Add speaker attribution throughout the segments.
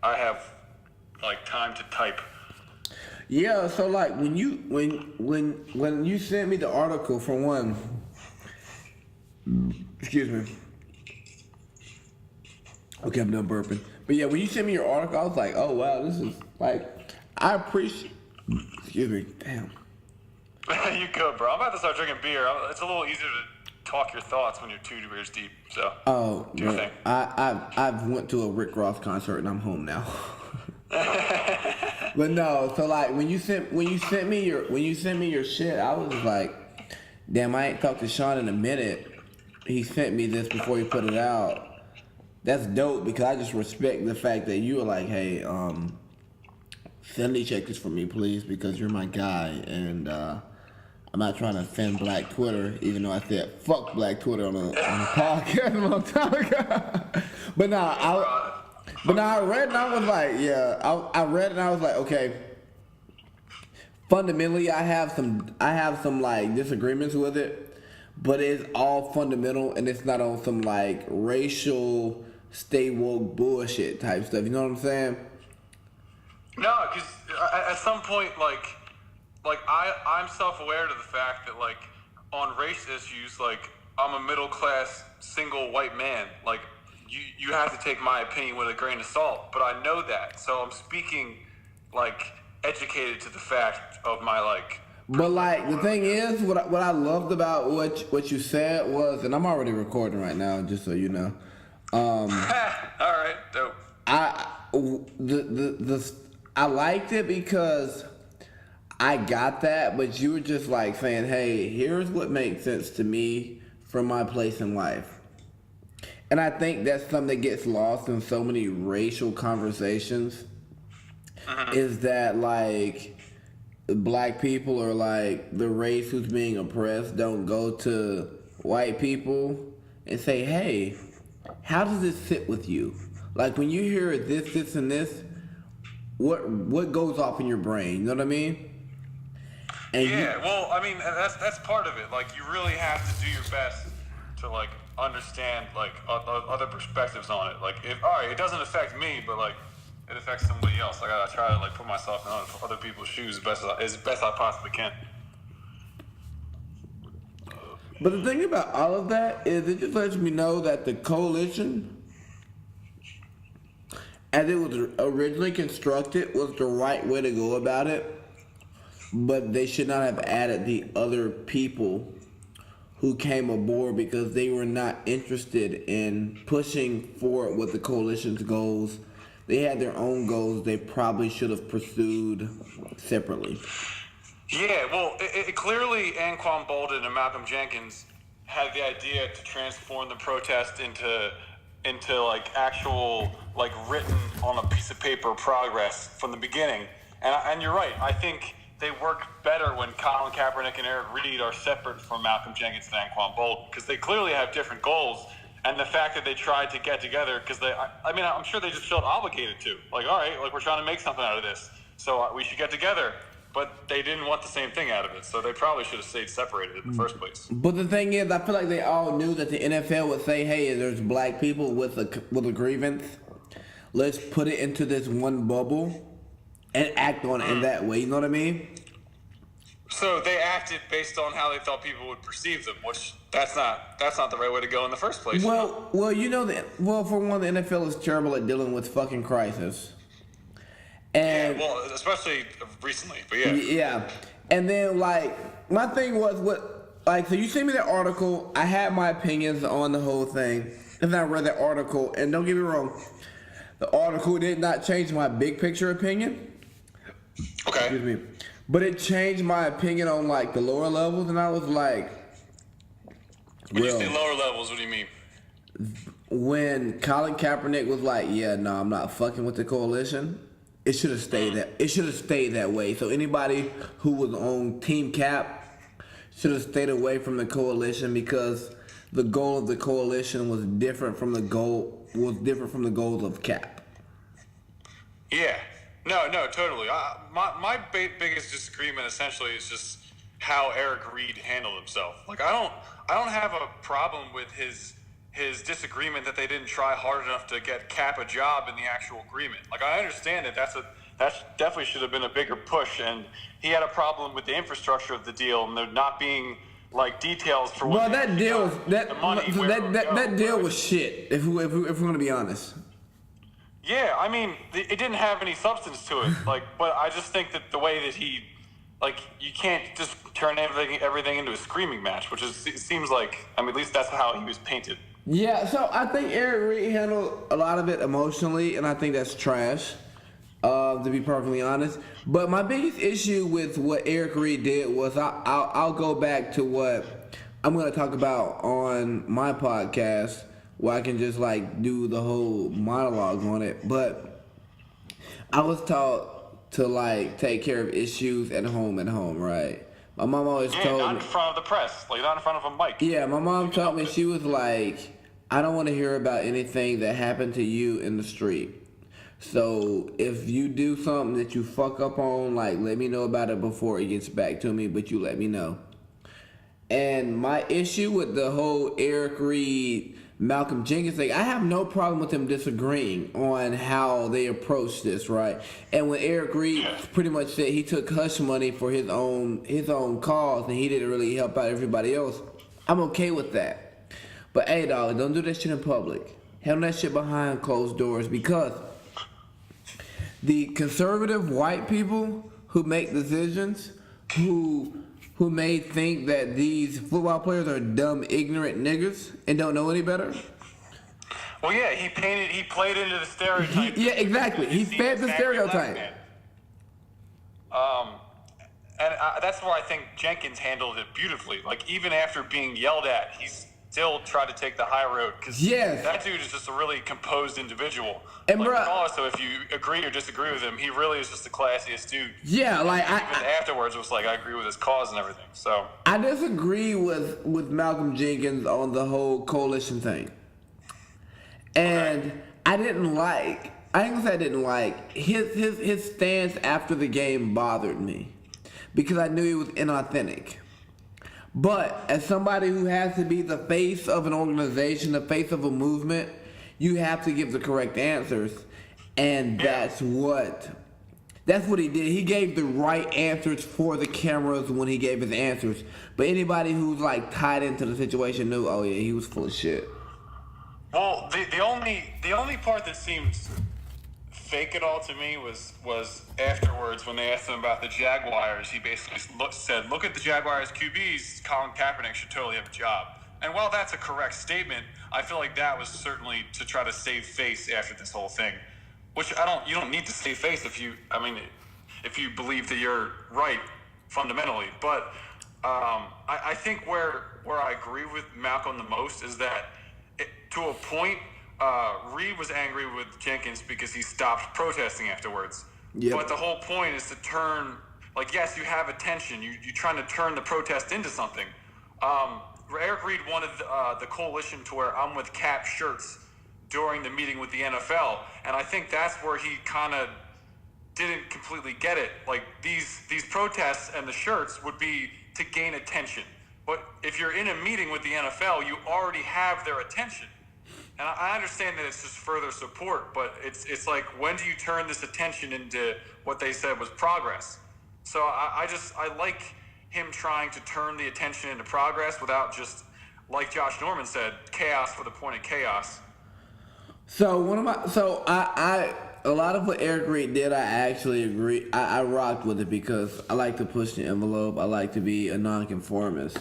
Speaker 1: I have like time to type.
Speaker 2: Yeah, so like when you sent me the article for one, excuse me. Okay, I'm done burping. But yeah, when you sent me your article, I was like, oh wow, this is like, I appreciate. Excuse me, damn.
Speaker 1: You good, bro? I'm about to start drinking beer. It's a little easier to talk your thoughts when you're 2 beers deep. So.
Speaker 2: Oh,
Speaker 1: do your thing.
Speaker 2: I've went to a Rick Ross concert and I'm home now. But no, so like when you sent me your shit, I was just like, damn, I ain't talked to Sean in a minute. He sent me this before he put it out. That's dope because I just respect the fact that you were like, hey, Cindy, check this for me, please, because you're my guy, and I'm not trying to offend Black Twitter, even though I said fuck Black Twitter on a podcast a long time ago. But I read and I was like, yeah, I read and I was like, okay. Fundamentally, I have some like disagreements with it, but it's all fundamental and it's not on some like racial stay woke bullshit type stuff. You know what I'm saying?
Speaker 1: No, because at some point, like I'm self-aware to the fact that, like, on race issues, like, I'm a middle-class, single white man. Like, you have to take my opinion with a grain of salt, but I know that. So I'm speaking, like, educated to the fact of my, like...
Speaker 2: But, like, the thing is, what I loved about what you said was, and I'm already recording right now, just so you know.
Speaker 1: All right, dope.
Speaker 2: I liked it because I got that, but you were just like saying, hey, here's what makes sense to me from my place in life. And I think that's something that gets lost in so many racial conversations, is that like black people or like the race who's being oppressed don't go to white people and say, hey, how does this sit with you? Like when you hear this, and this, what goes off in your brain? You know what I mean? And
Speaker 1: well, I mean that's part of it. Like you really have to do your best to like understand like other perspectives on it. Like if it doesn't affect me, but like it affects somebody else. I gotta try to like put myself in other people's shoes as best I possibly can.
Speaker 2: But the thing about all of that is it just lets me know that the coalition, as it was originally constructed, was the right way to go about it. But they should not have added the other people who came aboard because they were not interested in pushing forward with the coalition's goals. They had their own goals they probably should have pursued separately.
Speaker 1: Yeah, well, it clearly Anquan Bolden and Malcolm Jenkins had the idea to transform the protest into like actual, like written on a piece of paper progress from the beginning. And you're right. I think they work better when Colin Kaepernick and Eric Reid are separate from Malcolm Jenkins and Anquan Bolden because they clearly have different goals. And the fact that they tried to get together because I'm sure they just felt obligated to. Like, all right, like we're trying to make something out of this, so we should get together. But they didn't want the same thing out of it, so they probably should have stayed separated in the first place.
Speaker 2: But the thing is, I feel like they all knew that the NFL would say, hey, there's black people with a grievance. Let's put it into this one bubble and act on it in that way. You know what I mean?
Speaker 1: So they acted based on how they thought people would perceive them, which that's not the right way to go in the first place.
Speaker 2: Well, for one, the NFL is terrible at dealing with fucking crisis. And
Speaker 1: yeah, well, especially recently, but yeah.
Speaker 2: Yeah. And then, like, my thing was so you sent me that article. I had my opinions on the whole thing. And I read that article, and don't get me wrong, the article did not change my big picture opinion.
Speaker 1: Okay.
Speaker 2: Excuse me. But it changed my opinion on, like, the lower levels, and I was like,
Speaker 1: when you say lower levels, what do you mean?
Speaker 2: When Colin Kaepernick was like, yeah, no, I'm not fucking with the coalition. It should have stayed that way. So anybody who was on Team Cap should have stayed away from the coalition because the goal of the coalition was different from the goals of Cap.
Speaker 1: Yeah. No, totally. My biggest disagreement essentially is just how Eric Reid handled himself. Like I don't have a problem with his his disagreement that they didn't try hard enough to get Cap a job in the actual agreement. Like, I understand that that definitely should have been a bigger push, and he had a problem with the infrastructure of the deal and there not being like details for what.
Speaker 2: Well, that deal that deal
Speaker 1: right?
Speaker 2: was shit. If we're gonna be honest.
Speaker 1: Yeah, I mean, it didn't have any substance to it. Like, but I just think that the way that he, like, you can't just turn everything into a screaming match, which is, it seems like, I mean, at least that's how he was painted.
Speaker 2: Yeah, so I think Eric Reid handled a lot of it emotionally, and I think that's trash, to be perfectly honest. But my biggest issue with what Eric Reid did was I'll go back to what I'm going to talk about on my podcast, where I can just like do the whole monologue on it. But I was taught to like take care of issues at home, right? My mom always told
Speaker 1: not
Speaker 2: me.
Speaker 1: in front of the press, like not in front of a mic.
Speaker 2: Yeah, my mom taught me, she was like, I don't want to hear about anything that happened to you in the street. So if you do something that you fuck up on, like, let me know about it before it gets back to me, but you let me know. And my issue with the whole Eric Reid, Malcolm Jenkins thing, I have no problem with them disagreeing on how they approach this, right? And when Eric Reid pretty much said he took hush money for his own cause and he didn't really help out everybody else, I'm okay with that. But hey, dog, don't do that shit in public. Handle that shit behind closed doors, because the conservative white people who make decisions, who may think that these football players are dumb, ignorant niggas and don't know any better.
Speaker 1: Well, yeah, he played into the stereotype.
Speaker 2: Yeah, exactly. He fed the stereotype.
Speaker 1: And that's where I think Jenkins handled it beautifully. Like, even after being yelled at, he still tried to take the high road. Because that dude is just a really composed individual. And like, regardless of if you agree or disagree with him, he really is just the classiest dude.
Speaker 2: Yeah, like
Speaker 1: even afterwards, it was like, I agree with his cause and everything. So
Speaker 2: I disagree with Malcolm Jenkins on the whole coalition thing. And okay. I ain't gonna say I didn't like his stance after the game bothered me, because I knew he was inauthentic. But as somebody who has to be the face of an organization, the face of a movement, you have to give the correct answers. And that's what he did. He gave the right answers for the cameras when he gave his answers. But anybody who's like tied into the situation knew, oh yeah, he was full of shit.
Speaker 1: Well, the only part that seemed fake at all to me was afterwards when they asked him about the Jaguars. He basically said, look at the Jaguars QBs, Colin Kaepernick should totally have a job. And while that's a correct statement, I feel like that was certainly to try to save face after this whole thing, which you don't need to save face if you believe that you're right fundamentally. But I think where I agree with Malcolm the most is that to a point, Reid was angry with Jenkins because he stopped protesting afterwards. Yep. But the whole point is to turn, like, yes, you have attention. You're trying to turn the protest into something. Eric Reid wanted the coalition to wear I'm with Cap shirts during the meeting with the NFL. And I think that's where he kind of didn't completely get it. Like, these protests and the shirts would be to gain attention. But if you're in a meeting with the NFL, you already have their attention. And I understand that it's just further support, but it's like, when do you turn this attention into what they said was progress? So I like him trying to turn the attention into progress without just, like Josh Norman said, chaos for the point of chaos.
Speaker 2: So a lot of what Eric Reid did, I actually agree. I rocked with it because I like to push the envelope. I like to be a nonconformist.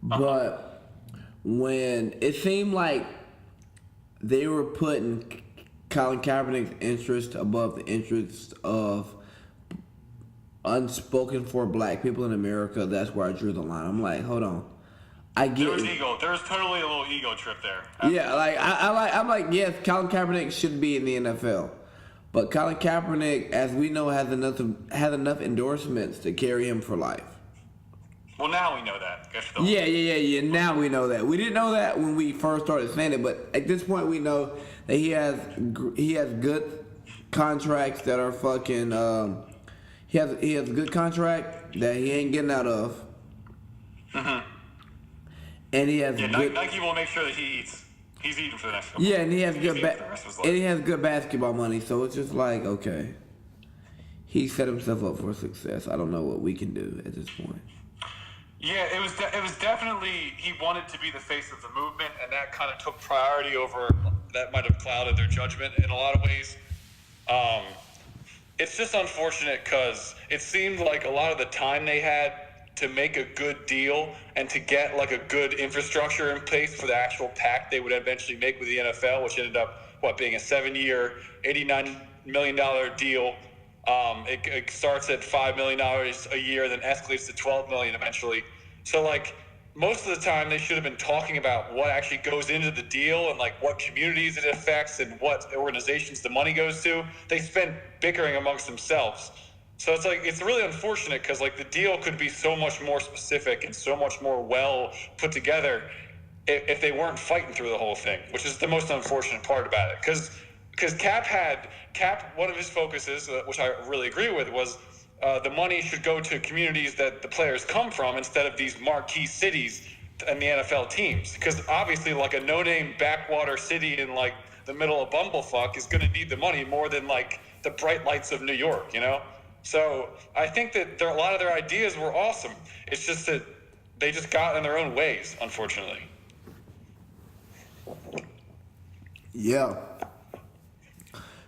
Speaker 2: But when it seemed like they were putting Colin Kaepernick's interest above the interest of unspoken for black people in America, that's where I drew the line. I'm like, hold on. I get
Speaker 1: There's ego. There's totally a little ego trip there.
Speaker 2: Yeah, like I'm like, yes, Colin Kaepernick should be in the NFL. But Colin Kaepernick, as we know, has enough endorsements to carry him for life.
Speaker 1: Well, now we know that.
Speaker 2: Yeah. Now we know that. We didn't know that when we first started saying it, but at this point we know that he has good contracts that are fucking. He has a good contract that he ain't getting out of.
Speaker 1: Mm-hmm.
Speaker 2: And he has
Speaker 1: Nike will make sure that he eats. He's eating for the next couple.
Speaker 2: Yeah, and he has
Speaker 1: He's
Speaker 2: good
Speaker 1: eating for the rest of his life.
Speaker 2: and he has good basketball money, so it's just like, okay, he set himself up for success. I don't know what we can do at this point.
Speaker 1: Yeah, it was definitely, he wanted to be the face of the movement, and that kind of took priority over, that might have clouded their judgment in a lot of ways. It's just unfortunate because it seemed like a lot of the time they had to make a good deal and to get like a good infrastructure in place for the actual pact they would eventually make with the NFL, which ended up, being a 7-year, $89 million deal. It starts at $5 million a year, then escalates to $12 million eventually. So, like, most of the time they should have been talking about what actually goes into the deal and, like, what communities it affects and what organizations the money goes to. They spent bickering amongst themselves. So it's, like, it's really unfortunate because, like, the deal could be so much more specific and so much more well put together if they weren't fighting through the whole thing, which is the most unfortunate part about it. Because Cap, one of his focuses, which I really agree with, was the money should go to communities that the players come from instead of these marquee cities and the NFL teams. Because obviously, like, a no-name backwater city in, like, the middle of Bumblefuck is going to need the money more than, like, the bright lights of New York, you know? So I think that a lot of their ideas were awesome. It's just that they just got in their own ways, unfortunately.
Speaker 2: Yeah.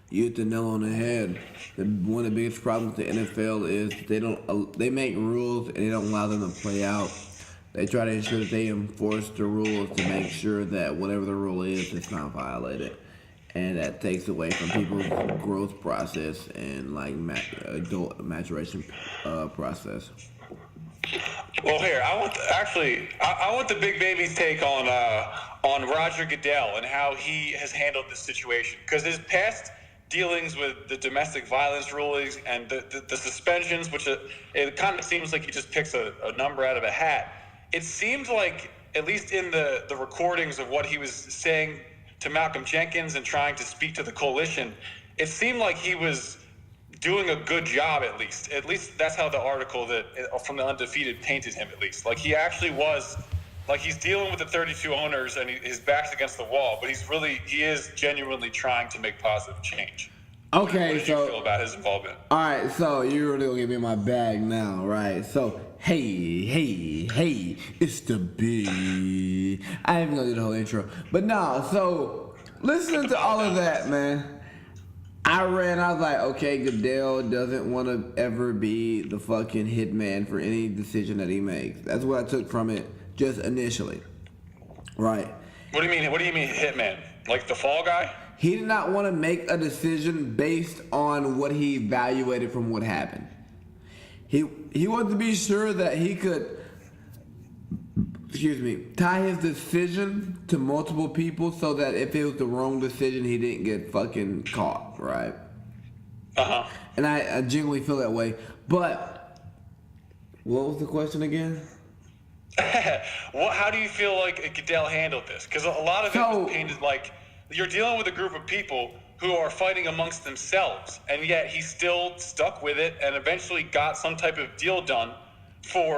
Speaker 2: You hit the nail on the head. One of the biggest problems with the NFL is they make rules and they don't allow them to play out. They try to ensure that they enforce the rules to make sure that whatever the rule is, it's not violated. And that takes away from people's growth process and like adult maturation process.
Speaker 1: Well, here I want the big baby's take on Roger Goodell and how he has handled this situation, because his past dealings with the domestic violence rulings and the suspensions, which it kind of seems like he just picks a number out of a hat. It seemed like, at least in the recordings of what he was saying to Malcolm Jenkins and trying to speak to the coalition, it seemed like he was doing a good job, at least. At least that's how the article from the Undefeated painted him, at least. Like, he actually was, like, he's dealing with the 32 owners and his back's against the wall, but he is genuinely trying to make positive change.
Speaker 2: Okay,
Speaker 1: what did you feel about his involvement?
Speaker 2: All right, so you're really gonna give me my bag now, right? So, hey, it's the B. I ain't even gonna do the whole intro, but no. So, listening to all of that, man, I was like, okay, Goodell doesn't want to ever be the fucking hitman for any decision that he makes. That's what I took from it just initially, right?
Speaker 1: What do you mean? What do you mean, hitman? Like the fall guy?
Speaker 2: He did not want to make a decision based on what he evaluated from what happened. He wanted to be sure that he could, tie his decision to multiple people so that if it was the wrong decision, he didn't get fucking caught, right?
Speaker 1: Uh-huh.
Speaker 2: And I genuinely feel that way. But what was the question again?
Speaker 1: How do you feel like Goodell handled this? Because a lot of it was painted like you're dealing with a group of people who are fighting amongst themselves, and yet he still stuck with it and eventually got some type of deal done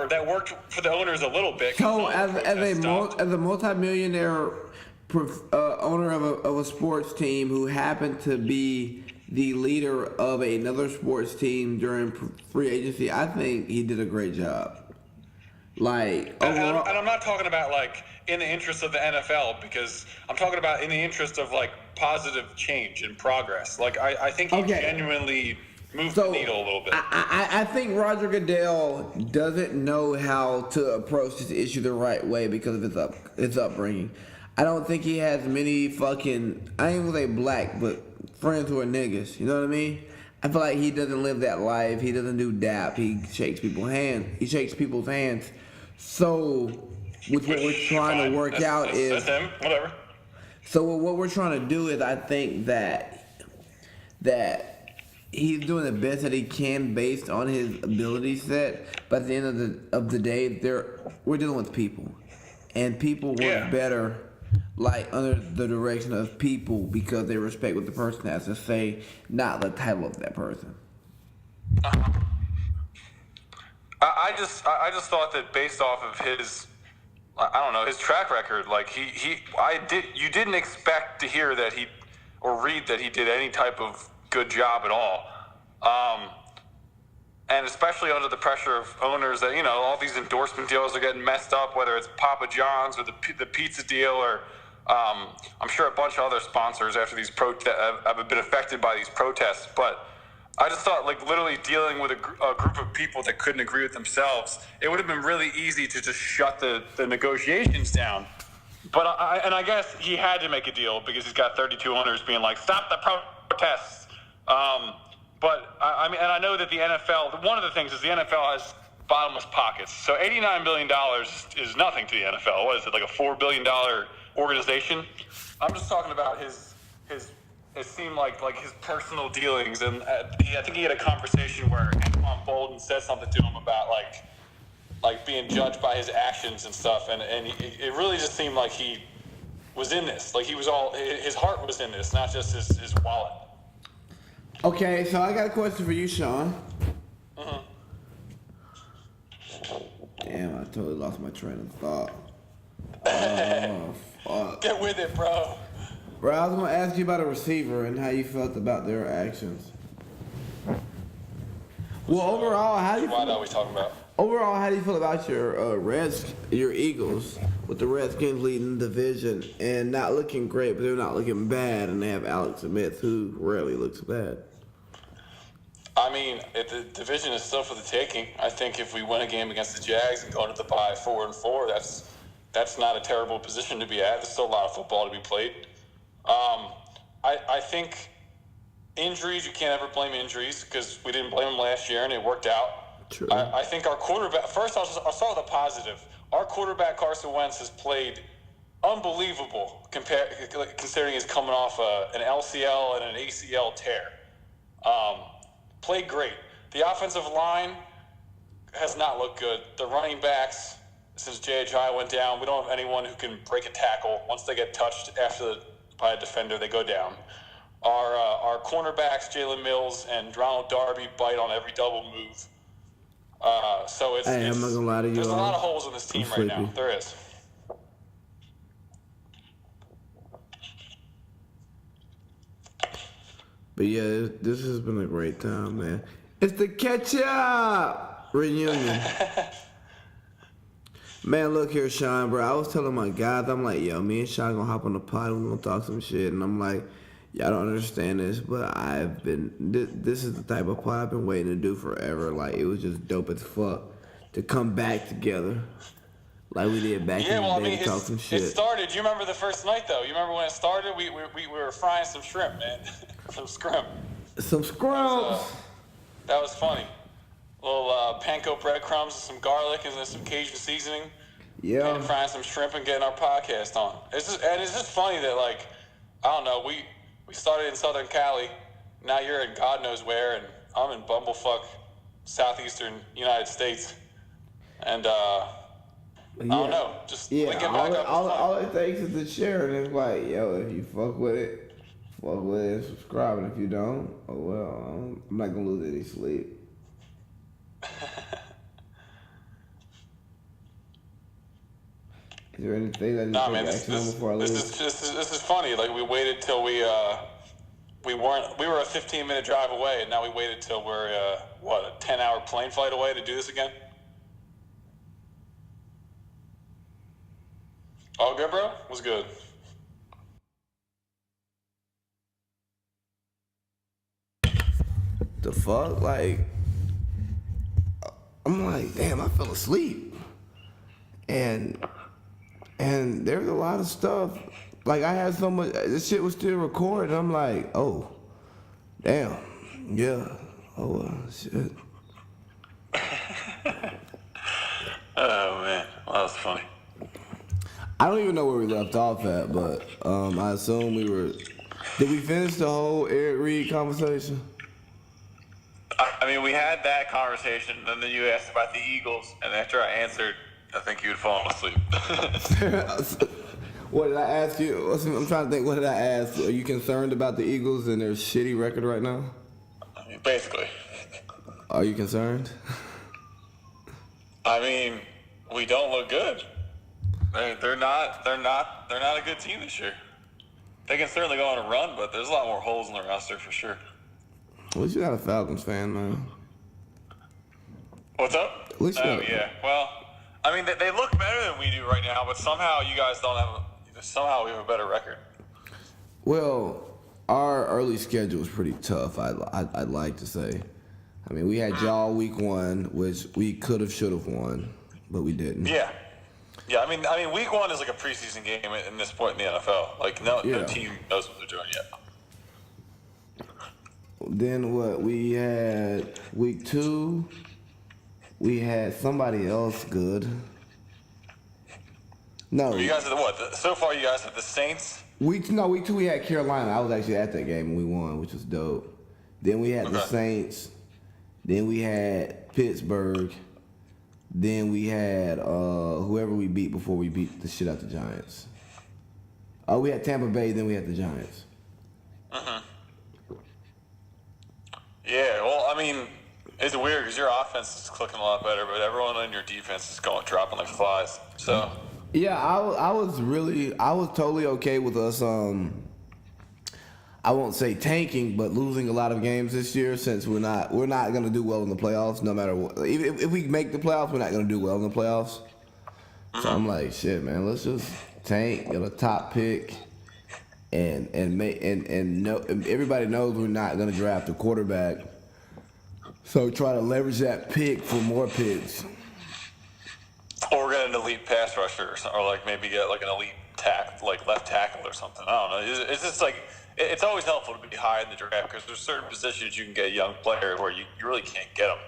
Speaker 1: that worked for the owners a little bit.
Speaker 2: So as a multi-millionaire owner of a sports team who happened to be the leader of another sports team during free agency, I think he did a great job. Like,
Speaker 1: and I'm not talking about like in the interest of the NFL, because I'm talking about in the interest of like positive change and progress. Like, I think he genuinely moved the needle a little bit.
Speaker 2: I think Roger Goodell doesn't know how to approach this issue the right way because of his upbringing. I don't think he has many fucking, I ain't gonna say black, but friends who are niggas. You know what I mean? I feel like he doesn't live that life. He doesn't do dap. He shakes people's hands. So, what we're trying to work out is...
Speaker 1: That's him. Whatever.
Speaker 2: So, what we're trying to do is, I think that he's doing the best that he can based on his ability set. But at the end of the day, we're dealing with people. And people work better, like, under the direction of people because they respect what the person has to say, not the title of that person.
Speaker 1: I just thought that based off of his I don't know, his track record. Like you didn't expect to hear that or read that he did any type of good job at all. And especially under the pressure of owners that, all these endorsement deals are getting messed up, whether it's Papa John's or the pizza deal, or I'm sure a bunch of other sponsors after these have been affected by these protests. But I just thought, like, literally dealing with a group of people that couldn't agree with themselves, it would have been really easy to just shut the negotiations down. But I guess he had to make a deal because he's got 32 owners being like, stop the protests. But I mean, and I know that the NFL, one of the things is the NFL has bottomless pockets. So $89 billion is nothing to the NFL. What is it, like a $4 billion organization? I'm just talking about his it seemed like his personal dealings. And I think he had a conversation where Anquan Bolden said something to him about like being judged by his actions and stuff. And it really just seemed like he was in this. Like his heart was in this, not just his wallet.
Speaker 2: Okay, so I got a question for you, Sean.
Speaker 1: Mm-hmm.
Speaker 2: Damn, I totally lost my train of thought. Oh, fuck.
Speaker 1: Get with it, bro.
Speaker 2: Bro, I was going to ask you about a receiver and how you felt about their actions. Well, overall, how do you
Speaker 1: What are we talking about?
Speaker 2: Overall, how do you feel about your Eagles, with the Redskins leading the division and not looking great, but they're not looking bad, and they have Alex Smith, who rarely looks bad?
Speaker 1: I mean, the division is still for the taking. I think if we win a game against the Jags and go into the bye 4-4, that's not a terrible position to be at. There's still a lot of football to be played. I think injuries, you can't ever blame injuries because we didn't blame them last year and it worked out.
Speaker 2: True.
Speaker 1: I think our quarterback, first I'll start with a positive. Our quarterback, Carson Wentz, has played unbelievable considering he's coming off an LCL and an ACL tear. Played great. The offensive line has not looked good. The running backs, since J.H.I. went down, we don't have anyone who can break a tackle. Once they get touched by a defender, they go down. Our cornerbacks, Jalen Mills and Ronald Darby, bite on every double move. So it's
Speaker 2: I'm not gonna lie to you.
Speaker 1: There's a lot of holes in this team right now. There is.
Speaker 2: But yeah, this has been a great time, man. It's the catch-up reunion. Man, look here, Sean, bro. I was telling my guys, I'm like, yo, me and Sean gonna hop on the pod, we're gonna talk some shit. And I'm like, y'all don't understand this, but this is the type of pod I've been waiting to do forever. Like, it was just dope as fuck to come back together. Like we did back in the day to talk some shit.
Speaker 1: It started. You remember the first night, though? You remember when it started? We were frying some shrimp, man. Some scrimp.
Speaker 2: Some scrums.
Speaker 1: That was funny. Little panko breadcrumbs, some garlic, and then some Cajun seasoning.
Speaker 2: Yeah.
Speaker 1: And frying some shrimp and getting our podcast on. It's just funny that, like, I don't know, we started in Southern Cali. Now you're in God knows where, and I'm in bumblefuck southeastern United States. And I don't know. Just link it back up.
Speaker 2: All it takes is to share, and it's like, yo, if you fuck with it, subscribe, and if you don't, oh well, I'm not gonna lose any sleep. Is there anything that you take action on before I leave?
Speaker 1: This is funny. Like, we waited till we were a 15-minute drive away, and now we waited till we're a 10-hour plane flight away to do this again. All good, bro? Was good.
Speaker 2: The fuck? Like, I'm like, damn, I fell asleep. And there's a lot of stuff. Like, I had so much, this shit was still recording. I'm like, oh, damn, yeah, oh, shit.
Speaker 1: Oh, man. Well, that was funny.
Speaker 2: I don't even know where we left off at, but I assume we were. Did we finish the whole Eric Reid conversation?
Speaker 1: I mean, we had that conversation, and then you asked about the Eagles, and after I answered, I think you had fallen asleep.
Speaker 2: What did I ask you? I'm trying to think. What did I ask? Are you concerned about the Eagles and their shitty record right now?
Speaker 1: I mean, basically.
Speaker 2: Are you concerned?
Speaker 1: I mean, we don't look good. They're not a good team this year. They can certainly go on a run, but there's a lot more holes in the roster for sure.
Speaker 2: At least you got a Falcons fan, man.
Speaker 1: What's up?
Speaker 2: At least
Speaker 1: yeah. Well, I mean, they look better than we do right now, but somehow you guys don't have. Somehow we have a better record.
Speaker 2: Well, our early schedule was pretty tough. I'd like to say. I mean, we had y'all week 1, which we could have, should have won, but we didn't.
Speaker 1: Yeah. I mean, week 1 is like a preseason game in this point in the NFL. Like, no team knows what they're doing yet.
Speaker 2: Then what? We had week 2. We had somebody else good. No.
Speaker 1: You guys are so far you guys have the Saints.
Speaker 2: Week 2 we had Carolina. I was actually at that game and we won, which was dope. Then we had the Saints. Then we had Pittsburgh. Then we had whoever we beat before we beat the shit out the Giants. Oh, we had Tampa Bay. Then we had the Giants.
Speaker 1: Yeah. Well, I mean, it's weird because your offense is clicking a lot better, but everyone on your defense is dropping like flies. So.
Speaker 2: Yeah, I was totally okay with us. I won't say tanking, but losing a lot of games this year since we're not gonna do well in the playoffs. No matter what, even if we make the playoffs, we're not gonna do well in the playoffs. So I'm like, shit, man, let's just tank, get a top pick, and everybody knows we're not gonna draft a quarterback. So try to leverage that pick for more picks.
Speaker 1: Or get an elite pass rusher, or like maybe get like an elite left tackle or something. I don't know. It's just like it's always helpful to be high in the draft because there's certain positions you can get a young player where you really can't get them.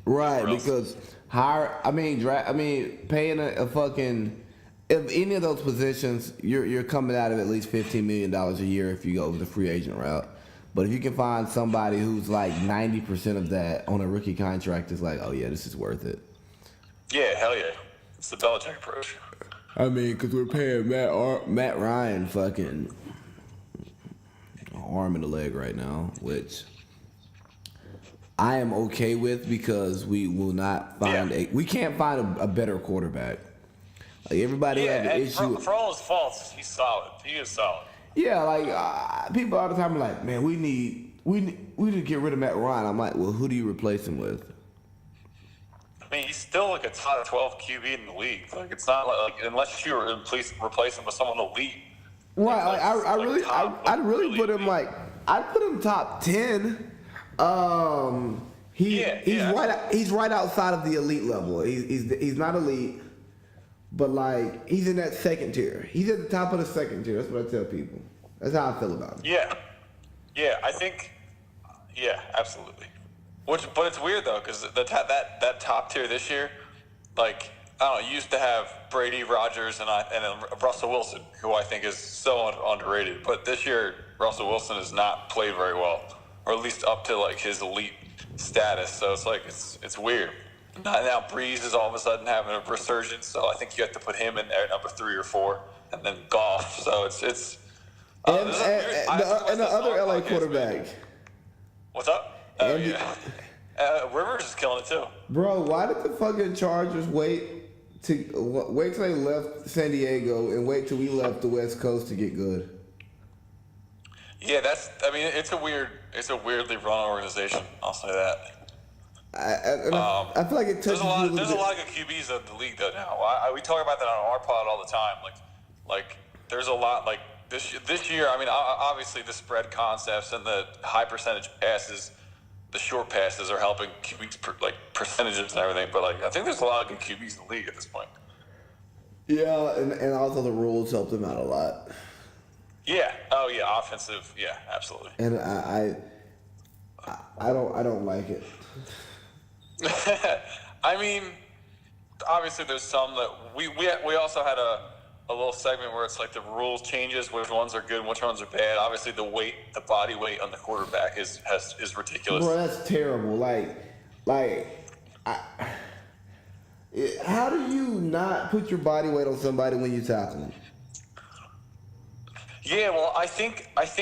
Speaker 2: Right, because paying a fucking, if any of those positions, you're coming out of at least $15 million a year if you go the free agent route. But if you can find somebody who's like 90% of that on a rookie contract, it's like, oh yeah, this is worth it.
Speaker 1: Yeah, hell yeah. It's the Belichick approach.
Speaker 2: I mean, because we're paying Matt Ryan fucking arm and a leg right now, which I am okay with because we will not find we can't find a better quarterback. Like everybody had the issue.
Speaker 1: For all his faults, he's solid. He is solid.
Speaker 2: Yeah, like people all the time are like, man, we need to get rid of Matt Ryan. I'm like, well, who do you replace him with?
Speaker 1: I mean, he's still like a top 12 QB in the league. Like it's not like unless you replace him with someone elite.
Speaker 2: Right, like, I'd really put him like I'd put him top 10. He's right outside of the elite level. He's not elite, but like he's in that second tier. He's at the top of the second tier. That's what I tell people. That's how I feel about him.
Speaker 1: Yeah, I think, absolutely. But it's weird though because that top tier this year, like I don't know, you used to have Brady, Rodgers, and Russell Wilson, who I think is so underrated. But this year, Russell Wilson has not played very well, or at least up to like his elite status. So it's like it's weird. Now Breeze is all of a sudden having a resurgence, so I think you have to put him in there, number 3 or 4, and then Goff. So it's
Speaker 2: and the other LA quarterback.
Speaker 1: What's up? Rivers is killing it too.
Speaker 2: Bro, why did the fucking Chargers wait till they left San Diego and wait till we left the West Coast to get good?
Speaker 1: Yeah, it's a weirdly run organization. I'll say that.
Speaker 2: I feel like it touches
Speaker 1: there's a lot of good QBs in the league though now. We talk about that on our pod all the time. Like there's a lot like this year. I mean, obviously the spread concepts and the high percentage passes. The short passes are helping QBs percentages and everything, but like I think there's a lot of good QBs in the league at this point.
Speaker 2: Yeah, and also the rules help them out a lot.
Speaker 1: Yeah. Oh yeah, offensive. Yeah, absolutely.
Speaker 2: And I don't like it.
Speaker 1: I mean, obviously there's some that we also had a little segment where it's like the rules changes, which ones are good and which ones are bad. Obviously the body weight on the quarterback is ridiculous.
Speaker 2: Bro, that's terrible. How do you not put your body weight on somebody when you tackle them?
Speaker 1: Yeah, well, I think it's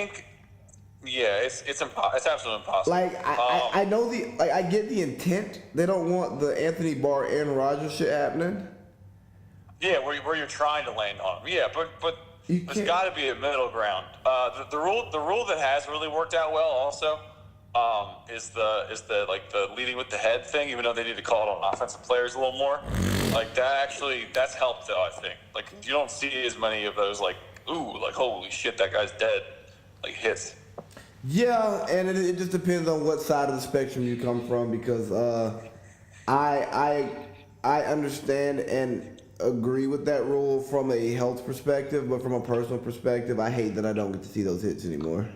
Speaker 1: absolutely impossible.
Speaker 2: Like I know I get the intent. They don't want the Anthony Barr, Aaron Rodgers shit happening.
Speaker 1: Yeah, where you're trying to land on them. Yeah, but there's got to be a middle ground. The rule that has really worked out well also is the like the leading with the head thing. Even though they need to call it on offensive players a little more, like that's helped though. I think like you don't see as many of those like holy shit, that guy's dead, like hits.
Speaker 2: Yeah, and it just depends on what side of the spectrum you come from because I understand and agree with that rule from a health perspective, but from a personal perspective, I hate that I don't get to see those hits anymore.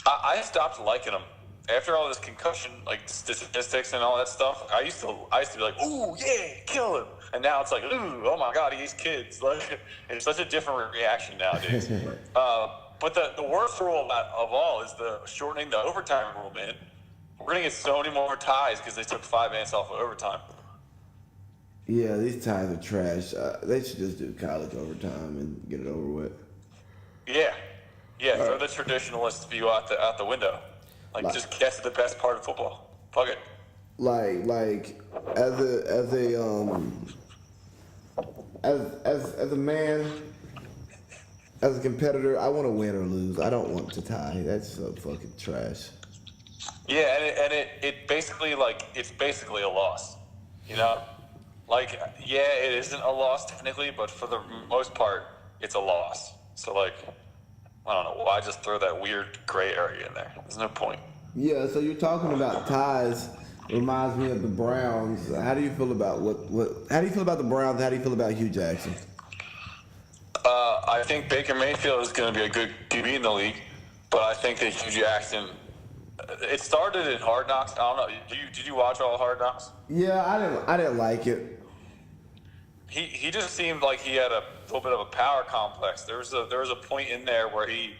Speaker 1: I stopped liking them after all this concussion, like statistics and all that stuff. I used to be like, ooh yeah, kill him, and now it's like, ooh, oh my god, he eats kids. Like it's such a different reaction nowadays. But the worst rule of all is the shortening the overtime rule, man. We're gonna get so many more ties because they took 5 minutes off of overtime.
Speaker 2: Yeah, these ties are trash. They should just do college overtime and get it over with.
Speaker 1: Yeah, throw the traditionalist view out the window. Like just get to the best part of football. Fuck it.
Speaker 2: Like as a man, as a competitor, I want to win or lose. I don't want to tie. That's so fucking trash.
Speaker 1: Yeah, and it basically it's basically a loss. You know? Like, yeah, it isn't a loss technically, but for the most part, it's a loss. So, like, I don't know why just throw that weird gray area in there. There's no point.
Speaker 2: Yeah, so you're talking about ties. Reminds me of the Browns. How do you feel about how do you feel about the Browns? How do you feel about Hugh Jackson?
Speaker 1: I think Baker Mayfield is going to be a good QB in the league, but I think that Hugh Jackson. It started in Hard Knocks. I don't know. Did you watch all Hard Knocks?
Speaker 2: Yeah, I didn't like it.
Speaker 1: He just seemed like he had a little bit of a power complex. There was a point in there where he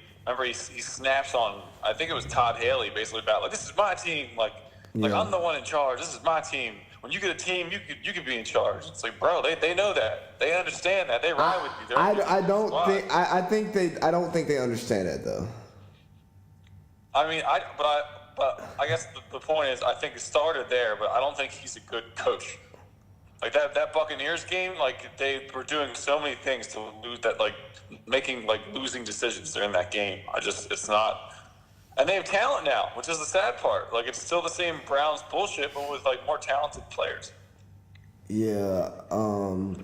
Speaker 1: snaps on, I think it was Todd Haley, basically about like, this is my team, like I'm the one in charge. This is my team. When you get a team, you could be in charge. It's like, bro, they know that. They understand that. They ride with you.
Speaker 2: I don't think they understand that though.
Speaker 1: I mean, but I guess the point is, I think it started there, but I don't think he's a good coach. Like that Buccaneers game, like they were doing so many things to lose that, like making like losing decisions during that game. It's not, and they have talent now, which is the sad part. Like it's still the same Browns bullshit, but with like more talented players.
Speaker 2: Yeah, I'm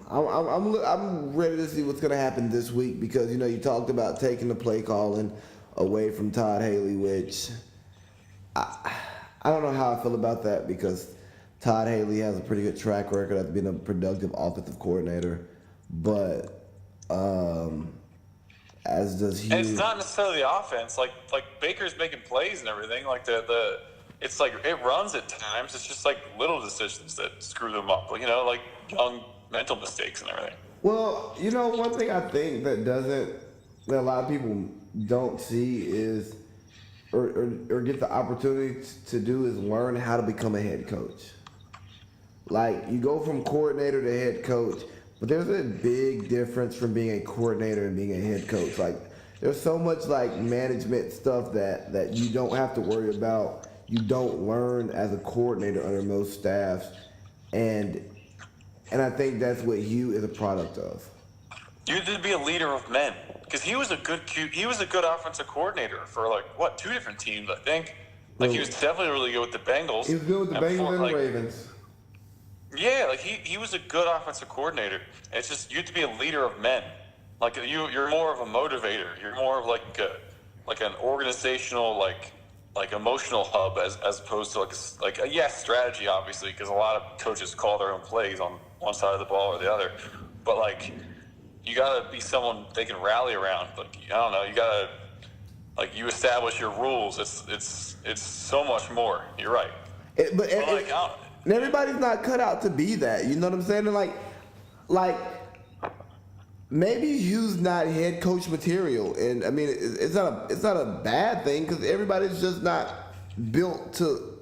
Speaker 2: ready to see what's gonna happen this week because you talked about taking the play calling away from Todd Haley, which I don't know how I feel about that because Todd Haley has a pretty good track record of being a productive offensive coordinator, but as does Hugh.
Speaker 1: And it's not necessarily the offense. Like Baker's making plays and everything. Like it's like it runs at times. It's just like little decisions that screw them up. Like like young mental mistakes and everything.
Speaker 2: Well, one thing I think that a lot of people don't see is or get the opportunity to do is learn how to become a head coach. Like, you go from coordinator to head coach, but there's a big difference from being a coordinator and being a head coach. Like, there's so much, like, management stuff that you don't have to worry about. You don't learn as a coordinator under most staffs. And I think that's what Hugh is a product of.
Speaker 1: You need to be a leader of men. Because he was a good offensive coordinator for, like, 2 different teams, I think. Like, he was definitely really good with the Bengals.
Speaker 2: He was good with the Bengals and the Ravens.
Speaker 1: Yeah, like he was a good offensive coordinator. It's just you have to be a leader of men. Like you're more of a motivator. You're more of like an organizational like emotional hub as opposed to like a yes strategy obviously because a lot of coaches call their own plays on one side of the ball or the other. But like you gotta be someone they can rally around. Like I don't know, you gotta you establish your rules. It's so much more. You're right.
Speaker 2: And everybody's not cut out to be that. You know what I'm saying? And like maybe Hugh's not head coach material, and I mean it's not a bad thing because everybody's just not built to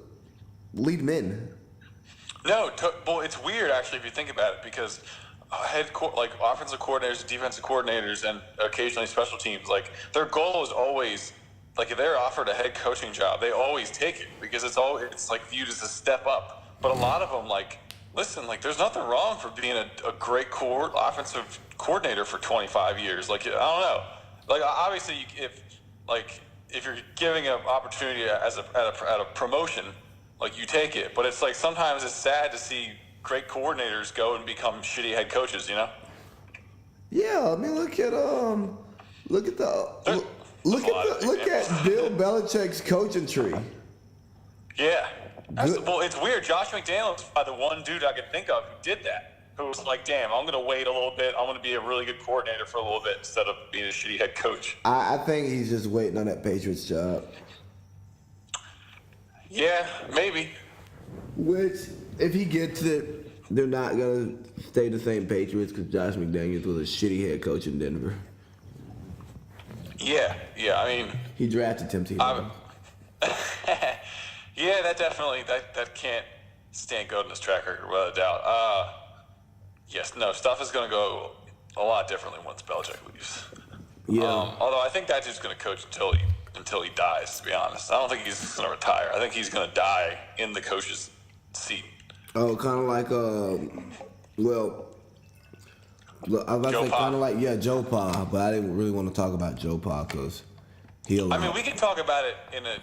Speaker 2: lead men.
Speaker 1: No, well, it's weird actually if you think about it because offensive coordinators, defensive coordinators, and occasionally special teams, like their goal is always like if they're offered a head coaching job, they always take it because it's like viewed as a step up. But a lot of them, like listen, like, there's nothing wrong for being a great offensive coordinator for 25 years. Like, I don't know. Like, obviously, if you're giving an opportunity at a promotion, like, you take it. But it's like sometimes it's sad to see great coordinators go and become shitty head coaches. You know?
Speaker 2: Yeah, I mean, look at Bill Belichick's coaching tree.
Speaker 1: Yeah. Well, it's weird. Josh McDaniels is probably the one dude I could think of who did that. Who was like, damn, I'm going to wait a little bit. I'm going to be a really good coordinator for a little bit instead of being a shitty head coach.
Speaker 2: I think he's just waiting on that Patriots job.
Speaker 1: Yeah, maybe.
Speaker 2: Which, if he gets it, they're not going to stay the same Patriots because Josh McDaniels was a shitty head coach in Denver.
Speaker 1: Yeah, I mean...
Speaker 2: He drafted Tim Tebow.
Speaker 1: Yeah, that definitely, that can't stand good in his track record, without a doubt. Stuff is going to go a lot differently once Belichick leaves.
Speaker 2: Yeah.
Speaker 1: Although I think that dude's going to coach until he dies, to be honest. I don't think he's going to retire. I think he's going to die in the coach's seat.
Speaker 2: Oh, kind of like, I was about to say kind of like, Joe Pa, but I didn't really want to talk about Joe Pa because
Speaker 1: I mean, we can talk about it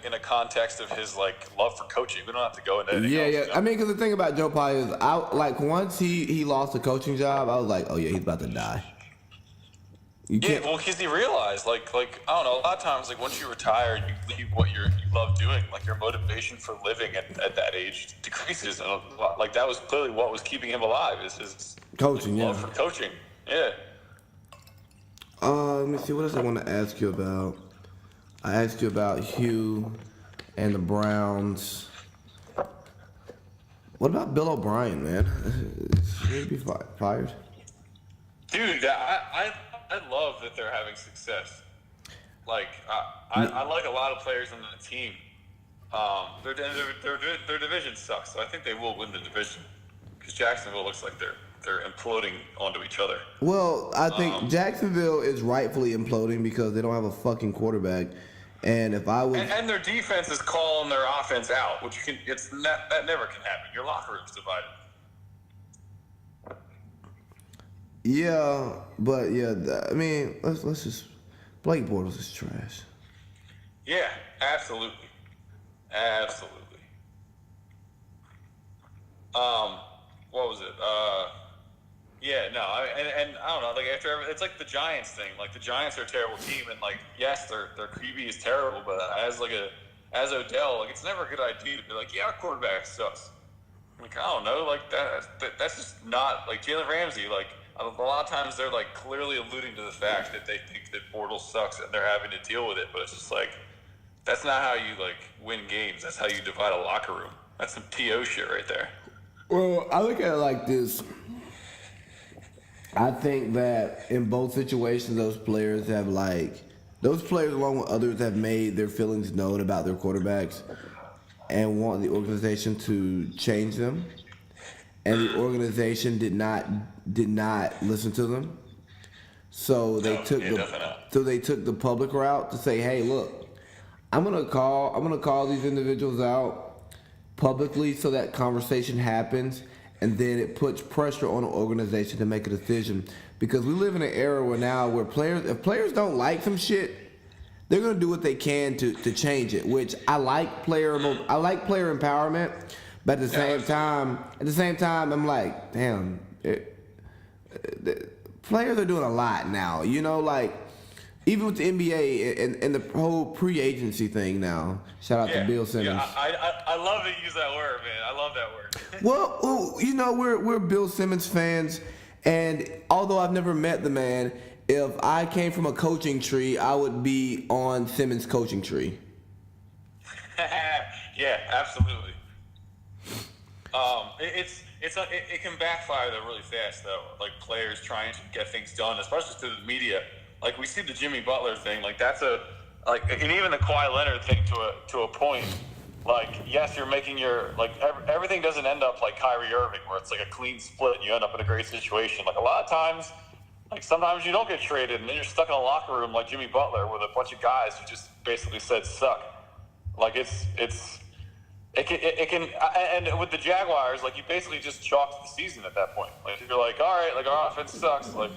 Speaker 1: in a context of his like love for coaching. We don't have to go into anything else.
Speaker 2: Yeah. I mean, because the thing about Joe Pa is, once he lost the coaching job, I was like, oh yeah, he's about to die.
Speaker 1: Well, because he realized, like I don't know, a lot of times, like once you retire, you leave what you love doing, like your motivation for living at that age decreases, and like that was clearly what was keeping him alive is his
Speaker 2: coaching,
Speaker 1: love for coaching. Yeah.
Speaker 2: Let me see. What else I want to ask you about? I asked you about Hugh and the Browns. What about Bill O'Brien, man? Should he be fired?
Speaker 1: Dude, I love that they're having success. Like, I like a lot of players on the team. Their division sucks, so I think they will win the division because Jacksonville looks like they're imploding onto each other.
Speaker 2: Well, I think Jacksonville is rightfully imploding because they don't have a fucking quarterback. And if I was,
Speaker 1: and their defense is calling their offense out, that never can happen. Your locker room's divided.
Speaker 2: Yeah, but I mean, let's just Blake Bortles is trash.
Speaker 1: Yeah, absolutely. What was it? And I don't know. Like it's like the Giants thing. Like the Giants are a terrible team, and like yes, their QB is terrible, but as Odell, like it's never a good idea to be like, yeah, our quarterback sucks. Like I don't know, like that's just not like Jalen Ramsey. Like a lot of times they're like clearly alluding to the fact that they think that Bortles sucks and they're having to deal with it, but it's just like that's not how you like win games. That's how you divide a locker room. That's some TO shit right there.
Speaker 2: Well, I look at it like this. I think that in both situations, those players along with others have made their feelings known about their quarterbacks and want the organization to change them. And the organization did not listen to them. So they took the public route to say, hey, look, I'm gonna call these individuals out publicly so that conversation happens, and then it puts pressure on the organization to make a decision. Because we live in an era where if players don't like some shit, they're gonna do what they can to change it. Which I like player empowerment, but at the same time, I'm like, damn, players are doing a lot now. You know, like even with the NBA and the whole pre-agency thing now. Shout out to Bill Simmons.
Speaker 1: Yeah, I love that you use that word, man. I love that word.
Speaker 2: Well, you know, we're Bill Simmons fans, and although I've never met the man, if I came from a coaching tree, I would be on Simmons' coaching tree.
Speaker 1: Yeah, absolutely. It can backfire though really fast though. Like players trying to get things done, especially through the media. Like we see the Jimmy Butler thing. Like that's and even the Kawhi Leonard thing to a point. Like yes, you're making everything doesn't end up like Kyrie Irving, where it's like a clean split and you end up in a great situation. Like a lot of times, like sometimes you don't get traded and then you're stuck in a locker room like Jimmy Butler with a bunch of guys who just basically said suck. Like it's it can, and with the Jaguars, like you basically just chalked the season at that point. Like you're like, all right, like our offense sucks. Like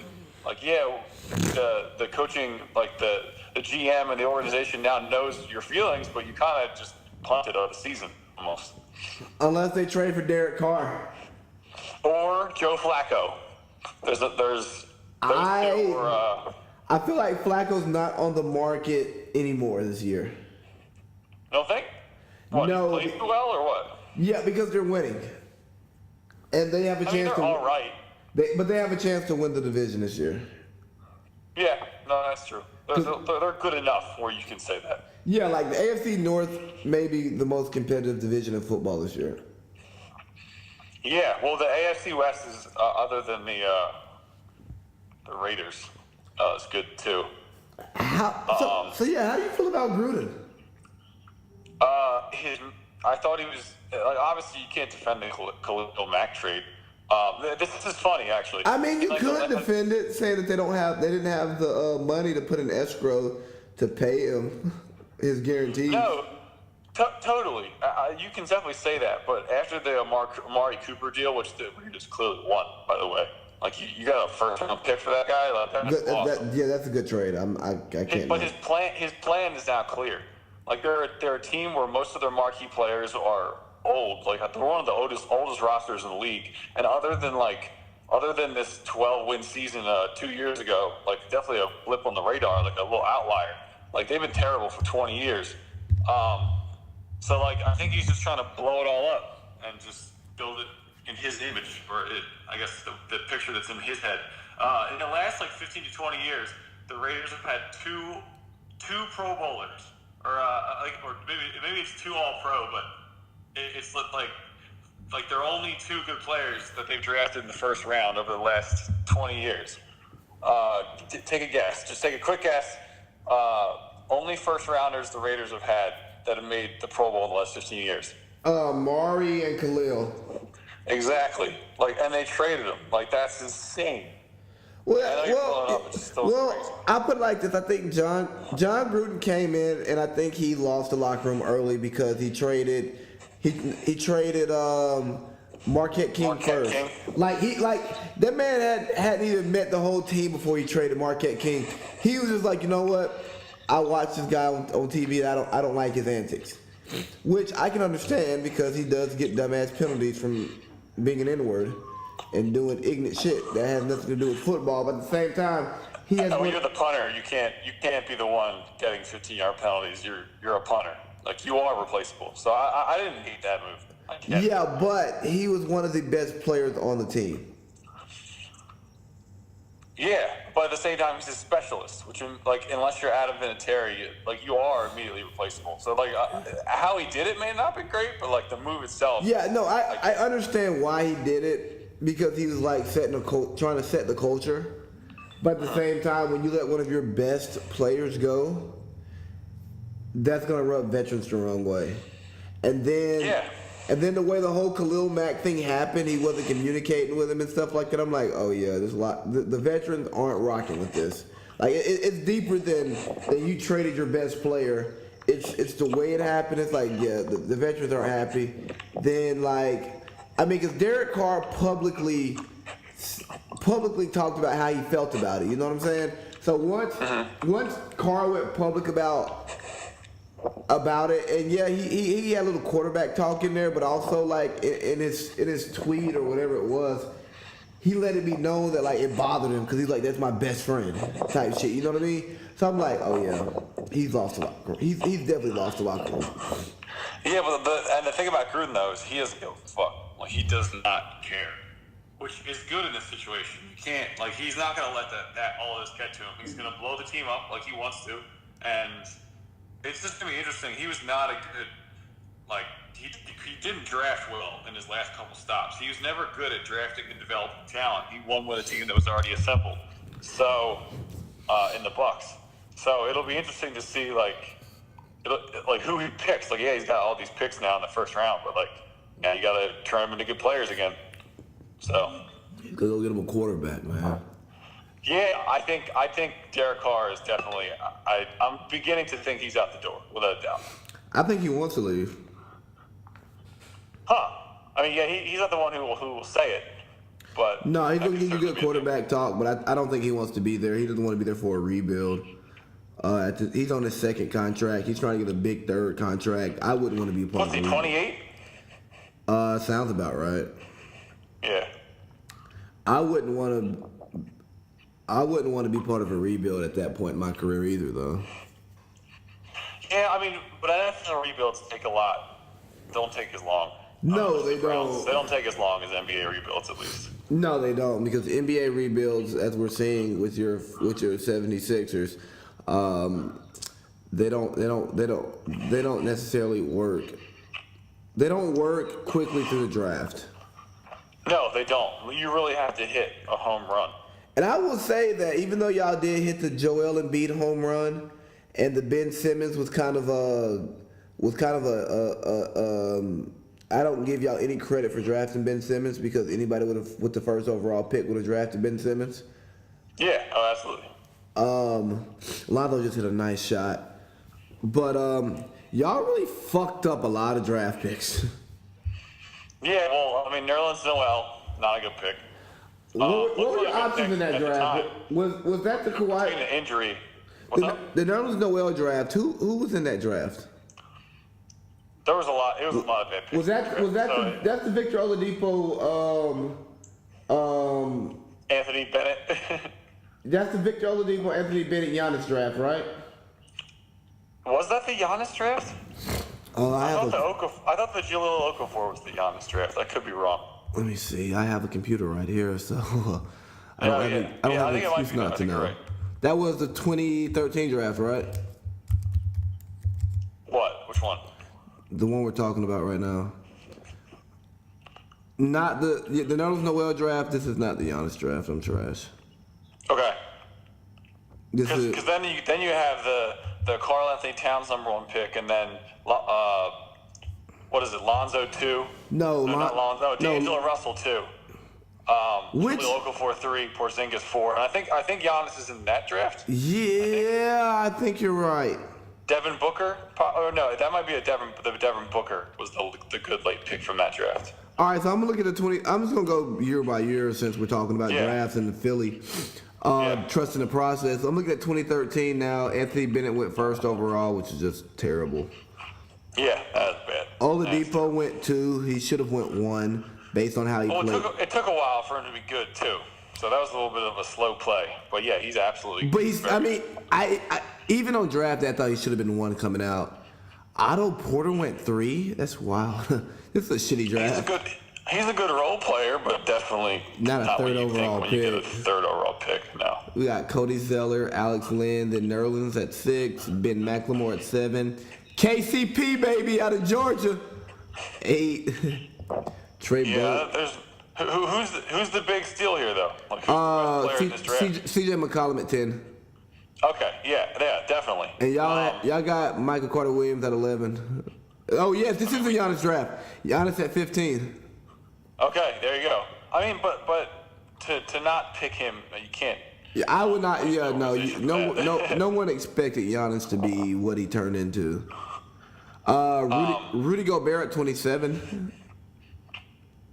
Speaker 1: yeah, the coaching, like the GM and the organization now knows your feelings, but you kind of just punted on the season almost.
Speaker 2: Unless they trade for Derek Carr
Speaker 1: or Joe Flacco. There's those
Speaker 2: I feel like Flacco's not on the market anymore this year.
Speaker 1: Don't think? What,
Speaker 2: No.
Speaker 1: He plays well or what?
Speaker 2: Yeah, because they're winning, and they have a chance
Speaker 1: they're
Speaker 2: to.
Speaker 1: All right.
Speaker 2: But they have a chance to win the division this year.
Speaker 1: Yeah, no, that's true. They're good enough where you can say that.
Speaker 2: Yeah, like the AFC North may be the most competitive division in football this year.
Speaker 1: Yeah, well, the AFC West is other than the Raiders. It's good too.
Speaker 2: How do you feel about Gruden?
Speaker 1: I thought he was like, obviously you can't defend the Khalil Mack trade. This is funny actually.
Speaker 2: I mean, you could defend it, saying that they didn't have the money to put in escrow to pay him his guarantee.
Speaker 1: No, totally. You can definitely say that. But after the Amari Cooper deal, which the Raiders clearly won, by the way. Like you got a first-round pick for that guy. Like, that's awesome.
Speaker 2: That's a good trade. I can't.
Speaker 1: But his plan is now clear. Like they're a team where most of their marquee players are old. Like they're one of the oldest rosters in the league. And other than this 12-win season 2 years ago, like definitely a blip on the radar, like a little outlier. Like they've been terrible for 20 years. So like I think he's just trying to blow it all up and just build it in his image, or I guess the picture that's in his head. In the last like 15 to 20 years, the Raiders have had two Pro Bowlers, or maybe it's two All-Pro, but it's like they're only two good players that they've drafted in the first round over the last 20 years. Take a guess. Just take a quick guess. Only first rounders the Raiders have had that have made the Pro Bowl in the last 15 years.
Speaker 2: Mari and Khalil.
Speaker 1: Exactly. Like, and they traded him. Like, that's insane.
Speaker 2: Well, I put it like this. I think John Gruden came in, and I think he lost the locker room early because he traded Marquette King first. Like that man hadn't even met the whole team before he traded Marquette King. He was just like, you know what? I watch this guy on TV. I don't like his antics, which I can understand because he does get dumbass penalties from being an N-word and doing ignorant shit that has nothing to do with football. But at the same time, he has.
Speaker 1: You're the punter. You can't be the one getting 15-yard penalties. You're a punter. Like you are replaceable. So I didn't hate that move.
Speaker 2: Yeah, but he was one of the best players on the team.
Speaker 1: Yeah, but at the same time, he's a specialist, which, like, unless you're Adam Vinatieri, like, you are immediately replaceable. So, like, how he did it may not be great, but, like, the move itself.
Speaker 2: Yeah, no, I understand why he did it, because he was, like, trying to set the culture. But at the same time, when you let one of your best players go, that's going to rub veterans the wrong way. And then the way the whole Khalil Mack thing happened, he wasn't communicating with him and stuff like that. I'm like, oh yeah, there's a lot. The veterans aren't rocking with this. Like it's deeper than you traded your best player. It's the way it happened. It's like, yeah, the veterans aren't happy. Then because Derek Carr publicly talked about how he felt about it. You know what I'm saying? So once Carr went public about it, and yeah, he had a little quarterback talk in there, but also like in his tweet or whatever it was, he let it be known that like it bothered him because he's like, that's my best friend type shit. You know what I mean? So I'm like, oh yeah, he's lost the locker room. He's definitely lost the locker room.
Speaker 1: Yeah, but the thing about Gruden though is he doesn't give a fuck. Like he does not care, which is good in this situation. You can't he's not gonna let that all of this get to him. He's gonna blow the team up like he wants to, and it's just going to be interesting. He was not a good, he didn't draft well in his last couple stops. He was never good at drafting and developing talent. He won with a team that was already assembled. So, in the Bucks. So it'll be interesting to see, who he picks. Like, yeah, he's got all these picks now in the first round, but, now you got to turn them into good players again. So.
Speaker 2: You could go get him a quarterback, man.
Speaker 1: Yeah, I think Derek Carr is definitely. I'm beginning to think he's out the door, without a doubt.
Speaker 2: I think he wants to leave.
Speaker 1: Huh. I mean, yeah, he's not the one who will say it, but
Speaker 2: No, he's gonna give you
Speaker 1: certainly
Speaker 2: good
Speaker 1: be
Speaker 2: quarterback talk, but I don't think he wants to be there. He doesn't want to be there for a rebuild. He's on his second contract. He's trying to get a big third contract. I wouldn't want to be a part
Speaker 1: What's
Speaker 2: of
Speaker 1: he,
Speaker 2: a
Speaker 1: 28?
Speaker 2: Sounds about right.
Speaker 1: Yeah.
Speaker 2: I wouldn't want to be part of a rebuild at that point in my career either, though.
Speaker 1: Yeah, I mean, but NFL rebuilds take a lot. Don't take as long.
Speaker 2: No, they don't.
Speaker 1: They don't take as long as NBA rebuilds, at least.
Speaker 2: No, they don't, because NBA rebuilds, as we're seeing with your 76ers, they don't necessarily work. They don't work quickly through the draft.
Speaker 1: No, they don't. You really have to hit a home run.
Speaker 2: And I will say that even though y'all did hit the Joel Embiid home run, and the Ben Simmons was kind of a I don't give y'all any credit for drafting Ben Simmons, because anybody with the first overall pick would have drafted Ben Simmons.
Speaker 1: Yeah, oh, absolutely.
Speaker 2: Lonzo just hit a nice shot, but y'all really fucked up a lot of draft picks.
Speaker 1: Yeah, well, I mean, Nerlens Noel, not a good pick.
Speaker 2: What were
Speaker 1: really
Speaker 2: the
Speaker 1: good
Speaker 2: options in
Speaker 1: pick
Speaker 2: that
Speaker 1: at the
Speaker 2: draft? Was that the
Speaker 1: Between
Speaker 2: Kawhi?
Speaker 1: the injury. What's up?
Speaker 2: The Nerlens Noel draft. Who was in that draft?
Speaker 1: There was a lot. It was a lot of bad picks.
Speaker 2: That's the Victor Oladipo?
Speaker 1: Anthony Bennett.
Speaker 2: That's the Victor Oladipo, Anthony Bennett, Giannis draft, right?
Speaker 1: Was that the Giannis draft?
Speaker 2: I
Speaker 1: thought the Jahlil Okafor was the Giannis draft. I could be wrong.
Speaker 2: Let me see. I have a computer right here, so I
Speaker 1: Oh,
Speaker 2: don't have an excuse not to know.
Speaker 1: Right.
Speaker 2: That was the 2013 draft, right?
Speaker 1: What? Which one?
Speaker 2: The one we're talking about right now. Not the Nerlens Noel draft. This is not the Giannis draft. I'm trash.
Speaker 1: Okay.
Speaker 2: This is
Speaker 1: Because then you have the Karl Anthony Towns #1 pick, and then what is it? Lonzo 2.
Speaker 2: no,
Speaker 1: Not Lonzo. D'Angelo Russell 2.
Speaker 2: Which-
Speaker 1: Jahlil Okafor 3. Porzingis 4. And I think Giannis is in that draft.
Speaker 2: Yeah, I think you're right.
Speaker 1: Devin Booker? Or no, that might be the Devin Booker was the good late pick from that draft.
Speaker 2: All right, so I'm gonna look at the 20. I'm just gonna go year by year since we're talking about drafts in the Philly. Trusting the process. I'm looking at 2013 now. Anthony Bennett went first overall, which is just terrible.
Speaker 1: Yeah, that was bad.
Speaker 2: Oladipo went 2. He should have went 1 based on how he played.
Speaker 1: It took a while for him to be good too. So that was a little bit of a slow play. But yeah, he's absolutely.
Speaker 2: But I even on draft day, I thought he should have been 1 coming out. Otto Porter went 3. That's wild. This is a shitty draft.
Speaker 1: He's a good role player, but definitely
Speaker 2: Not a third
Speaker 1: what you
Speaker 2: overall
Speaker 1: think when you get a
Speaker 2: pick.
Speaker 1: third overall pick. No.
Speaker 2: We got Cody Zeller, Alex Lynn, then Nerlens at 6, Ben McLemore at 7, KCP baby out of Georgia, 8. Trey
Speaker 1: Yeah, there's who's the big steal here though? Like, who's the best player in this draft?
Speaker 2: CJ McCollum at 10.
Speaker 1: Okay, yeah, definitely.
Speaker 2: And y'all got Michael Carter Williams at 11. Oh yes, this is the Giannis draft. Giannis at 15.
Speaker 1: Okay, there you go. I mean, but to not pick him, you can't.
Speaker 2: Yeah, I would not. Yeah, no one expected Giannis to be what he turned into. Rudy Gobert at 27.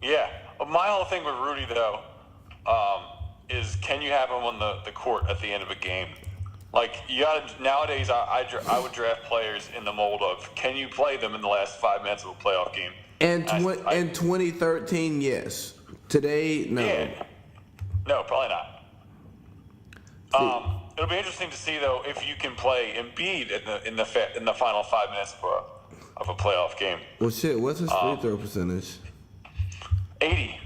Speaker 1: Yeah, my whole thing with Rudy though is can you have him on the court at the end of a game? Like you got nowadays, I would draft players in the mold of can you play them in the last 5 minutes of a playoff game?
Speaker 2: And 2013, yes. Today, no.
Speaker 1: Yeah. No, probably not. It'll be interesting to see though if you can play Embiid in the final 5 minutes of a playoff game.
Speaker 2: Well, shit. What's his free throw percentage?
Speaker 1: 80.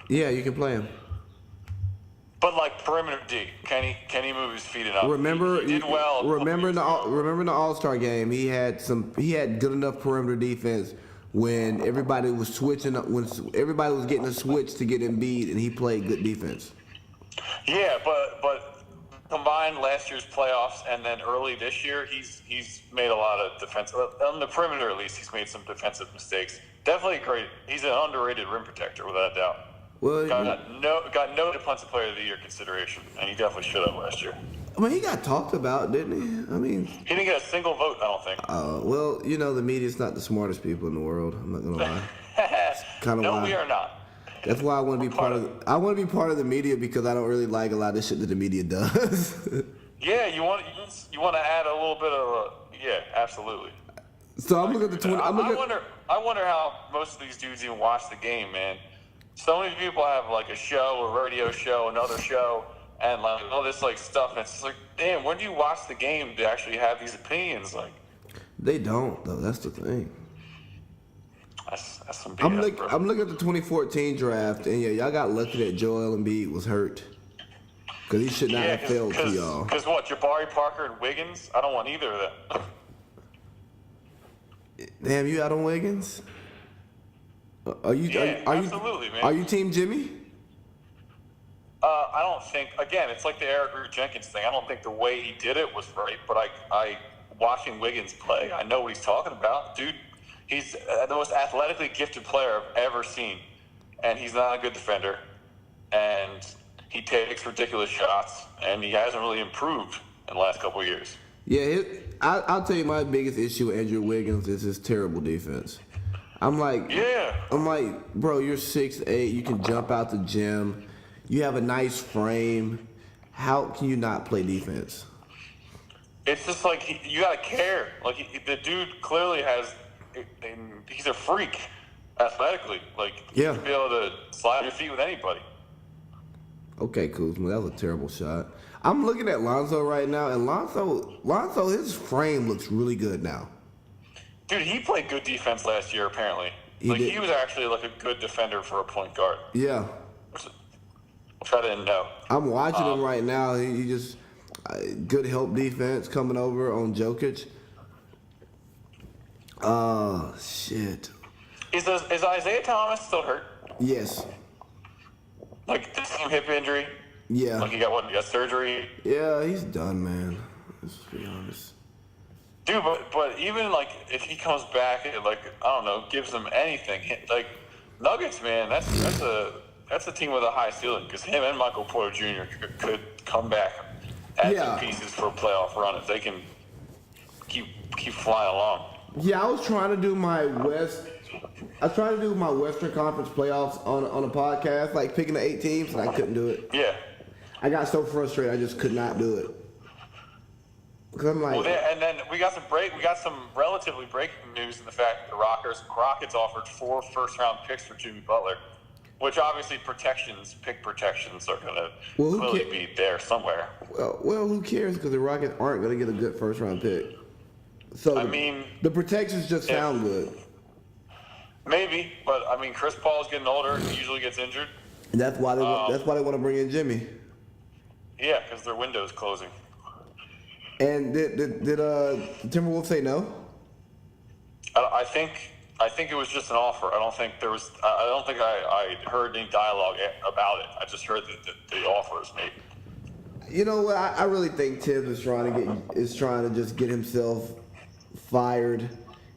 Speaker 2: Yeah, you can play him.
Speaker 1: But like perimeter D, can he move his feet enough?
Speaker 2: Remember,
Speaker 1: he did well.
Speaker 2: Remember in the All-Star game, he had good enough perimeter defense when everybody was switching up, when everybody was getting a switch to get Embiid, and he played good defense.
Speaker 1: Yeah, but combined last year's playoffs and then early this year, he's made a lot of defensive on the perimeter at least. He's made some defensive mistakes. Definitely great. He's an underrated rim protector without a doubt.
Speaker 2: Well,
Speaker 1: got no Defensive Player of the Year consideration, and he definitely should have last year.
Speaker 2: I mean, he got talked about, didn't he? I mean,
Speaker 1: he didn't get a single vote, I don't think.
Speaker 2: Well, the media's not the smartest people in the world. I'm not gonna lie. kind of
Speaker 1: No,
Speaker 2: why.
Speaker 1: we are not.
Speaker 2: That's why I want to be part of. I want to be part of the media because I don't really like a lot of shit that the media does.
Speaker 1: Yeah, you want to add a little bit of absolutely.
Speaker 2: So I'm looking at the 20.
Speaker 1: I wonder how most of these dudes even watch the game, man. So many people have like a show, a radio show, another show, and like all this like stuff. And it's just like, damn, when do you watch the game to actually have these opinions? Like,
Speaker 2: they don't though. That's the thing.
Speaker 1: That's some BS, bro.
Speaker 2: I'm looking at the 2014 draft, and yeah, y'all got lucky that Joel Embiid was hurt. Because he should not have failed to y'all.
Speaker 1: Because what, Jabari Parker and Wiggins? I don't want either of them.
Speaker 2: Damn, you out on Wiggins?
Speaker 1: Absolutely, man.
Speaker 2: Are you Team Jimmy?
Speaker 1: I don't think, again, it's like the Eric Reid Jenkins thing. I don't think the way he did it was right, but I watching Wiggins play, I know what he's talking about. Dude, he's the most athletically gifted player I've ever seen, and he's not a good defender, and he takes ridiculous shots, and he hasn't really improved in the last couple of years.
Speaker 2: Yeah, I'll tell you my biggest issue with Andrew Wiggins is his terrible defense. I'm like, bro, you're 6'8", you can jump out the gym, you have a nice frame. How can you not play defense?
Speaker 1: It's just like you gotta care. Like the dude clearly has. He's a freak athletically. Like you should be able to slide your feet with anybody.
Speaker 2: Okay, Kuzma, that was a terrible shot. I'm looking at Lonzo right now, and Lonzo, his frame looks really good now.
Speaker 1: Dude, he played good defense last year. Apparently, he was actually like a good defender for a point guard.
Speaker 2: Yeah.
Speaker 1: Which I didn't know.
Speaker 2: I'm watching him right now. He just good help defense coming over on Jokic. Oh shit.
Speaker 1: Is Isaiah Thomas still hurt?
Speaker 2: Yes.
Speaker 1: Like the same hip injury?
Speaker 2: Yeah.
Speaker 1: Like he got surgery?
Speaker 2: Yeah, he's done, man. Let's be honest.
Speaker 1: Dude, but even like if he comes back and like I don't know, gives them anything, like Nuggets, man, that's a team with a high ceiling because him and Michael Porter Jr. could come back, add some pieces for a playoff run if they can keep flying along.
Speaker 2: Yeah, I was trying to do my Western Conference playoffs on a podcast, like picking the 8 teams, and I couldn't do it.
Speaker 1: Yeah.
Speaker 2: I got so frustrated, I just could not do it. Because I'm like,
Speaker 1: and then we got some relatively breaking news in the fact that the Rockets offered 4 first-round picks for Jimmy Butler, which obviously pick protections are going to clearly be there somewhere.
Speaker 2: Well, who cares? Because the Rockets aren't going to get a good first-round pick. So
Speaker 1: I mean,
Speaker 2: the protections just sound good.
Speaker 1: Maybe, but I mean, Chris Paul's getting older and he usually gets injured.
Speaker 2: And that's why they want to bring in Jimmy.
Speaker 1: Yeah, because their window's closing.
Speaker 2: And did the Timberwolves say no?
Speaker 1: I think it was just an offer. I don't think I heard any dialogue about it. I just heard that the offer was made.
Speaker 2: You know what? I really think Tibbs is trying to just get himself fired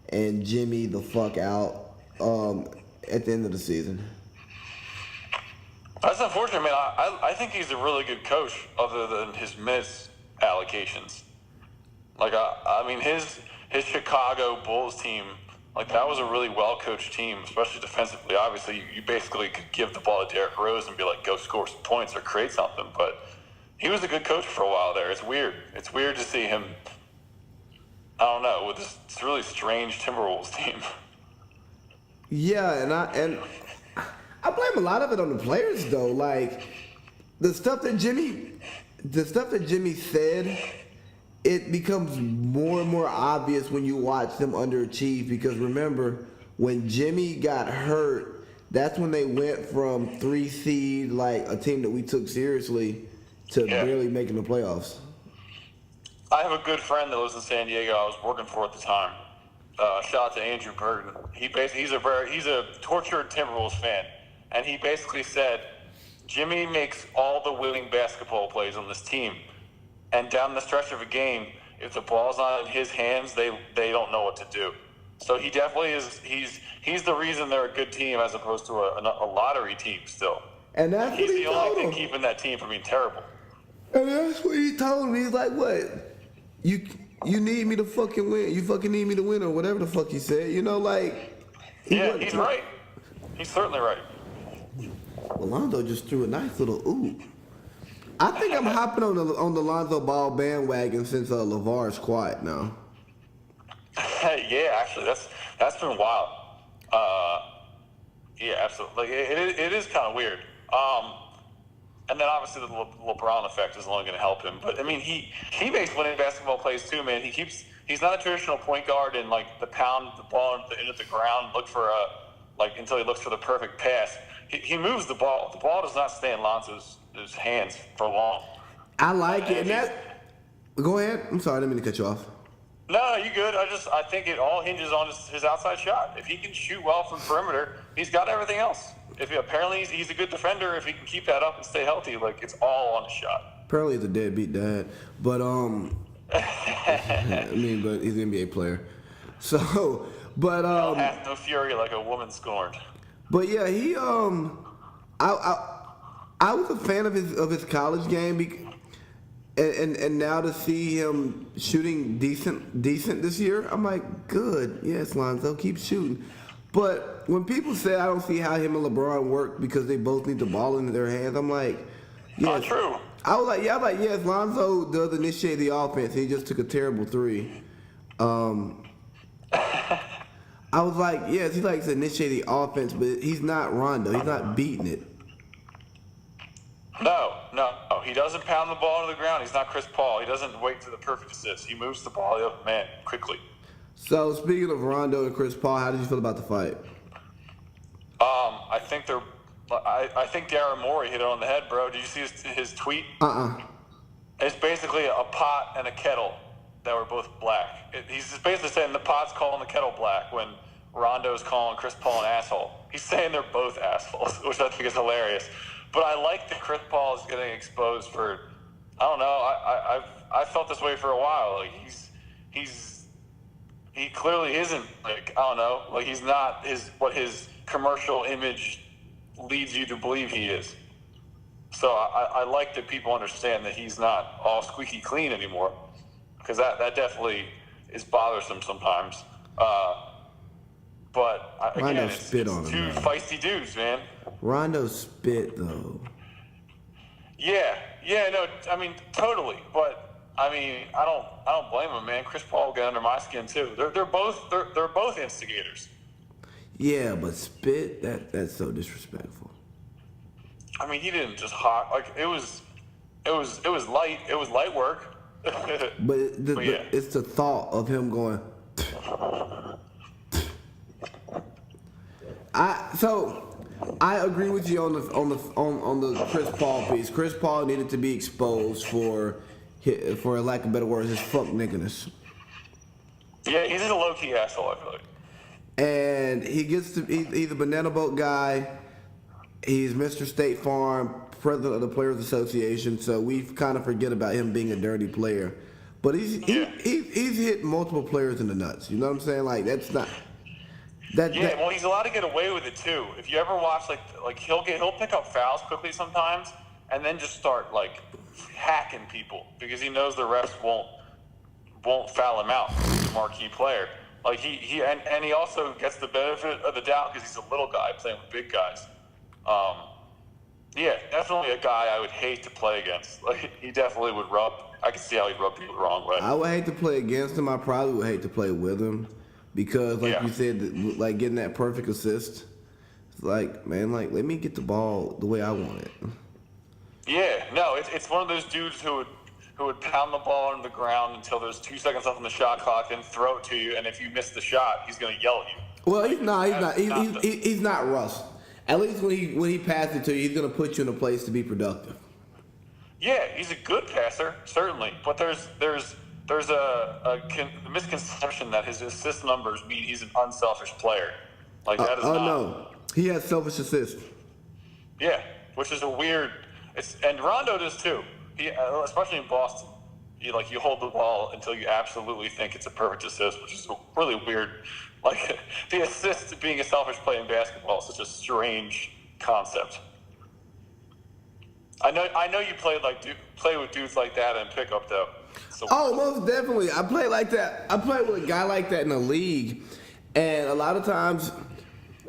Speaker 2: and Jimmy the fuck out at the end of the season.
Speaker 1: That's unfortunate, man. I think he's a really good coach, other than his miss allocations. Like I mean, his Chicago Bulls team, like that was a really well coached team, especially defensively. Obviously, you basically could give the ball to Derrick Rose and be like, go score some points or create something. But he was a good coach for a while there. It's weird. It's weird to see him. I don't know, with this really strange Timberwolves team.
Speaker 2: Yeah, and I blame a lot of it on the players though. Like the stuff that Jimmy said, it becomes more and more obvious when you watch them underachieve. Because remember, when Jimmy got hurt, that's when they went from 3 seed, like a team that we took seriously, to barely making the playoffs.
Speaker 1: I have a good friend that lives in San Diego. I was working for at the time. Shout out to Andrew Burton. He's a tortured Timberwolves fan, and he basically said Jimmy makes all the winning basketball plays on this team, and down the stretch of a game, if the ball's not in his hands, they don't know what to do. So he definitely is. He's the reason they're a good team as opposed to a lottery team still.
Speaker 2: And that's
Speaker 1: he's
Speaker 2: what he
Speaker 1: the only
Speaker 2: told
Speaker 1: thing
Speaker 2: him.
Speaker 1: keeping that team from being terrible.
Speaker 2: And that's what he told me. He's like, what? You need me to fucking win. You fucking need me to win, or whatever the fuck he said. You know, like.
Speaker 1: He's right. He's certainly right.
Speaker 2: Lonzo just threw a nice little ooh. I think I'm hopping on the Lonzo Ball bandwagon since LeVar's quiet now.
Speaker 1: Yeah, actually, that's been wild. Yeah, absolutely. Like, it is kind of weird. And then obviously the LeBron effect is only going to help him. But I mean, he makes winning basketball plays too, man. He's not a traditional point guard and like the pound the ball into the ground, look for until he looks for the perfect pass. He moves the ball. The ball does not stay in Lonzo's hands for long.
Speaker 2: I like it. And go ahead. I'm sorry, I didn't mean to cut you off.
Speaker 1: No, you good. I think it all hinges on his outside shot. If he can shoot well from perimeter, he's got everything else. Apparently he's a good defender. If he can keep that up and stay healthy, like it's all on his shot.
Speaker 2: Apparently he's a deadbeat dad, but I mean, but he's an NBA player. So, but
Speaker 1: no hath no fury like a woman scorned.
Speaker 2: But yeah, he I was a fan of his college game, and now to see him shooting decent this year, I'm like, good, yes, Lonzo, keep shooting. But when people say I don't see how him and LeBron work because they both need the ball in their hands, I'm like, yes.
Speaker 1: Not true.
Speaker 2: I was like, yes, Lonzo does initiate the offense. He just took a terrible three. I was like, yes, he likes to initiate the offense, but he's not Rondo. He's not beating it.
Speaker 1: No. He doesn't pound the ball to the ground. He's not Chris Paul. He doesn't wait for the perfect assist. He moves the ball up, man, quickly.
Speaker 2: So, speaking of Rondo and Chris Paul, how did you feel about the fight?
Speaker 1: I think Daryl Morey hit it on the head, bro. Did you see his tweet? It's basically a pot and a kettle that were both black. He's just basically saying the pot's calling the kettle black when Rondo's calling Chris Paul an asshole. He's saying they're both assholes, which I think is hilarious. But I like that Chris Paul is getting exposed for, I don't know, I've felt this way for a while. Like he clearly isn't, like, I don't know, like he's not what his commercial image leads you to believe he is. So I like that people understand that he's not all squeaky clean anymore, because that definitely is bothersome sometimes. But again, it's two feisty dudes, man.
Speaker 2: Rondo spit though.
Speaker 1: Yeah, no, I mean totally, but I mean I don't blame him, man. Chris Paul will get under my skin too. They're both instigators.
Speaker 2: Yeah, but spit, that's so disrespectful.
Speaker 1: I mean, he didn't just it was light work.
Speaker 2: But it's the thought of him going. I agree with you on the Chris Paul piece. Chris Paul needed to be exposed for lack of better words, his fuck nigginess.
Speaker 1: Yeah, he's just a low key asshole, I feel like.
Speaker 2: And he's a banana boat guy. He's Mr. State Farm, president of the Players Association. So we kind of forget about him being a dirty player. But he's hit multiple players in the nuts. You know what I'm saying? Like that's not. Well, he's allowed to get away with it too. If you ever watch, like he'll pick up fouls quickly sometimes, and then just start like hacking people because he knows the refs won't foul him out. He's a marquee player. Like he also gets the benefit of the doubt because he's a little guy playing with big guys. Yeah, definitely a guy I would hate to play against. Like he definitely would rub. I can see how he'd rub people the wrong way. I would hate to play against him. I probably would hate to play with him. Because, like you said, like getting that perfect assist, it's like, man, like let me get the ball the way I want it.
Speaker 1: Yeah, no, it's one of those dudes who would pound the ball on the ground until there's 2 seconds left on the shot clock, then throw it to you, and if you miss the shot, he's gonna yell at you.
Speaker 2: Well, he's not Russ. At least when he passes it to you, he's gonna put you in a place to be productive.
Speaker 1: Yeah, he's a good passer, certainly, but there's a misconception that his assist numbers mean he's an unselfish player. Like that is not. Oh
Speaker 2: no, he has selfish assists.
Speaker 1: Yeah, which is a weird. And Rondo does too. He, especially in Boston, you hold the ball until you absolutely think it's a perfect assist, which is really weird. Like the assist being a selfish play in basketball is such a strange concept. I know you play with dudes like that in pickup though. So,
Speaker 2: most definitely. I play like that. I played with a guy like that in the league, and a lot of times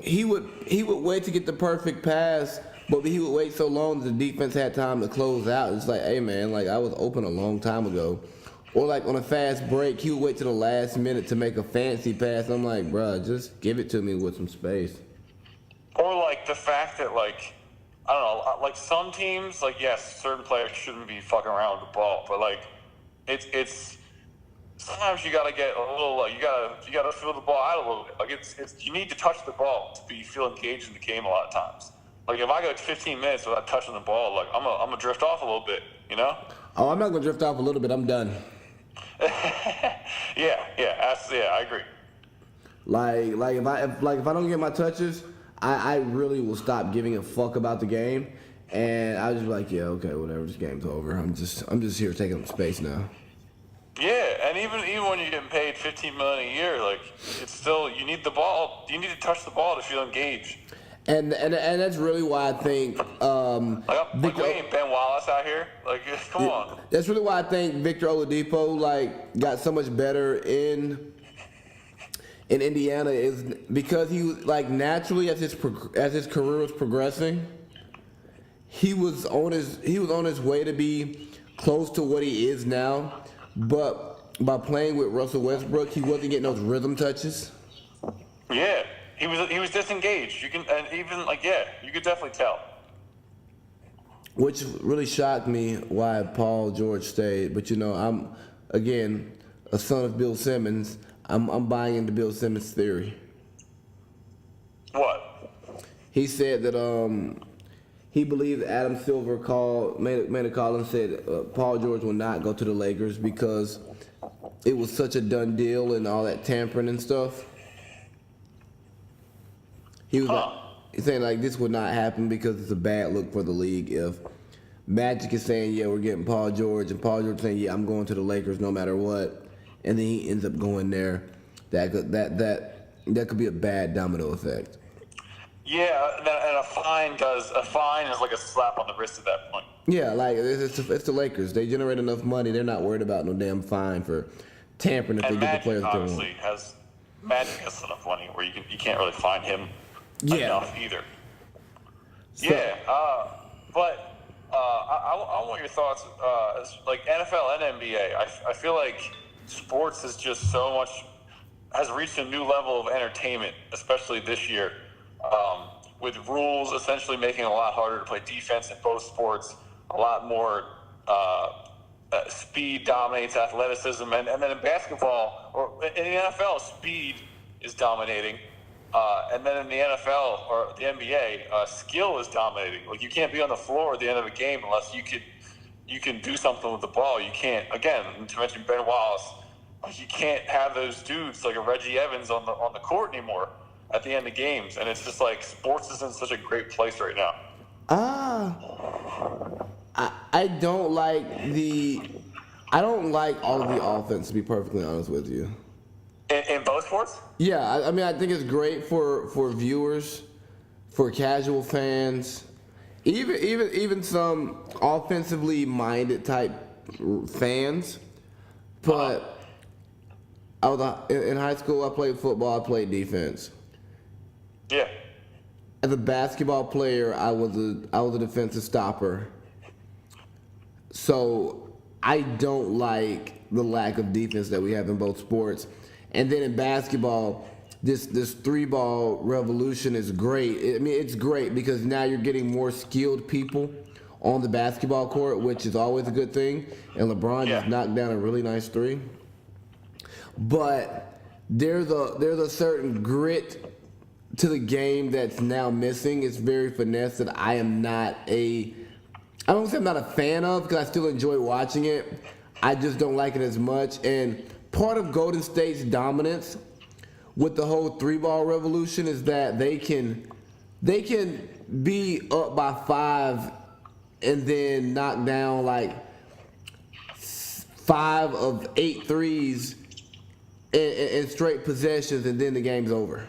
Speaker 2: he would wait to get the perfect pass, but he would wait so long that the defense had time to close out. It's like, hey man, like I was open a long time ago. Or like on a fast break, he would wait to the last minute to make a fancy pass. I'm like, bruh, just give it to me with some space.
Speaker 1: Or like the fact that like, I don't know, like some teams, like yes, certain players shouldn't be fucking around with the ball, but like it's sometimes you gotta get a little, like, you gotta feel the ball out a little bit. Like it's you need to touch the ball to feel engaged in the game a lot of times. Like if I go 15 minutes without touching the ball, like I'm gonna drift off a little bit, you know?
Speaker 2: Oh, I'm not gonna drift off a little bit. I'm done.
Speaker 1: Yeah, I agree.
Speaker 2: Like if I don't get my touches, I really will stop giving a fuck about the game, and I'll just be like, yeah, okay, whatever, this game's over. I'm just here taking up space now.
Speaker 1: Yeah, and even when you're getting paid $15 million a year, like it's still, you need the ball. You need to touch the ball to feel engaged.
Speaker 2: And that's really why I think
Speaker 1: like we ain't Ben Wallace out here. Like, come on.
Speaker 2: That's really why I think Victor Oladipo like got so much better in Indiana, is because he was like naturally as his career was progressing, he was on his way to be close to what he is now, but by playing with Russell Westbrook, he wasn't getting those rhythm touches.
Speaker 1: Yeah. He was disengaged. You could definitely tell.
Speaker 2: Which really shocked me why Paul George stayed. But I'm again a son of Bill Simmons. I'm buying into Bill Simmons' theory.
Speaker 1: What?
Speaker 2: He said that he believed Adam Silver made a call and said Paul George will not go to the Lakers because it was such a done deal and all that tampering and stuff. He was saying like this would not happen because it's a bad look for the league if Magic is saying, yeah, we're getting Paul George, and Paul George saying, yeah, I'm going to the Lakers no matter what, and then he ends up going there. That could be a bad domino effect.
Speaker 1: Yeah, and a fine is like a slap on the wrist at that point.
Speaker 2: Yeah, like it's the Lakers. They generate enough money. They're not worried about no damn fine for tampering if
Speaker 1: and
Speaker 2: they
Speaker 1: Magic
Speaker 2: get the players that they want.
Speaker 1: Magic has enough money where you can't really find him.
Speaker 2: Yeah.
Speaker 1: Enough either.
Speaker 2: So,
Speaker 1: but I want your thoughts. Like NFL and NBA, I feel like sports is just has reached a new level of entertainment, especially this year, with rules essentially making it a lot harder to play defense in both sports. A lot more speed dominates athleticism, and then in basketball or in the NFL, speed is dominating. And then in the NFL or the NBA, skill is dominating. Like you can't be on the floor at the end of a game unless you can do something with the ball. You can't, again, to mention Ben Wallace, you can't have those dudes like a Reggie Evans on the court anymore at the end of games. And it's just like sports is in such a great place right now.
Speaker 2: I don't like all of the offense, to be perfectly honest with you.
Speaker 1: In both sports?
Speaker 2: Yeah, I mean, I think it's great for viewers, for casual fans, even some offensively minded type fans. But in high school, I played football. I played defense.
Speaker 1: Yeah.
Speaker 2: As a basketball player, I was a defensive stopper. So I don't like the lack of defense that we have in both sports. And then in basketball, this 3-ball revolution is great. I mean, it's great because now you're getting more skilled people on the basketball court, which is always a good thing. And LeBron just knocked down a really nice 3. But there's a certain grit to the game that's now missing. It's very finesse that I don't say I'm not a fan of because I still enjoy watching it. I just don't like it as much. And part of Golden State's dominance with the whole 3-ball revolution is that they can be up by 5 and then knock down like 5 of 8 threes in straight possessions, and then the game's over.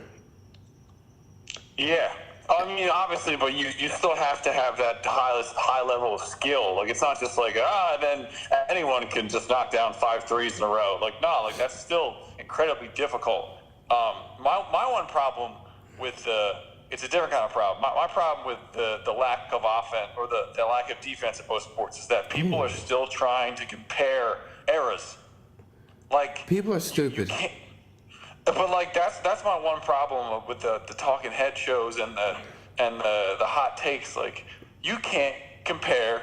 Speaker 1: Yeah. I mean, obviously, but you still have to have that high level of skill. Like, it's not just like, then anyone can just knock down 5 threes in a row. Like, no, like, that's still incredibly difficult. My one problem with the it's a different kind of problem. My problem with the lack of offense or the lack of defense in both sports is that people are still trying to compare eras. Like,
Speaker 2: people are stupid.
Speaker 1: But like that's my one problem with the talking head shows and the hot takes. Like, you can't compare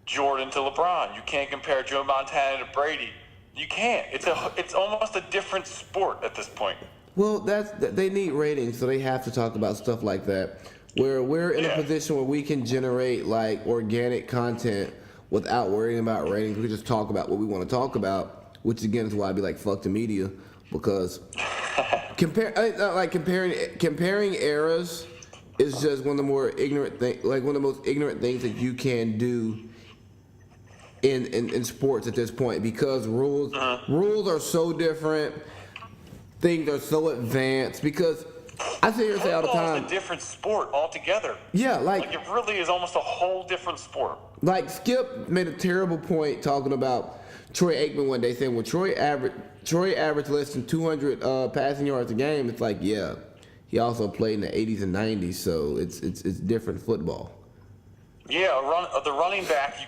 Speaker 1: Jordan to LeBron. You can't compare Joe Montana to Brady. You can't. It's almost a different sport at this point.
Speaker 2: Well, they need ratings, so they have to talk about stuff like that. Where we're in a position where we can generate like organic content without worrying about ratings. We just talk about what we want to talk about, which again is why I'd be like, fuck the media, because comparing eras is just one of the more ignorant one of the most ignorant things that you can do in sports at this point, because rules are so different. Things are so advanced, because I sit here and say all the time,
Speaker 1: it's a different sport altogether.
Speaker 2: Yeah,
Speaker 1: like it really is almost a whole different sport.
Speaker 2: Like Skip made a terrible point talking about Troy Aikman one day, saying, well, Troy averaged less than 200 passing yards a game. It's like, yeah, he also played in the 80s and 90s, so it's different football.
Speaker 1: Yeah, the running back,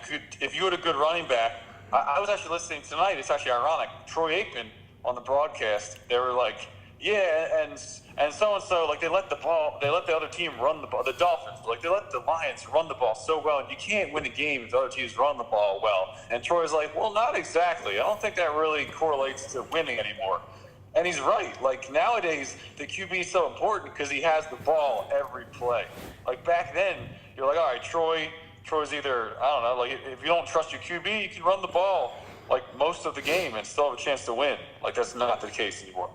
Speaker 1: if you had a good running back. I was actually listening tonight. It's actually ironic. Troy Aikman on the broadcast, they were like, yeah, and so and so, like they let the other team run the ball. The Dolphins, like they let the Lions run the ball so well, and you can't win a game if the other teams run the ball well. And Troy's like, well, not exactly. I don't think that really correlates to winning anymore. And he's right. Like, nowadays, the QB is so important because he has the ball every play. Like, back then, you're like, all right, Troy's either, I don't know, like, if you don't trust your QB, you can run the ball, like, most of the game and still have a chance to win. Like, that's not the case anymore.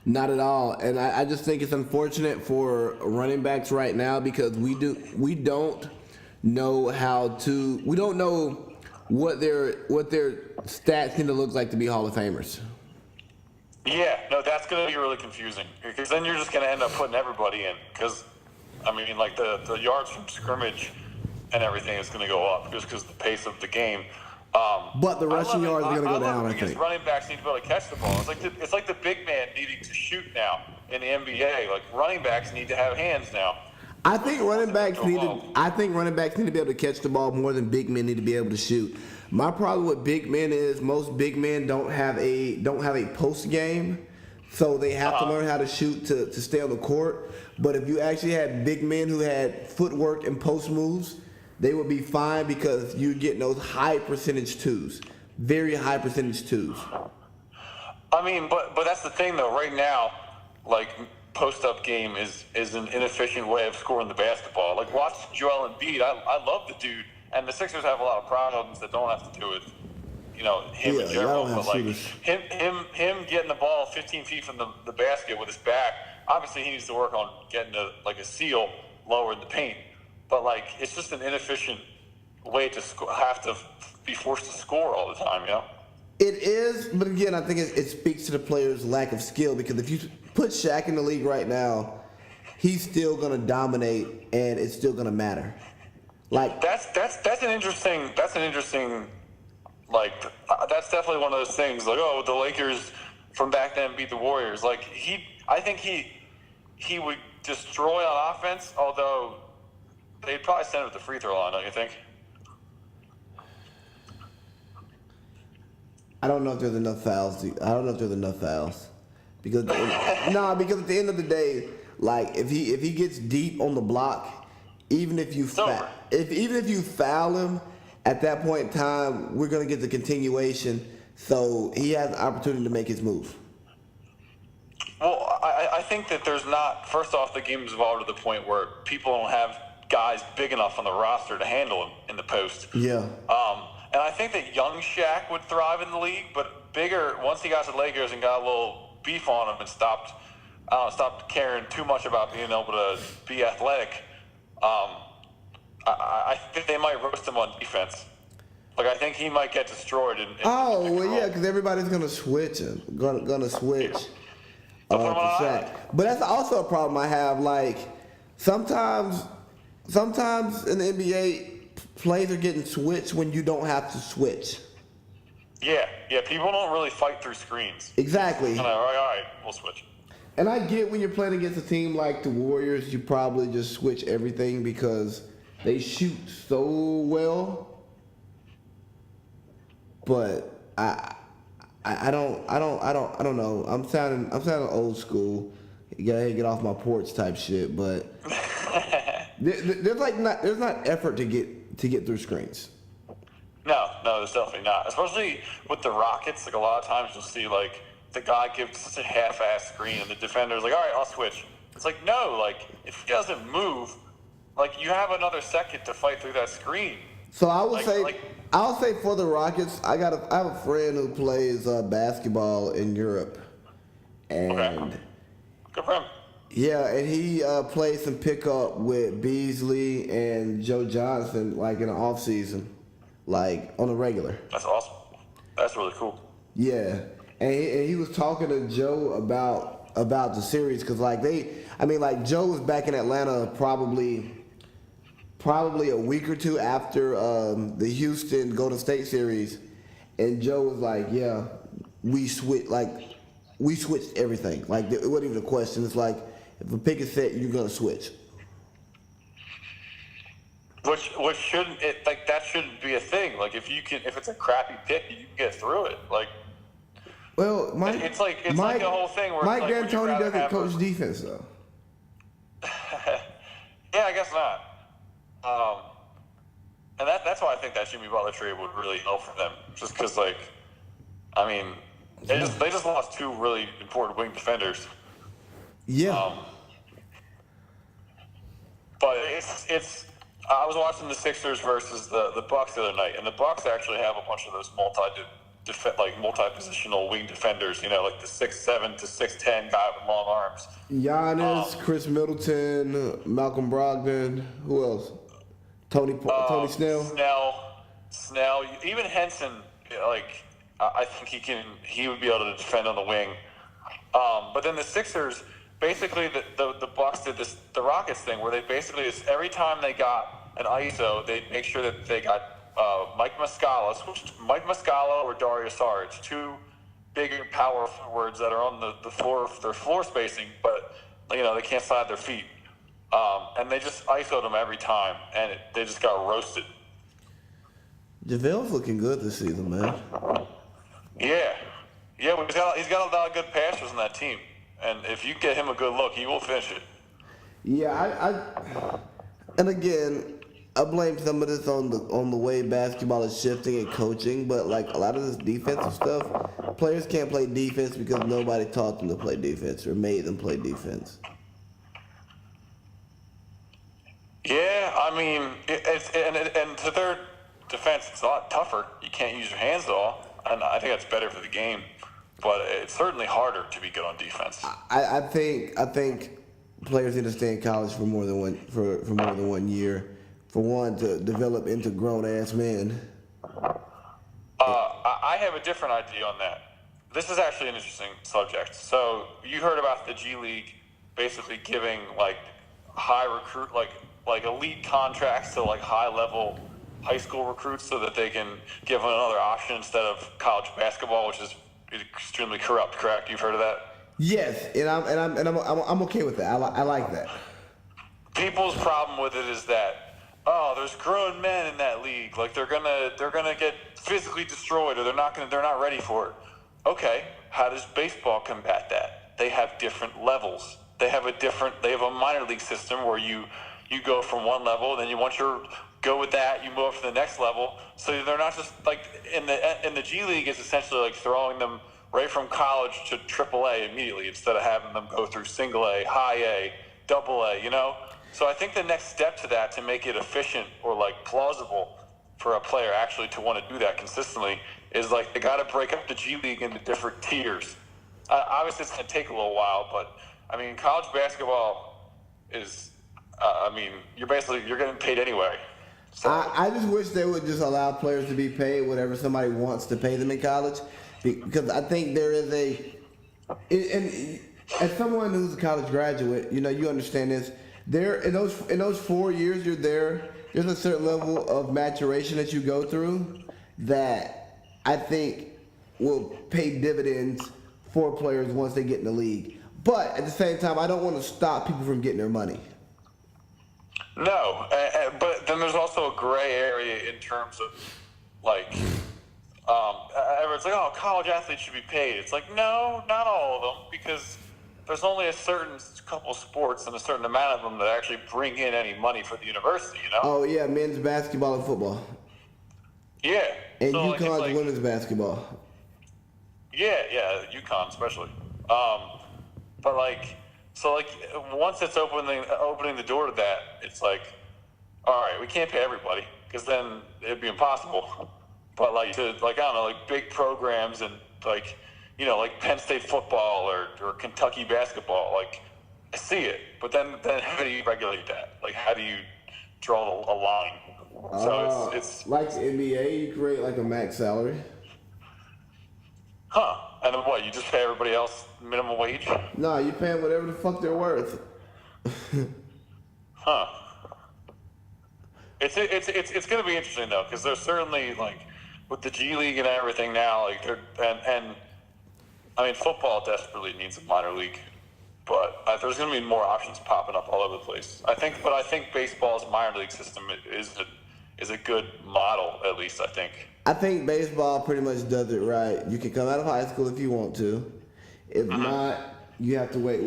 Speaker 2: Not at all. And I just think it's unfortunate for running backs right now, because we don't know what their stats need to look like to be Hall of Famers.
Speaker 1: Yeah, no, that's going to be really confusing, because then you're just going to end up putting everybody in, because, I mean, like, the yards from scrimmage and everything is going to go up just because of the pace of the game.
Speaker 2: But the rushing yards are going to go down, I think.
Speaker 1: Running backs need to be able to catch the ball. It's like the big man needing to shoot now in the NBA. Like, running backs need to have hands now.
Speaker 2: I think running backs need to be able to catch the ball more than big men need to be able to shoot. My problem with big men is most big men don't have a post game, so they have to learn how to shoot to stay on the court. But if you actually had big men who had footwork and post moves, they would be fine, because you're getting those high percentage twos, very high percentage twos.
Speaker 1: I mean, but that's the thing though. Right now, like, post-up game is an inefficient way of scoring the basketball. Like, watch Joel Embiid. I love the dude, and the Sixers have a lot of problems that don't have to do with, him in general. But like him getting the ball 15 feet from the basket with his back, obviously he needs to work on getting a seal lower in the paint. But like, it's just an inefficient way to have to be forced to score all the time,
Speaker 2: It is, but again, I think it speaks to the player's lack of skill, because if you put Shaq in the league right now, he's still going to dominate, and it's still going to matter. Like, that's an interesting like, that's definitely one of those things. Like, oh, the Lakers from back then beat the Warriors. Like, I think he would destroy on offense, although they'd probably send him to the free throw line, don't you think? I don't know if there's enough fouls. Because because at the end of the day, like, if he gets deep on the block, even if you foul him, at that point in time, we're gonna get the continuation. So he has the opportunity to make his move.
Speaker 1: Well, I think that there's not. First off, the game's evolved to the point where people don't have guys big enough on the roster to handle him in the post.
Speaker 2: Yeah.
Speaker 1: And I think that young Shaq would thrive in the league, but bigger, once he got to the Lakers and got a little beef on him and stopped caring too much about being able to be athletic, I think they might roast him on defense. Like, I think he might get destroyed.
Speaker 2: Because everybody's gonna switch him. Gonna switch to Shaq. But that's also a problem I have. Like, sometimes in the NBA, plays are getting switched when you don't have to switch.
Speaker 1: Yeah. People don't really fight through screens.
Speaker 2: Exactly.
Speaker 1: All right, we'll switch.
Speaker 2: And I get when you're playing against a team like the Warriors, you probably just switch everything because they shoot so well. But I don't know. I'm sounding old school. You gotta get off my porch type shit. But there's not effort to get through screens.
Speaker 1: No, there's definitely not. Especially with the Rockets, like a lot of times you'll see like the guy gives such a half-ass screen, and the defender's like, "All right, I'll switch." It's like, no, like if he doesn't move, like you have another second to fight through that screen.
Speaker 2: So I'll say for the Rockets, I have a friend who plays basketball in Europe, and
Speaker 1: okay. Good for him.
Speaker 2: Yeah, and he played some pickup with Beasley and Joe Johnson like in the off season, like on a regular.
Speaker 1: That's awesome. That's really cool.
Speaker 2: Yeah, and he was talking to Joe about the series because Joe was back in Atlanta probably a week or two after the Houston Golden State series, and Joe was like, "Yeah, we switched everything. Like it wasn't even a question. It's like if a pick is set, you're gonna switch."
Speaker 1: Which shouldn't it like that shouldn't be a thing. Like if it's a crappy pick, you can get through it. Like.
Speaker 2: Well,
Speaker 1: it's like a whole thing where
Speaker 2: Mike
Speaker 1: it's like,
Speaker 2: D'Antoni doesn't coach defense though.
Speaker 1: Yeah, I guess not. And that's why I think that Jimmy Butler trade would really help for them. Just because, they just lost two really important wing defenders.
Speaker 2: Yeah.
Speaker 1: But it's. I was watching the Sixers versus the Bucks the other night, and the Bucks actually have a bunch of those multi-positional wing defenders. You know, like the 6'7" to 6'10" guy with long arms.
Speaker 2: Giannis, Chris Middleton, Malcolm Brogdon. Who else? Tony
Speaker 1: Snell, even Henson. I think he would be able to defend on the wing. But then the Sixers, basically the Bucks did the Rockets thing where they basically every time they got an ISO, they make sure that they got Mike Muscala or Dario Saric, two bigger power forwards that are on the floor, their floor spacing, but they can't slide their feet. And they just ISO'd them every time, and they just got roasted.
Speaker 2: JaVale's looking good this season, man.
Speaker 1: Yeah, but he's got a lot of good passers on that team, and if you get him a good look, he will finish it.
Speaker 2: Yeah, and again, I blame some of this on the way basketball is shifting and coaching, but like a lot of this defensive stuff, players can't play defense because nobody taught them to play defense or made them play defense.
Speaker 1: Yeah, I mean, and to their defense, it's a lot tougher. You can't use your hands at all, and I think that's better for the game. But it's certainly harder to be good on defense.
Speaker 2: I think players need to stay in college for more than one year. For one, to develop into grown ass men.
Speaker 1: I have a different idea on that. This is actually an interesting subject. So you heard about the G League basically giving high recruit elite contracts to high level high school recruits so that they can give them another option instead of college basketball, which is extremely corrupt. Correct? You've heard of that?
Speaker 2: Yes, and I'm okay with that. I like that.
Speaker 1: People's problem with it is that there's grown men in that league. Like they're gonna get physically destroyed, or they're not ready for it. Okay, how does baseball combat that? They have different levels. They have a minor league system where you go from one level, then once you go with that, you move up to the next level. So they're not just in the G League is essentially throwing them right from college to AAA immediately instead of having them go through single A, high A, double A. So I think the next step to that, to make it efficient or plausible for a player actually to want to do that consistently, is they got to break up the G League into different tiers. Obviously, it's going to take a little while, but I mean, college basketball is, you're getting paid anyway. So.
Speaker 2: I just wish they would just allow players to be paid whatever somebody wants to pay them in college, because I think there is and as someone who's a college graduate, you understand this. There in those 4 years you're there, there's a certain level of maturation that you go through that I think will pay dividends for players once they get in the league.
Speaker 3: But at the same time, I don't want to stop people from getting their money.
Speaker 1: No, but then there's also a gray area in terms of, like, everyone's like, oh, college athletes should be paid. It's like, no, not all of them, because there's only a certain couple sports and a certain amount of them that actually bring in any money for the university, you know?
Speaker 3: Oh, yeah, men's basketball and football.
Speaker 1: Yeah.
Speaker 3: And
Speaker 1: so,
Speaker 3: UConn's
Speaker 1: like,
Speaker 3: women's basketball.
Speaker 1: Yeah, UConn especially. But like, so like, once it's opening the door to that, it's like, all right, we can't pay everybody because then it'd be impossible. But like, I don't know, like big programs and like, like Penn State football or Kentucky basketball, like I see it. But then how do you regulate that? Like, how do you draw a line? So it's
Speaker 3: like the NBA, you create like a max salary.
Speaker 1: Huh. And then what, you just pay everybody else minimum wage?
Speaker 3: No, you pay them whatever the fuck they're worth.
Speaker 1: Huh. It's going to be interesting though, because there's certainly like with the G League and everything now, like and I mean football desperately needs a minor league, but there's going to be more options popping up all over the place. I think baseball's minor league system is a good model, at least I think.
Speaker 3: I think baseball pretty much does it right. You can come out of high school if you want to. If not, you have to wait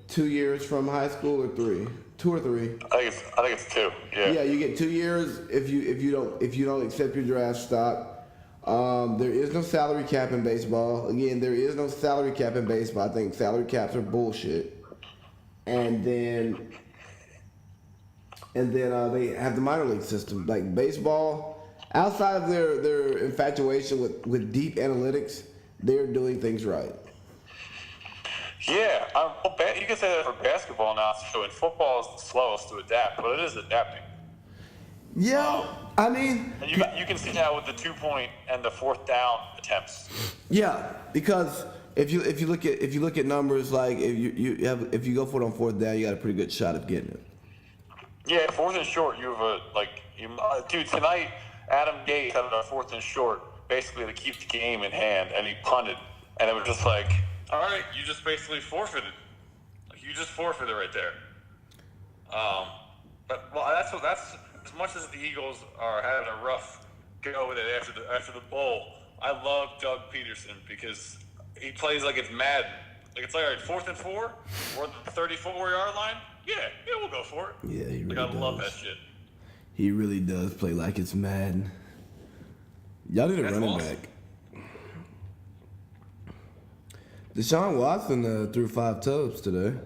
Speaker 3: 2 years from high school or 3? 2 or 3?
Speaker 1: I think it's 2. Yeah.
Speaker 3: Yeah, you get 2 years if you don't accept your draft stock. There is no salary cap in baseball. Again, there is no salary cap in baseball. I think salary caps are bullshit. And then they have the minor league system. Like baseball, outside of their infatuation with deep analytics, they're doing things right.
Speaker 1: Yeah, you can say that for basketball now. So in football is the slowest to adapt, but it is adapting.
Speaker 3: Yeah, I mean,
Speaker 1: And you can see that with the 2-point and the 4th down attempts.
Speaker 3: yeah, because if you look at numbers, like if you go for it on 4th down, you got a pretty good shot of getting it.
Speaker 1: Yeah, 4th and short, you have dude, tonight Adam Gase had a 4th and short, basically to keep the game in hand, and he punted, and it was just like, all right, you just basically forfeited. Like you just forfeited right there. But that's as much as the Eagles are having a rough go with it after the bowl. I love Doug Peterson because he plays like it's Madden. Like it's like, all right, 4th and 4, we're at the 34-yard line. Yeah, we'll go for it.
Speaker 3: Yeah, he really
Speaker 1: I
Speaker 3: does.
Speaker 1: love that shit.
Speaker 3: He really does play like it's Madden. Y'all need a
Speaker 1: That's
Speaker 3: running
Speaker 1: awesome.
Speaker 3: back. Deshaun Watson threw 5 tubs today.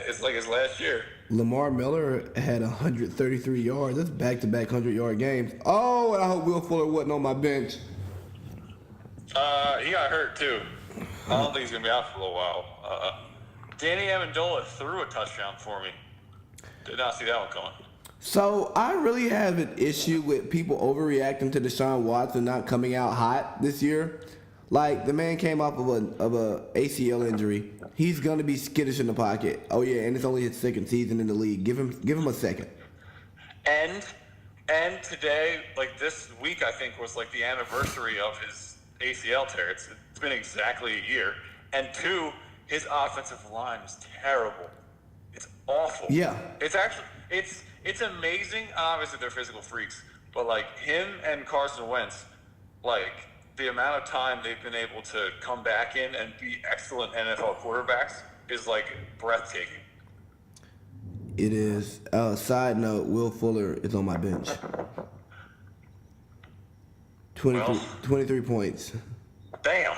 Speaker 1: It's like his last year.
Speaker 3: Lamar Miller had 133 yards. That's back-to-back 100-yard games. Oh, and I hope Will Fuller wasn't on my bench.
Speaker 1: He got hurt too. I don't think he's gonna be out for a little while. Danny Amendola threw a touchdown for me. Did not see that one coming.
Speaker 3: So I really have an issue with people overreacting to Deshaun Watson not coming out hot this year. Like the man came off of a ACL injury. He's gonna be skittish in the pocket. Oh yeah, and it's only his 2nd season in the league. Give him a second.
Speaker 1: And today, like this week, I think was like the anniversary of his ACL tear. It's been exactly a year. And 2, his offensive line is terrible. It's awful.
Speaker 3: Yeah.
Speaker 1: It's actually it's amazing. Obviously, they're physical freaks, but like him and Carson Wentz, like the amount of time they've been able to come back in and be excellent NFL quarterbacks is like breathtaking.
Speaker 3: It is. Side note: Will Fuller is on my bench. 23 points.
Speaker 1: Damn.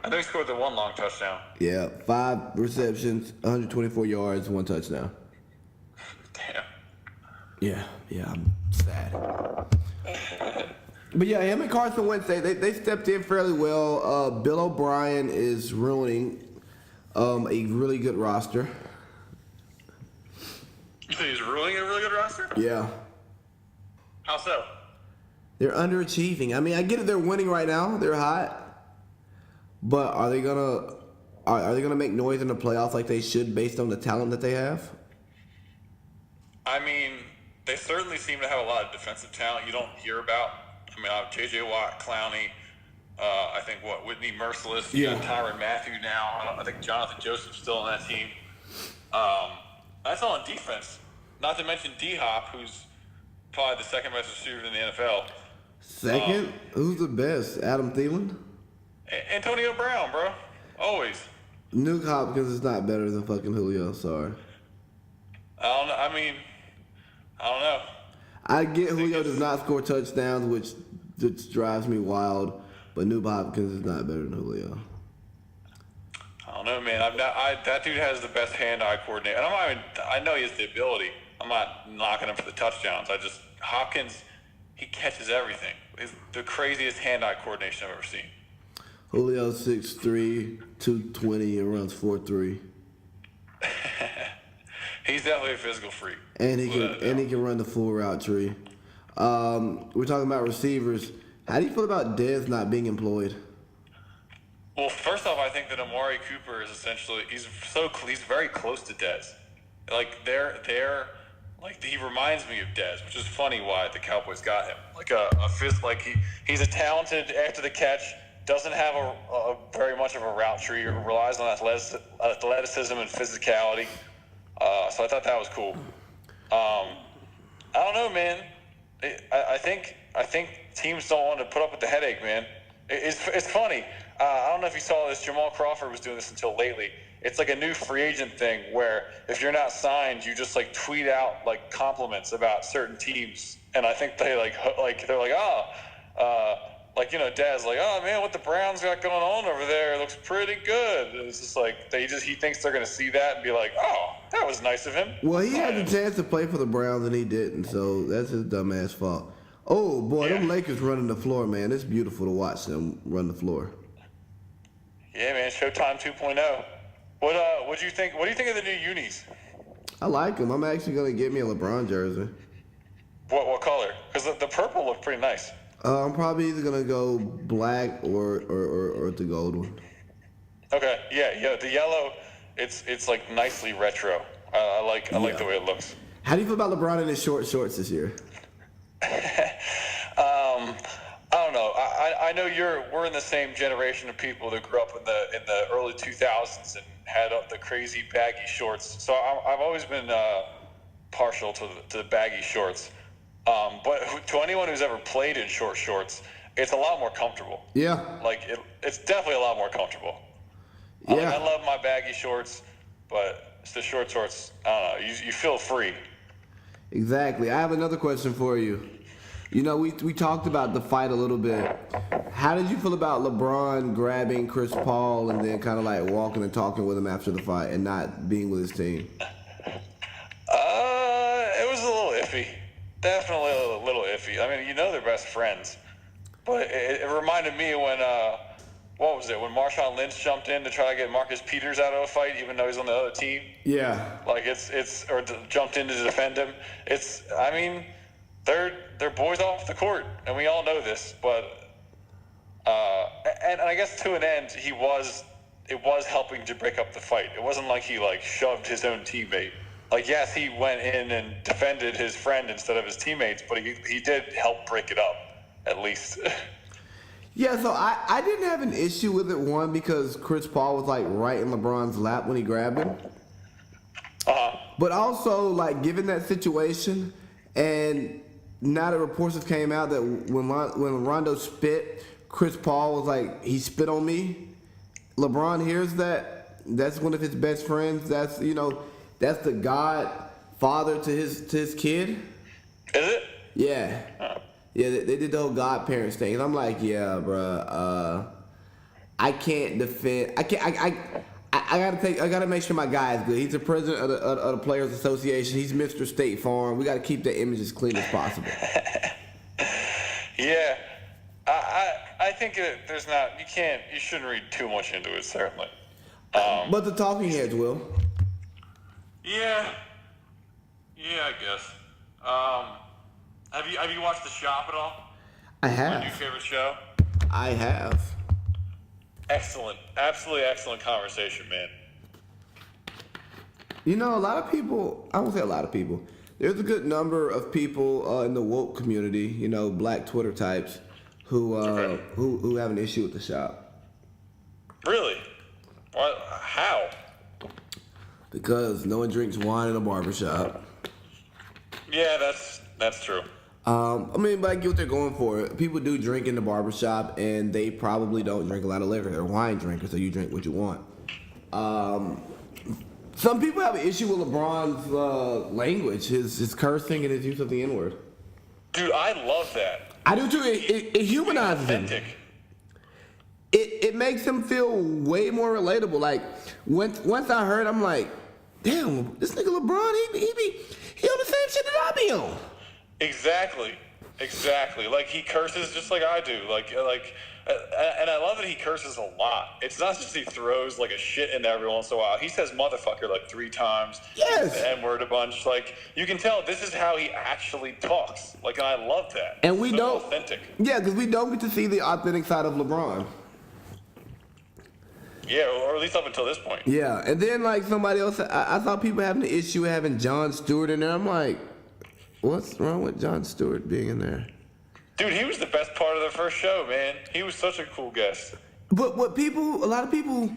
Speaker 1: I know he scored the 1 long touchdown.
Speaker 3: Yeah, 5 receptions, 124 yards, 1 touchdown.
Speaker 1: Damn.
Speaker 3: Yeah, I'm sad. But yeah, him and Carson Wentz, they stepped in fairly well. Bill O'Brien is ruining a really good roster.
Speaker 1: You think he's ruining a really good roster?
Speaker 3: Yeah.
Speaker 1: How so?
Speaker 3: They're underachieving. I mean, I get it, they're winning right now. They're hot. But are they gonna make noise in the playoffs like they should based on the talent that they have?
Speaker 1: I mean, they certainly seem to have a lot of defensive talent you don't hear about. I mean, J.J. Watt, Clowney, I think Whitney Merciless.
Speaker 3: Yeah.
Speaker 1: You got Tyrann Mathieu now. I think Jonathan Joseph's still on that team. That's all on defense. Not to mention D-Hop, who's probably the second best receiver in the NFL.
Speaker 3: Second? Who's the best? Adam Thielen?
Speaker 1: Antonio Brown, bro. Always.
Speaker 3: Nuke Hopkins is not better than fucking Julio. Sorry.
Speaker 1: I don't know. I mean, I don't know.
Speaker 3: I get Julio does not score touchdowns, which just drives me wild. But Nuke Hopkins is not better than Julio.
Speaker 1: I don't know, man. That dude has the best hand-eye coordination. And I know he has the ability. I'm not knocking him for the touchdowns. Hopkins, he catches everything. He's the craziest hand-eye coordination I've ever seen.
Speaker 3: Julio 6'3", 220, and runs 4.3.
Speaker 1: He's definitely a physical freak.
Speaker 3: And he can run the full route tree. We're talking about receivers. How do you feel about Dez not being employed?
Speaker 1: Well, first off, I think that Amari Cooper is essentially he's very close to Dez. Like he reminds me of Dez, which is funny why the Cowboys got him. He's a talented after the catch, doesn't have a very much of a route tree, or relies on athleticism and physicality. So I thought that was cool. I don't know, man. I think teams don't want to put up with the headache, man. It's funny. I don't know if you saw this. Jamal Crawford was doing this until lately. It's like a new free agent thing where if you're not signed, you just like tweet out like compliments about certain teams, and I think they they're like, Daz, like, oh man, what the Browns got going on over there looks pretty good. And it's just like he thinks they're gonna see that and be like, oh, that was nice of him.
Speaker 3: Well, he had the chance to play for the Browns and he didn't, so that's his dumbass fault. Oh boy, them Lakers running the floor, man. It's beautiful to watch them run the floor.
Speaker 1: Yeah, man, Showtime 2.0. What do you think? What do you think of the new unis?
Speaker 3: I like them. I'm actually gonna get me a LeBron jersey.
Speaker 1: What color? Because the purple looked pretty nice.
Speaker 3: I'm probably either gonna go black or the gold one.
Speaker 1: Okay, yeah. The yellow, it's like nicely retro. I like the way it looks.
Speaker 3: How do you feel about LeBron in his short shorts this year?
Speaker 1: I don't know. I know we're in the same generation of people that grew up in the early 2000s and had the crazy baggy shorts. So I've always been partial to the baggy shorts. But to anyone who's ever played in short shorts, it's a lot more comfortable.
Speaker 3: Yeah.
Speaker 1: Like it's definitely a lot more comfortable.
Speaker 3: Yeah.
Speaker 1: I love my baggy shorts, but it's the short shorts. I don't know. You feel free.
Speaker 3: Exactly. I have another question for you. You know, we talked about the fight a little bit. How did you feel about LeBron grabbing Chris Paul and then kind of like walking and talking with him after the fight and not being with his team?
Speaker 1: It was a little iffy. Definitely a little iffy. I mean, they're best friends. But it reminded me when, what was it, when Marshawn Lynch jumped in to try to get Marcus Peters out of a fight, even though he's on the other team?
Speaker 3: Yeah.
Speaker 1: Like, jumped in to defend him. They're boys off the court, and we all know this. But, and I guess to an end, it was helping to break up the fight. It wasn't like he, shoved his own teammate. Like, yes, he went in and defended his friend instead of his teammates, but he did help break it up, at least.
Speaker 3: Yeah, so I didn't have an issue with it, one, because Chris Paul was, right in LeBron's lap when he grabbed him.
Speaker 1: Uh-huh.
Speaker 3: But also, given that situation, and now the reports have came out that when Rondo spit, Chris Paul was like, he spit on me. LeBron hears that. That's one of his best friends. That's the godfather to his kid.
Speaker 1: Is it?
Speaker 3: Yeah.
Speaker 1: Oh.
Speaker 3: Yeah, they did the whole godparents thing. And I'm like, yeah, bruh, I can't defend. I gotta make sure my guy is good. He's the president of the Players Association. He's Mr. State Farm. We gotta keep the image as clean as possible.
Speaker 1: Yeah. I think you shouldn't read too much into it, certainly.
Speaker 3: But the talking heads will.
Speaker 1: Yeah, I guess. Have you watched The Shop at all?
Speaker 3: I
Speaker 1: My new
Speaker 3: have.
Speaker 1: favorite show?
Speaker 3: I have.
Speaker 1: Excellent. Absolutely excellent conversation, man.
Speaker 3: A lot of people, I won't say a lot of people, there's a good number of people in the woke community, black Twitter types, who have an issue with the shop.
Speaker 1: Really? What? How?
Speaker 3: Because no one drinks wine in a barbershop.
Speaker 1: Yeah, that's true.
Speaker 3: I mean, but I get what they're going for. People do drink in the barbershop, and they probably don't drink a lot of liquor. They're wine drinkers, so you drink what you want. Some people have an issue with LeBron's language, his cursing and his use of the N-word.
Speaker 1: Dude, I love that.
Speaker 3: I do too. It humanizes him.
Speaker 1: Authentic.
Speaker 3: It makes him feel way more relatable. Like once I heard, I'm like, damn, this nigga LeBron, he on the same shit that I be on.
Speaker 1: Exactly. Like he curses just like I do. And I love that he curses a lot. It's not just he throws like a shit in every once in a while. He says motherfucker like 3 times.
Speaker 3: Yes.
Speaker 1: The N-word a bunch. Like you can tell this is how he actually talks. Like, and I love that.
Speaker 3: And we
Speaker 1: so
Speaker 3: don't.
Speaker 1: Authentic.
Speaker 3: Yeah, because we don't get to see the authentic side of LeBron.
Speaker 1: Yeah, or at least up until this point.
Speaker 3: Yeah, and then like somebody else, I saw people having an issue with having Jon Stewart in there. I'm like, what's wrong with Jon Stewart being in there?
Speaker 1: Dude, he was the best part of the first show, man. He was such a cool guest.
Speaker 3: But a lot of people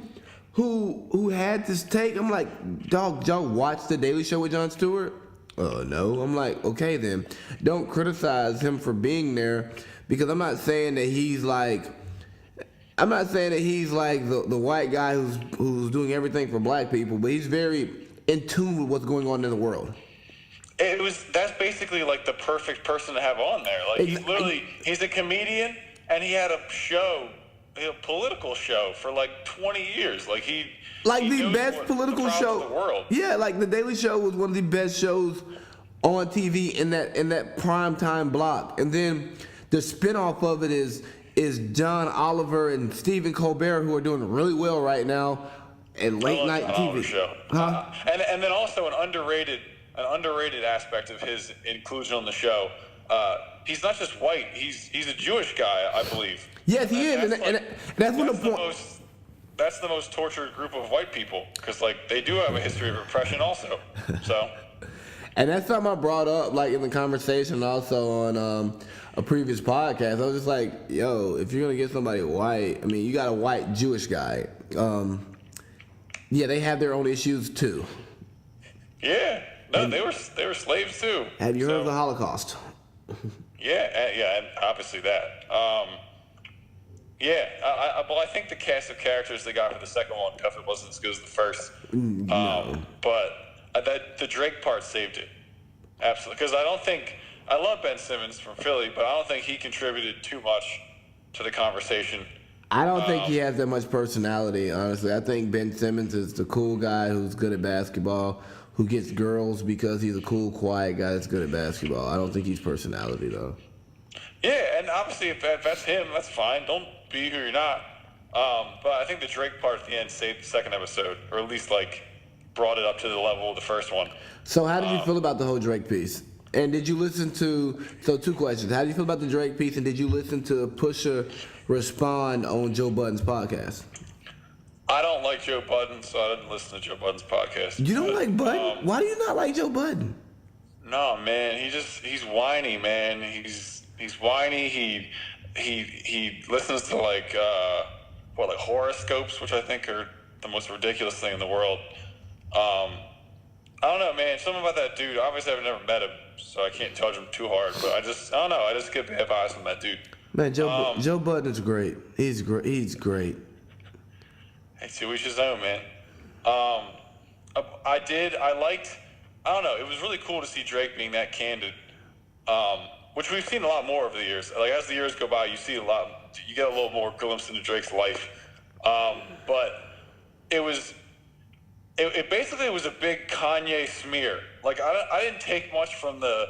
Speaker 3: who had this take, I'm like, dog, y'all watch The Daily Show with Jon Stewart? No. I'm like, okay then. Don't criticize him for being there, because I'm not saying that he's like the white guy who's doing everything for black people, but he's very in tune with what's going on in the world.
Speaker 1: That's basically like the perfect person to have on there. Like he's a comedian, and he had a political show for like 20 years. Like he
Speaker 3: the
Speaker 1: knows
Speaker 3: best political show
Speaker 1: of the world.
Speaker 3: Yeah, like The Daily Show was one of the best shows on TV in that prime time block. And then the spinoff of it is John Oliver and Stephen Colbert, who are doing really well right now in late night TV.
Speaker 1: Show.
Speaker 3: Huh?
Speaker 1: And then also an underrated aspect of his inclusion on the show. He's not just white. He's a Jewish guy, I believe.
Speaker 3: Yes, he is, and that's one of the points.
Speaker 1: That's the most tortured group of white people, because like they do have a history of repression also. So.
Speaker 3: And that's something I brought up like in the conversation also on a previous podcast. I was just like, yo, if you're gonna get somebody white, I mean, you got a white Jewish guy. Yeah, they have their own issues too.
Speaker 1: Yeah. No, they were slaves too.
Speaker 3: Have you heard of the Holocaust?
Speaker 1: Yeah, and obviously that. I think the cast of characters they got for the second one definitely wasn't as good as the first.
Speaker 3: No.
Speaker 1: But the Drake part saved it. Absolutely, because I love Ben Simmons from Philly, but I don't think he contributed too much to the conversation.
Speaker 3: I don't think he has that much personality, honestly. I think Ben Simmons is the cool guy who's good at basketball, who gets girls because he's a cool, quiet guy that's good at basketball. I don't think he's personality, though.
Speaker 1: Yeah, and obviously if that's him, that's fine. Don't be who you're not. But I think the Drake part at the end saved the second episode, or at least like brought it up to the level of the first one.
Speaker 3: So how did you feel about the whole Drake piece? And did you listen to, so 2 questions. How did you feel about the Drake piece, and did you listen to Pusha respond on Joe Budden's podcast?
Speaker 1: I don't like Joe Budden, so I didn't listen to Joe Budden's podcast.
Speaker 3: You don't like Budden? Why do you not like Joe Budden?
Speaker 1: No, man, he's whiny, man. He's whiny. He listens to like horoscopes, which I think are the most ridiculous thing in the world. I don't know, man. Something about that dude. Obviously, I've never met him, so I can't judge him too hard. But I don't know. I just get bad vibes from that dude.
Speaker 3: Man, Joe Budden is great. He's great. He's great.
Speaker 1: Hey, to each his own, man. I don't know. It was really cool to see Drake being that candid, which we've seen a lot more over the years. Like as the years go by, you get a little more glimpse into Drake's life. But it basically was a big Kanye smear. Like I didn't take much from the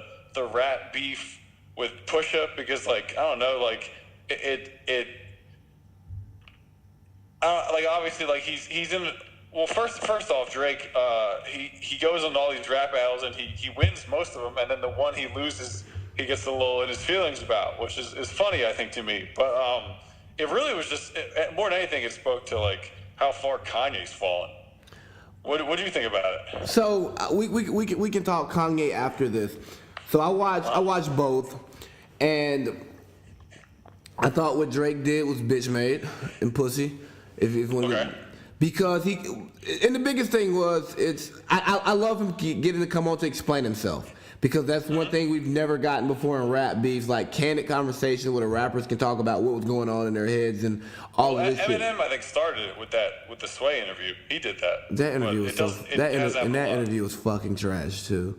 Speaker 1: rap beef with Pusha because like I don't know, like like obviously like he's in. Well, first off, Drake he goes on all these rap battles and he wins most of them, and then the one he loses he gets a little in his feelings about, which is funny I think to me. But it really was just more than anything, it spoke to like how far Kanye's fallen. What do you think about it?
Speaker 3: So we can talk Kanye after this. So I watched both, and I thought what Drake did was bitch made and pussy. If one
Speaker 1: Okay.
Speaker 3: because he, and the biggest thing was I love him getting to come on to explain himself. Because that's one thing we've never gotten before in rap beefs, like candid conversation where the rappers can talk about what was going on in their heads and all of this shit.
Speaker 1: Eminem, I think, started it with the Sway interview. He did that.
Speaker 3: That interview was that
Speaker 1: that
Speaker 3: interview was fucking trash too.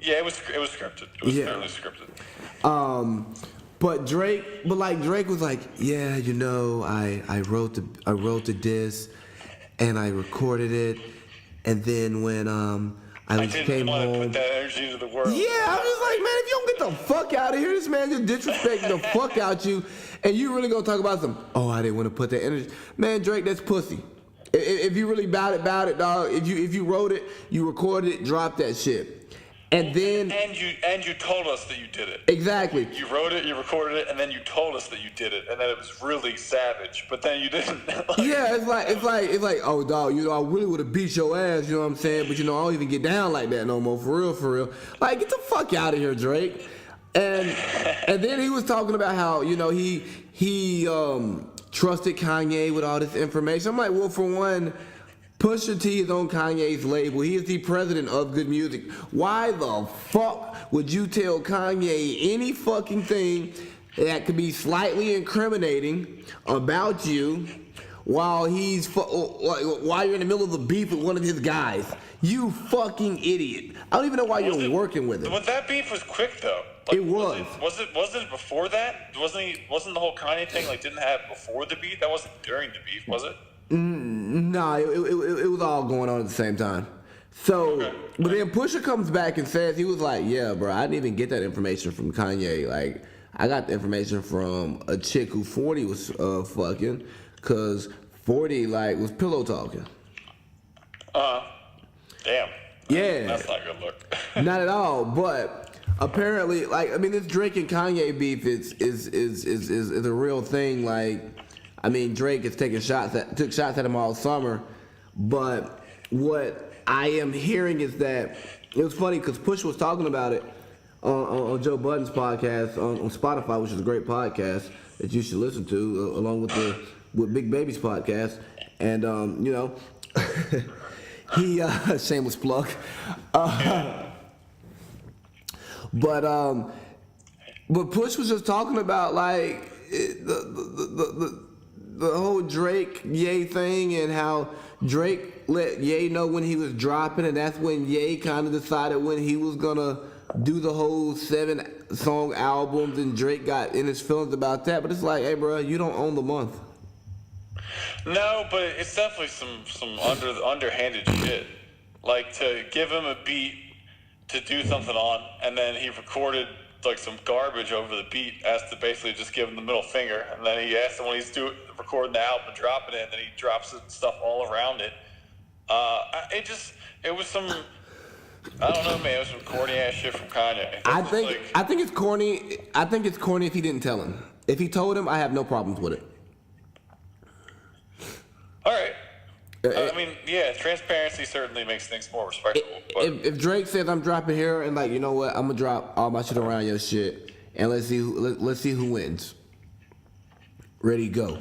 Speaker 1: Yeah, it was scripted. It was fairly scripted.
Speaker 3: But Drake was like, yeah, you know, I wrote the diss and I recorded it, and then when I
Speaker 1: didn't want to put that energy into the world.
Speaker 3: Yeah, I was like, man, if you don't get the fuck out of here, this man just disrespecting the fuck out you, and you really gonna talk about some, oh, I didn't want to put that energy. Man, Drake, that's pussy. If you really bout it, dog. If you wrote it, you recorded it, drop that shit. And then
Speaker 1: and you told us that you did it.
Speaker 3: Exactly.
Speaker 1: You wrote it, you recorded it, and then you told us that you did it, and that it was really savage. But then you didn't.
Speaker 3: Yeah, it's like, oh dog, you know, I really would have beat your ass, you know what I'm saying? But you know, I don't even get down like that no more, for real. Like, get the fuck out of here, Drake. And then he was talking about how, you know, he trusted Kanye with all this information. I'm like, well, for one, Pusha T is on Kanye's label. He is the president of Good Music. Why the fuck would you tell Kanye any fucking thing that could be slightly incriminating about you while while you're in the middle of a beef with one of his guys? You fucking idiot. I don't even know why you're working with him.
Speaker 1: But that beef was quick though. Like,
Speaker 3: it was.
Speaker 1: Wasn't it before that? Wasn't the whole Kanye thing like didn't have before the beef? That wasn't during the beef, was it?
Speaker 3: Nah, it was all going on at the same time. So, okay. But then Pusha comes back and says, he was like, yeah, bro, I didn't even get that information from Kanye. Like, I got the information from a chick who 40 was fucking, because 40, like, was pillow talking.
Speaker 1: Damn.
Speaker 3: Yeah.
Speaker 1: That's not a good look.
Speaker 3: Not at all, but apparently, like, I mean, this Drake and Kanye beef is a real thing, like, I mean, Drake took shots at him all summer, but what I am hearing is that it was funny because Push was talking about it on Joe Budden's podcast on Spotify, which is a great podcast that you should listen to, along with Big Baby's podcast, and you know, he shameless plug, but Push was just talking about like the whole Drake Ye thing and how Drake let Ye know when he was dropping, and that's when Ye kind of decided when he was gonna do the whole 7-song albums, and Drake got in his feelings about that. But it's like, hey, bro, you don't own the month.
Speaker 1: No, but it's definitely some underhanded shit. Like to give him a beat to do something on, and then he recorded like some garbage over the beat as to basically just give him the middle finger, and then he asked him when he's recording the album and dropping it, and then he drops stuff all around it. It was some, I don't know, man. It was some corny ass shit from Kanye.
Speaker 3: I think it's corny. I think it's corny if he didn't tell him. If he told him, I have no problems with it.
Speaker 1: All right. I mean, yeah, transparency certainly makes things more respectable.
Speaker 3: If Drake says I'm dropping here and like, you know what, I'm gonna drop all my shit around your shit, and let's see who wins. Ready, go.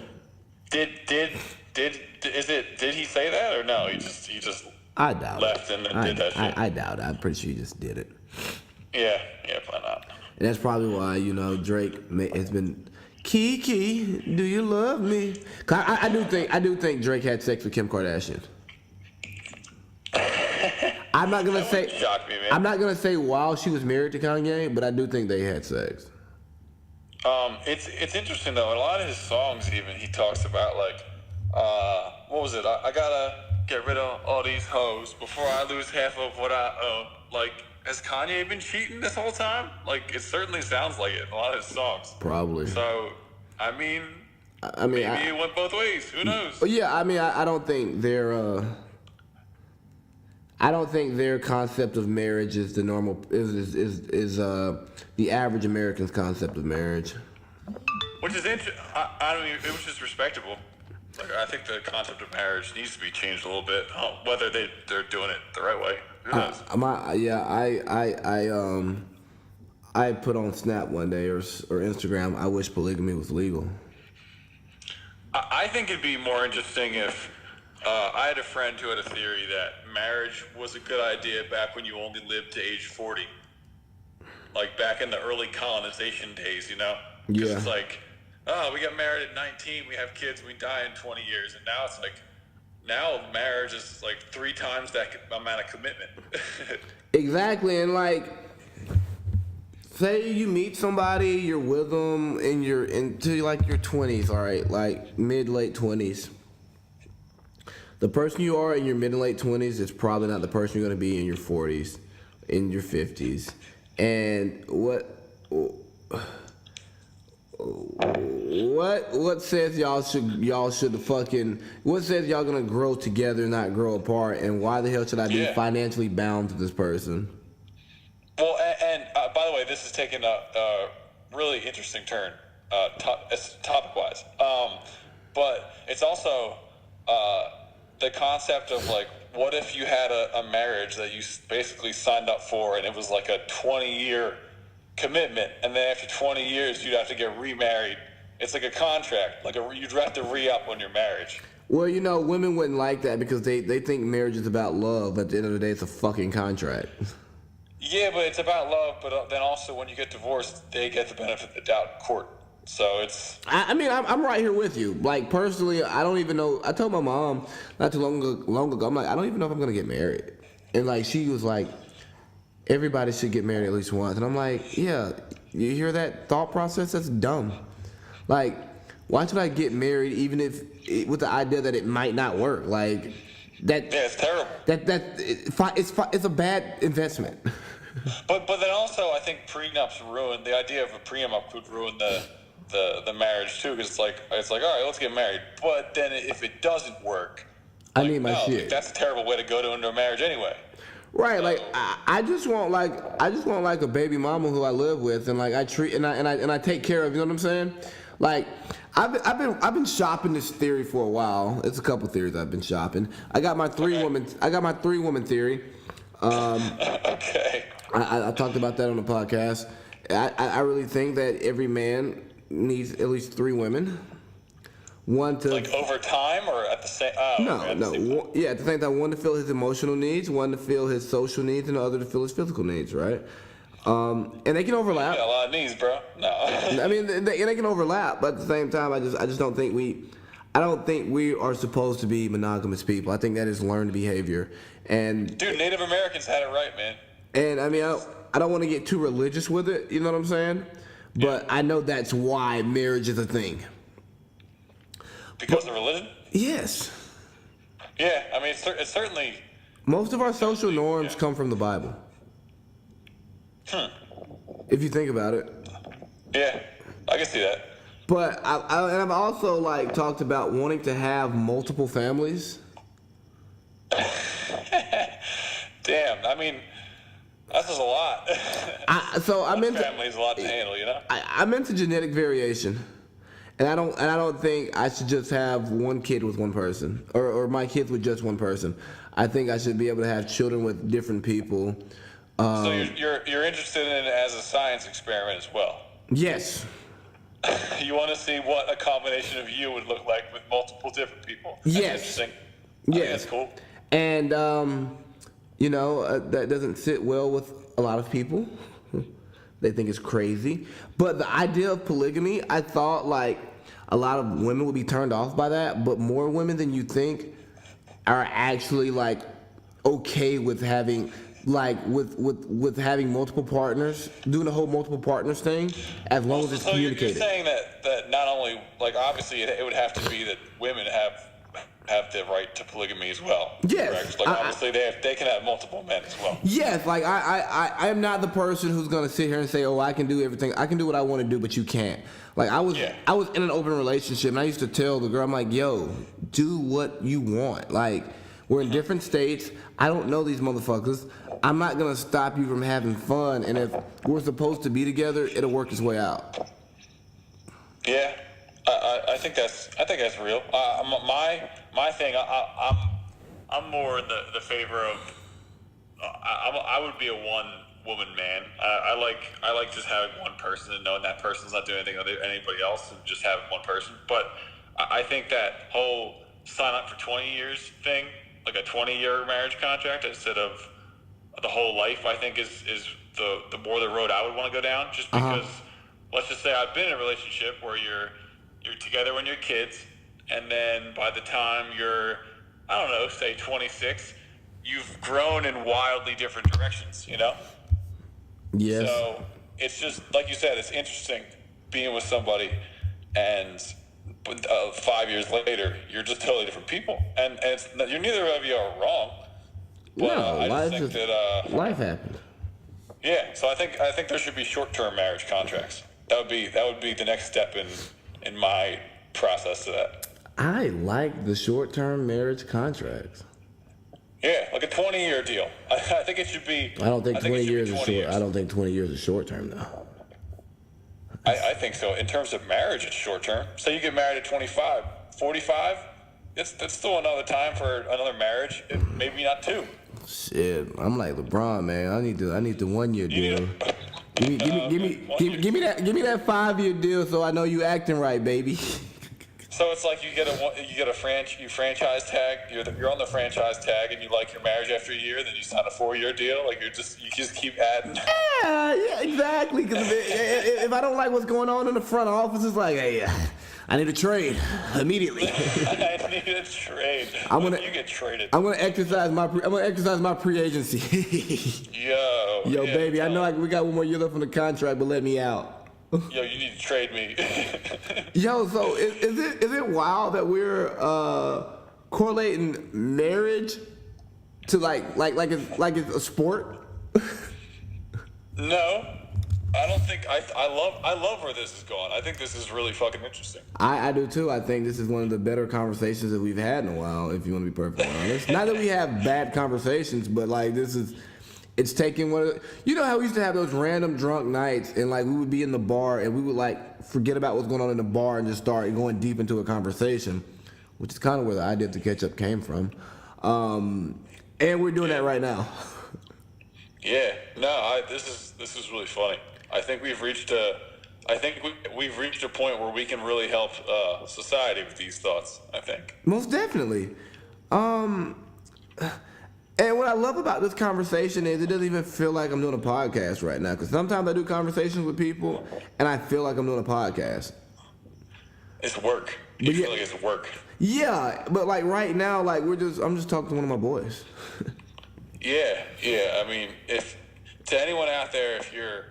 Speaker 1: Did he say that or no? He just
Speaker 3: I doubt
Speaker 1: left and then did that shit.
Speaker 3: I doubt it. I'm pretty sure he just did it.
Speaker 1: Yeah, probably not.
Speaker 3: And that's probably why, you know, Drake has been. Kiki, do you love me? Cause I do think Drake had sex with Kim Kardashian. I'm not gonna say.
Speaker 1: Shock me, man.
Speaker 3: I'm not gonna say while she was married to Kanye, but I do think they had sex.
Speaker 1: It's interesting though. In a lot of his songs, even he talks about like, what was it? I gotta get rid of all these hoes before I lose half of what I own. Like, has Kanye been cheating this whole time? Like, it certainly sounds like it in a lot of his songs.
Speaker 3: Probably.
Speaker 1: So, I mean, maybe it went both ways. Who knows?
Speaker 3: Yeah, I mean, I don't think their concept of marriage is the normal is the average American's concept of marriage.
Speaker 1: Which is interesting. I mean, it was just respectable. Like, I think the concept of marriage needs to be changed a little bit. Whether they're doing it the right way, who knows?
Speaker 3: I put on Snap one day or Instagram, I wish polygamy was legal.
Speaker 1: I think it'd be more interesting if I had a friend who had a theory that marriage was a good idea back when you only lived to age 40. Like back in the early colonization days, you know? 'Cause
Speaker 3: Yeah.
Speaker 1: it's like, oh, we got married at 19, we have kids, we die in 20 years. And now it's like, now marriage is like 3 times that amount of commitment.
Speaker 3: Exactly, and like, say you meet somebody, you're with them, and you're into like your 20s, all right, like mid-late 20s. The person you are in your mid and late 20s is probably not the person you're gonna be in your 40s, in your 50s. And what says y'all should fucking, what says y'all gonna grow together, not grow apart, and why the hell should I be financially bound to this person?
Speaker 1: Well, and by the way, this is taking a really interesting turn, topic-wise. But it's also the concept of like, what if you had a marriage that you basically signed up for, and it was like a 20-year commitment, and then after 20 years you'd have to get remarried. It's like a contract, like you'd have to re-up on your marriage.
Speaker 3: Well, you know, women wouldn't like that because they think marriage is about love, but at the end of the day, it's a fucking contract.
Speaker 1: Yeah, but it's about love, but then also when you get divorced, they get the benefit of the doubt in court. So it's...
Speaker 3: I mean, I'm right here with you. Like, personally, I don't even know. I told my mom not too long ago, I'm like, I don't even know if I'm going to get married. And, like, she was like, everybody should get married at least once. And I'm like, yeah, you hear that thought process? That's dumb. Like, why should I get married even if, with the idea that it might not work? Like, that...
Speaker 1: Yeah, it's terrible.
Speaker 3: It's a bad investment.
Speaker 1: But then also, I think prenups ruin... The idea of a prenup could ruin the marriage, too, because it's like, all right, let's get married. But then if it doesn't work...
Speaker 3: I need my shit.
Speaker 1: Like, that's a terrible way to go into a marriage anyway.
Speaker 3: Right, so, like I just want like a baby mama who I live with, and like I treat and I take care of. You know what I'm saying? Like I've been shopping this theory for a while. It's a couple theories I've been shopping. I got my three woman theory.
Speaker 1: Okay.
Speaker 3: I talked about that on the podcast. I really think that every man needs at least 3 women. One to
Speaker 1: like over time or at the same. Oh,
Speaker 3: yeah, at the same time, one to fill his emotional needs, one to fill his social needs, and the other to fill his physical needs, right? And they can overlap.
Speaker 1: You got a lot of needs, bro. No.
Speaker 3: I mean, they can overlap, but at the same time, I just don't think we are supposed to be monogamous people. I think that is learned behavior. And
Speaker 1: dude, Native Americans had it right, man.
Speaker 3: And I mean, I don't want to get too religious with it. You know what I'm saying? But I know that's why marriage is a thing.
Speaker 1: Because of religion?
Speaker 3: Yes.
Speaker 1: Yeah, I mean, it's certainly...
Speaker 3: Most of our social norms come from the Bible. If you think about it.
Speaker 1: Yeah, I can see that.
Speaker 3: But I've also, like, talked about wanting to have multiple families.
Speaker 1: Damn, I mean, that's just a lot.
Speaker 3: I'm into...
Speaker 1: Family's a lot to handle, you know?
Speaker 3: I'm into genetic variation. And I don't think I should just have one kid with one person, or my kids with just one person. I think I should be able to have children with different people.
Speaker 1: So you're interested in it as a science experiment as well?
Speaker 3: Yes.
Speaker 1: You want to see what a combination of you would look like with multiple different people? That's interesting.
Speaker 3: Yes.
Speaker 1: That's cool.
Speaker 3: And that doesn't sit well with a lot of people. They think it's crazy. But the idea of polygamy, I thought like a lot of women would be turned off by that, but more women than you think are actually like okay with having with having multiple partners, doing the whole multiple partners thing, as long as it's communicated.
Speaker 1: So you're saying that not only, like, obviously it would have to be that women have the right to polygamy as well.
Speaker 3: Yes.
Speaker 1: Correct? Like, obviously they can have multiple men as well.
Speaker 3: Yes, like I am not the person who's gonna sit here and say, oh, I can do everything. I can do what I want to do, but you can't. Like I was in an open relationship, and I used to tell the girl, I'm like, yo, do what you want. Like, we're in different states. I don't know these motherfuckers. I'm not gonna stop you from having fun, and if we're supposed to be together, it'll work its way out.
Speaker 1: Yeah, I think that's real. My thing, I'm more in the favor of. I would be a one woman man. I like just having one person and knowing that person's not doing anything with anybody else and just having one person. But I think that whole sign up for 20 years thing, like a 20-year marriage contract instead of the whole life, I think is the more the road I would want to go down. Just because, let's just say I've been in a relationship where you're together when you're kids, and then by the time you're, I don't know, say 26, you've grown in wildly different directions, you know?
Speaker 3: Yes.
Speaker 1: So it's just, like you said, it's interesting being with somebody and 5 years later, you're just totally different people. And you're neither of you are wrong. But
Speaker 3: No,
Speaker 1: I just think that
Speaker 3: life happened.
Speaker 1: yeah, so I think there should be short-term marriage contracts. That would be the next step in my process to that.
Speaker 3: I like the short-term marriage contracts.
Speaker 1: Yeah, like a 20-year deal. I think it should be.
Speaker 3: I don't think 20 years is short.
Speaker 1: Years.
Speaker 3: I don't think 20 years is short term though.
Speaker 1: I think so. In terms of marriage, it's short term. Say you get married at 25, 45. That's still another time for another marriage. Maybe not two.
Speaker 3: Shit, I'm like LeBron, man. I need the 1 year deal. Give me that 5 year deal so I know you acting right, baby.
Speaker 1: So it's like you get a franchise tag. You're on the franchise tag, and you like your marriage after a year. Then you sign a 4-year deal. Like you just keep adding.
Speaker 3: Yeah, exactly. Because if I don't like what's going on in the front office, it's like, hey, I need a trade immediately.
Speaker 1: I need a trade. You get traded.
Speaker 3: I'm gonna exercise my free agency.
Speaker 1: Yo,
Speaker 3: yeah, baby. I know we got 1 more year left on the contract, but let me out.
Speaker 1: Yo, you need to trade me.
Speaker 3: Yo, so is it wild that we're correlating marriage to like it's a sport?
Speaker 1: No, I don't think. I love where this is going. I think this is really fucking interesting.
Speaker 3: I do too. I think this is one of the better conversations that we've had in a while. If you want to be perfectly honest, not that we have bad conversations, but like this is. It's taking you know how we used to have those random drunk nights and like we would be in the bar and we would like forget about what's going on in the bar and just start going deep into a conversation, which is kind of where the idea of the catch up came from. And we're doing that right now.
Speaker 1: Yeah, no, this is really funny. I think we've reached a point where we can really help society with these thoughts. I think
Speaker 3: Most definitely. And what I love about this conversation is it doesn't even feel like I'm doing a podcast right now. Because sometimes I do conversations with people and I feel like I'm doing a podcast.
Speaker 1: It's work. You feel like it's work.
Speaker 3: Yeah, but like right now, like I'm just talking to one of my boys.
Speaker 1: Yeah. I mean, if to anyone out there, if you're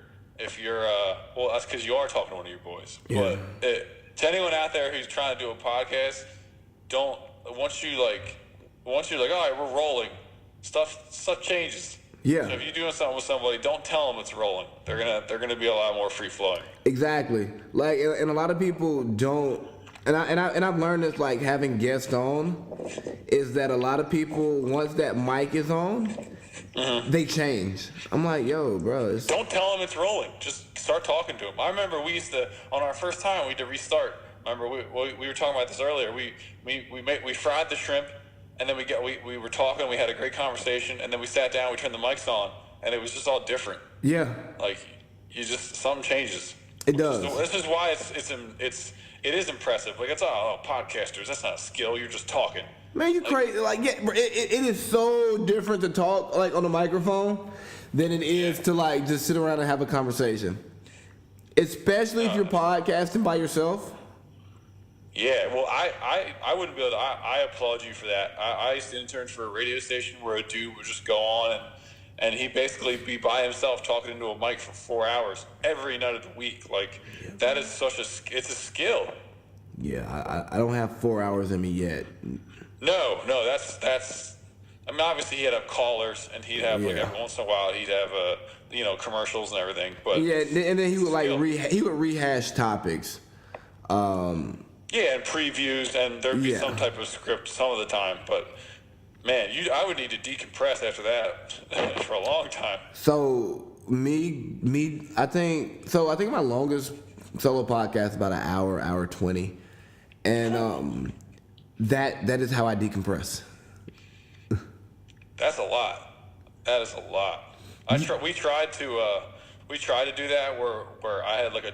Speaker 1: well, that's because you are talking to one of your boys.
Speaker 3: Yeah.
Speaker 1: But to anyone out there who's trying to do a podcast, once you're like, all right, we're rolling. Stuff changes.
Speaker 3: Yeah.
Speaker 1: So if you're doing something with somebody, don't tell them it's rolling. They're gonna be a lot more free flowing.
Speaker 3: Exactly. Like, and a lot of people don't. And I've learned this, like having guests on, is that a lot of people once that mic is on, they change. I'm like, yo, bro.
Speaker 1: Don't tell them it's rolling. Just start talking to them. I remember we used to on our first time we had to restart. Remember we were talking about this earlier. We fried the shrimp. And then we were talking, we had a great conversation, and then we sat down, we turned the mics on, and it was just all different.
Speaker 3: Yeah.
Speaker 1: Like something changes.
Speaker 3: It does.
Speaker 1: This is why it is impressive. Like it's podcasters. That's not a skill. You're just talking.
Speaker 3: Man, you crazy. Like it is so different to talk like on a microphone than it is to like just sit around and have a conversation. Especially if you're podcasting by yourself.
Speaker 1: Yeah, well, I wouldn't be able to. I applaud you for that. I used to intern for a radio station where a dude would just go on and he'd basically be by himself talking into a mic for 4 hours every night of the week. Like, that is it's a skill.
Speaker 3: Yeah, I don't have 4 hours in me yet.
Speaker 1: No, that's. I mean, obviously he'd have callers and he'd have like every once in a while he'd have commercials and everything. But
Speaker 3: yeah, and then he would like rehash topics.
Speaker 1: Yeah, and previews, and there'd be some type of script some of the time. But man, I would need to decompress after that for a long time.
Speaker 3: So I think my longest solo podcast is about an hour 20, and that is how I decompress.
Speaker 1: That's a lot. That is a lot. We tried tried to do that where I had like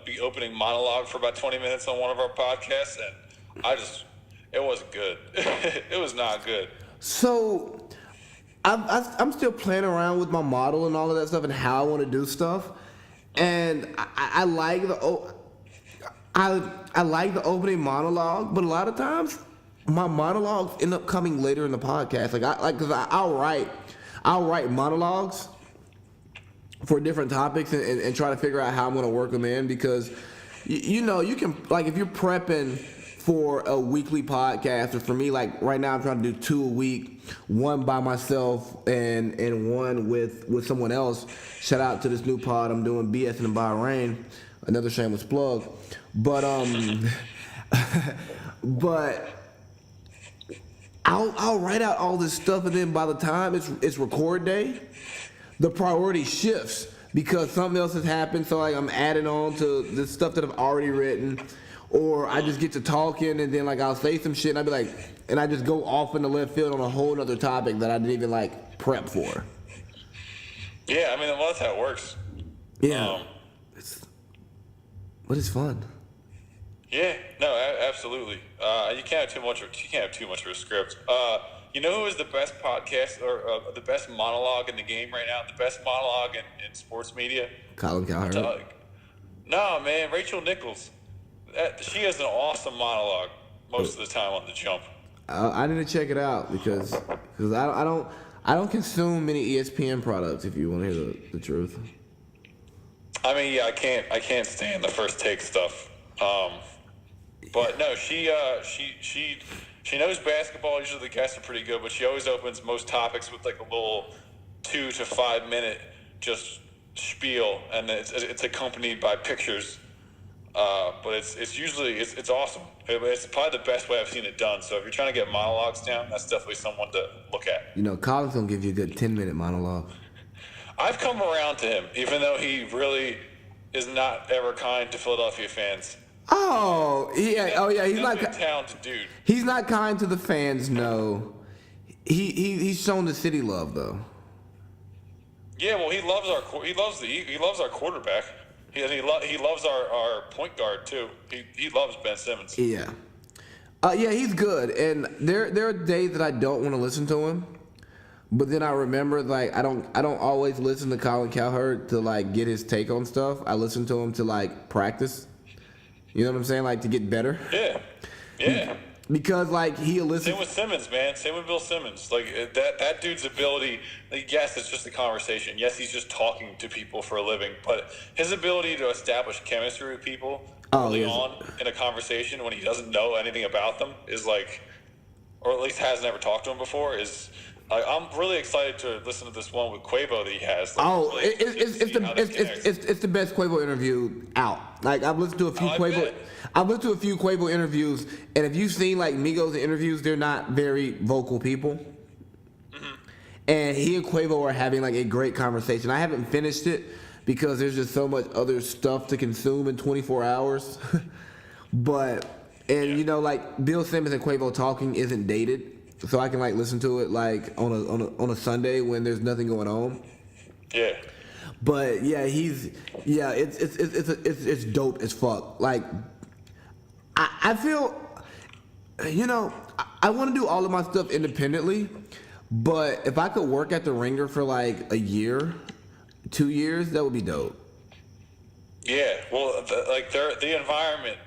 Speaker 1: the opening monologue for about 20 minutes on one of our podcasts, and it wasn't good. It was not good.
Speaker 3: So I'm still playing around with my model and all of that stuff and how I want to do stuff, and I like I like the opening monologue, but a lot of times my monologues end up coming later in the podcast. Because I'll write monologues for different topics and try to figure out how I'm going to work them in, because you can, like, if you're prepping for a weekly podcast, or for me, like right now I'm trying to do 2 a week, one by myself and one with someone else. Shout out to this new pod I'm doing, BS in Bahrain, another shameless plug. But but I'll write out all this stuff, and then by the time it's record day, the priority shifts because something else has happened. So like I'm adding on to the stuff that I've already written, or I just get to talking, and then like I'll say some shit and I'll be like, and I just go off in the left field on a whole other topic that I didn't even like prep for.
Speaker 1: Yeah, I mean, well, that's how it works.
Speaker 3: Yeah, but it's fun.
Speaker 1: Yeah, no, absolutely. You can't have too much. You can't have too much of a script. You know who is the best podcast or the best monologue in the game right now? The best monologue in sports media?
Speaker 3: Colin Cowherd.
Speaker 1: No, man, Rachel Nichols. She has an awesome monologue most of the time on the jump.
Speaker 3: I need to check it out because I don't consume many ESPN products. If you want to hear the truth.
Speaker 1: I mean, yeah, I can't stand the first take stuff. But no, she knows basketball. Usually the guests are pretty good, but she always opens most topics with like a little 2 to 5 minute just spiel, and it's accompanied by pictures. But it's usually it's awesome. It's probably the best way I've seen it done. So if you're trying to get monologues down, that's definitely someone to look at.
Speaker 3: You know, Colin's gonna give you a good 10-minute monologue.
Speaker 1: I've come around to him, even though he really is not ever kind to Philadelphia fans.
Speaker 3: Oh yeah. He's not
Speaker 1: a talented dude.
Speaker 3: He's not kind to the fans. No, he's shown the city love though.
Speaker 1: Yeah, well, he loves our quarterback. He loves our point guard too. He loves Ben Simmons.
Speaker 3: Yeah, he's good. And there are days that I don't want to listen to him, but then I remember like I don't always listen to Colin Cowherd to like get his take on stuff. I listen to him to like practice. You know what I'm saying? Like to get better.
Speaker 1: Yeah.
Speaker 3: Because like he elicits.
Speaker 1: Same with Simmons, man. Same with Bill Simmons. Like that dude's ability. Like, yes, it's just a conversation. Yes, he's just talking to people for a living. But his ability to establish chemistry with people early on in a conversation when he doesn't know anything about them is like, or at least hasn't ever talked to him before, is. I'm really excited to listen to this one with Quavo that he has. Like,
Speaker 3: it's the best Quavo interview out. Like I've listened to a few Quavo interviews, and if you've seen like Migos interviews, they're not very vocal people. Mm-hmm. And he and Quavo are having like a great conversation. I haven't finished it because there's just so much other stuff to consume in 24 hours. You know, like Bill Simmons and Quavo talking isn't dated. So I can like listen to it like on a Sunday when there's nothing going on.
Speaker 1: Yeah.
Speaker 3: But yeah, it's dope as fuck. Like I feel, you know, I want to do all of my stuff independently, but if I could work at the Ringer for like a year, 2 years, that would be dope.
Speaker 1: Yeah. Well, the environment.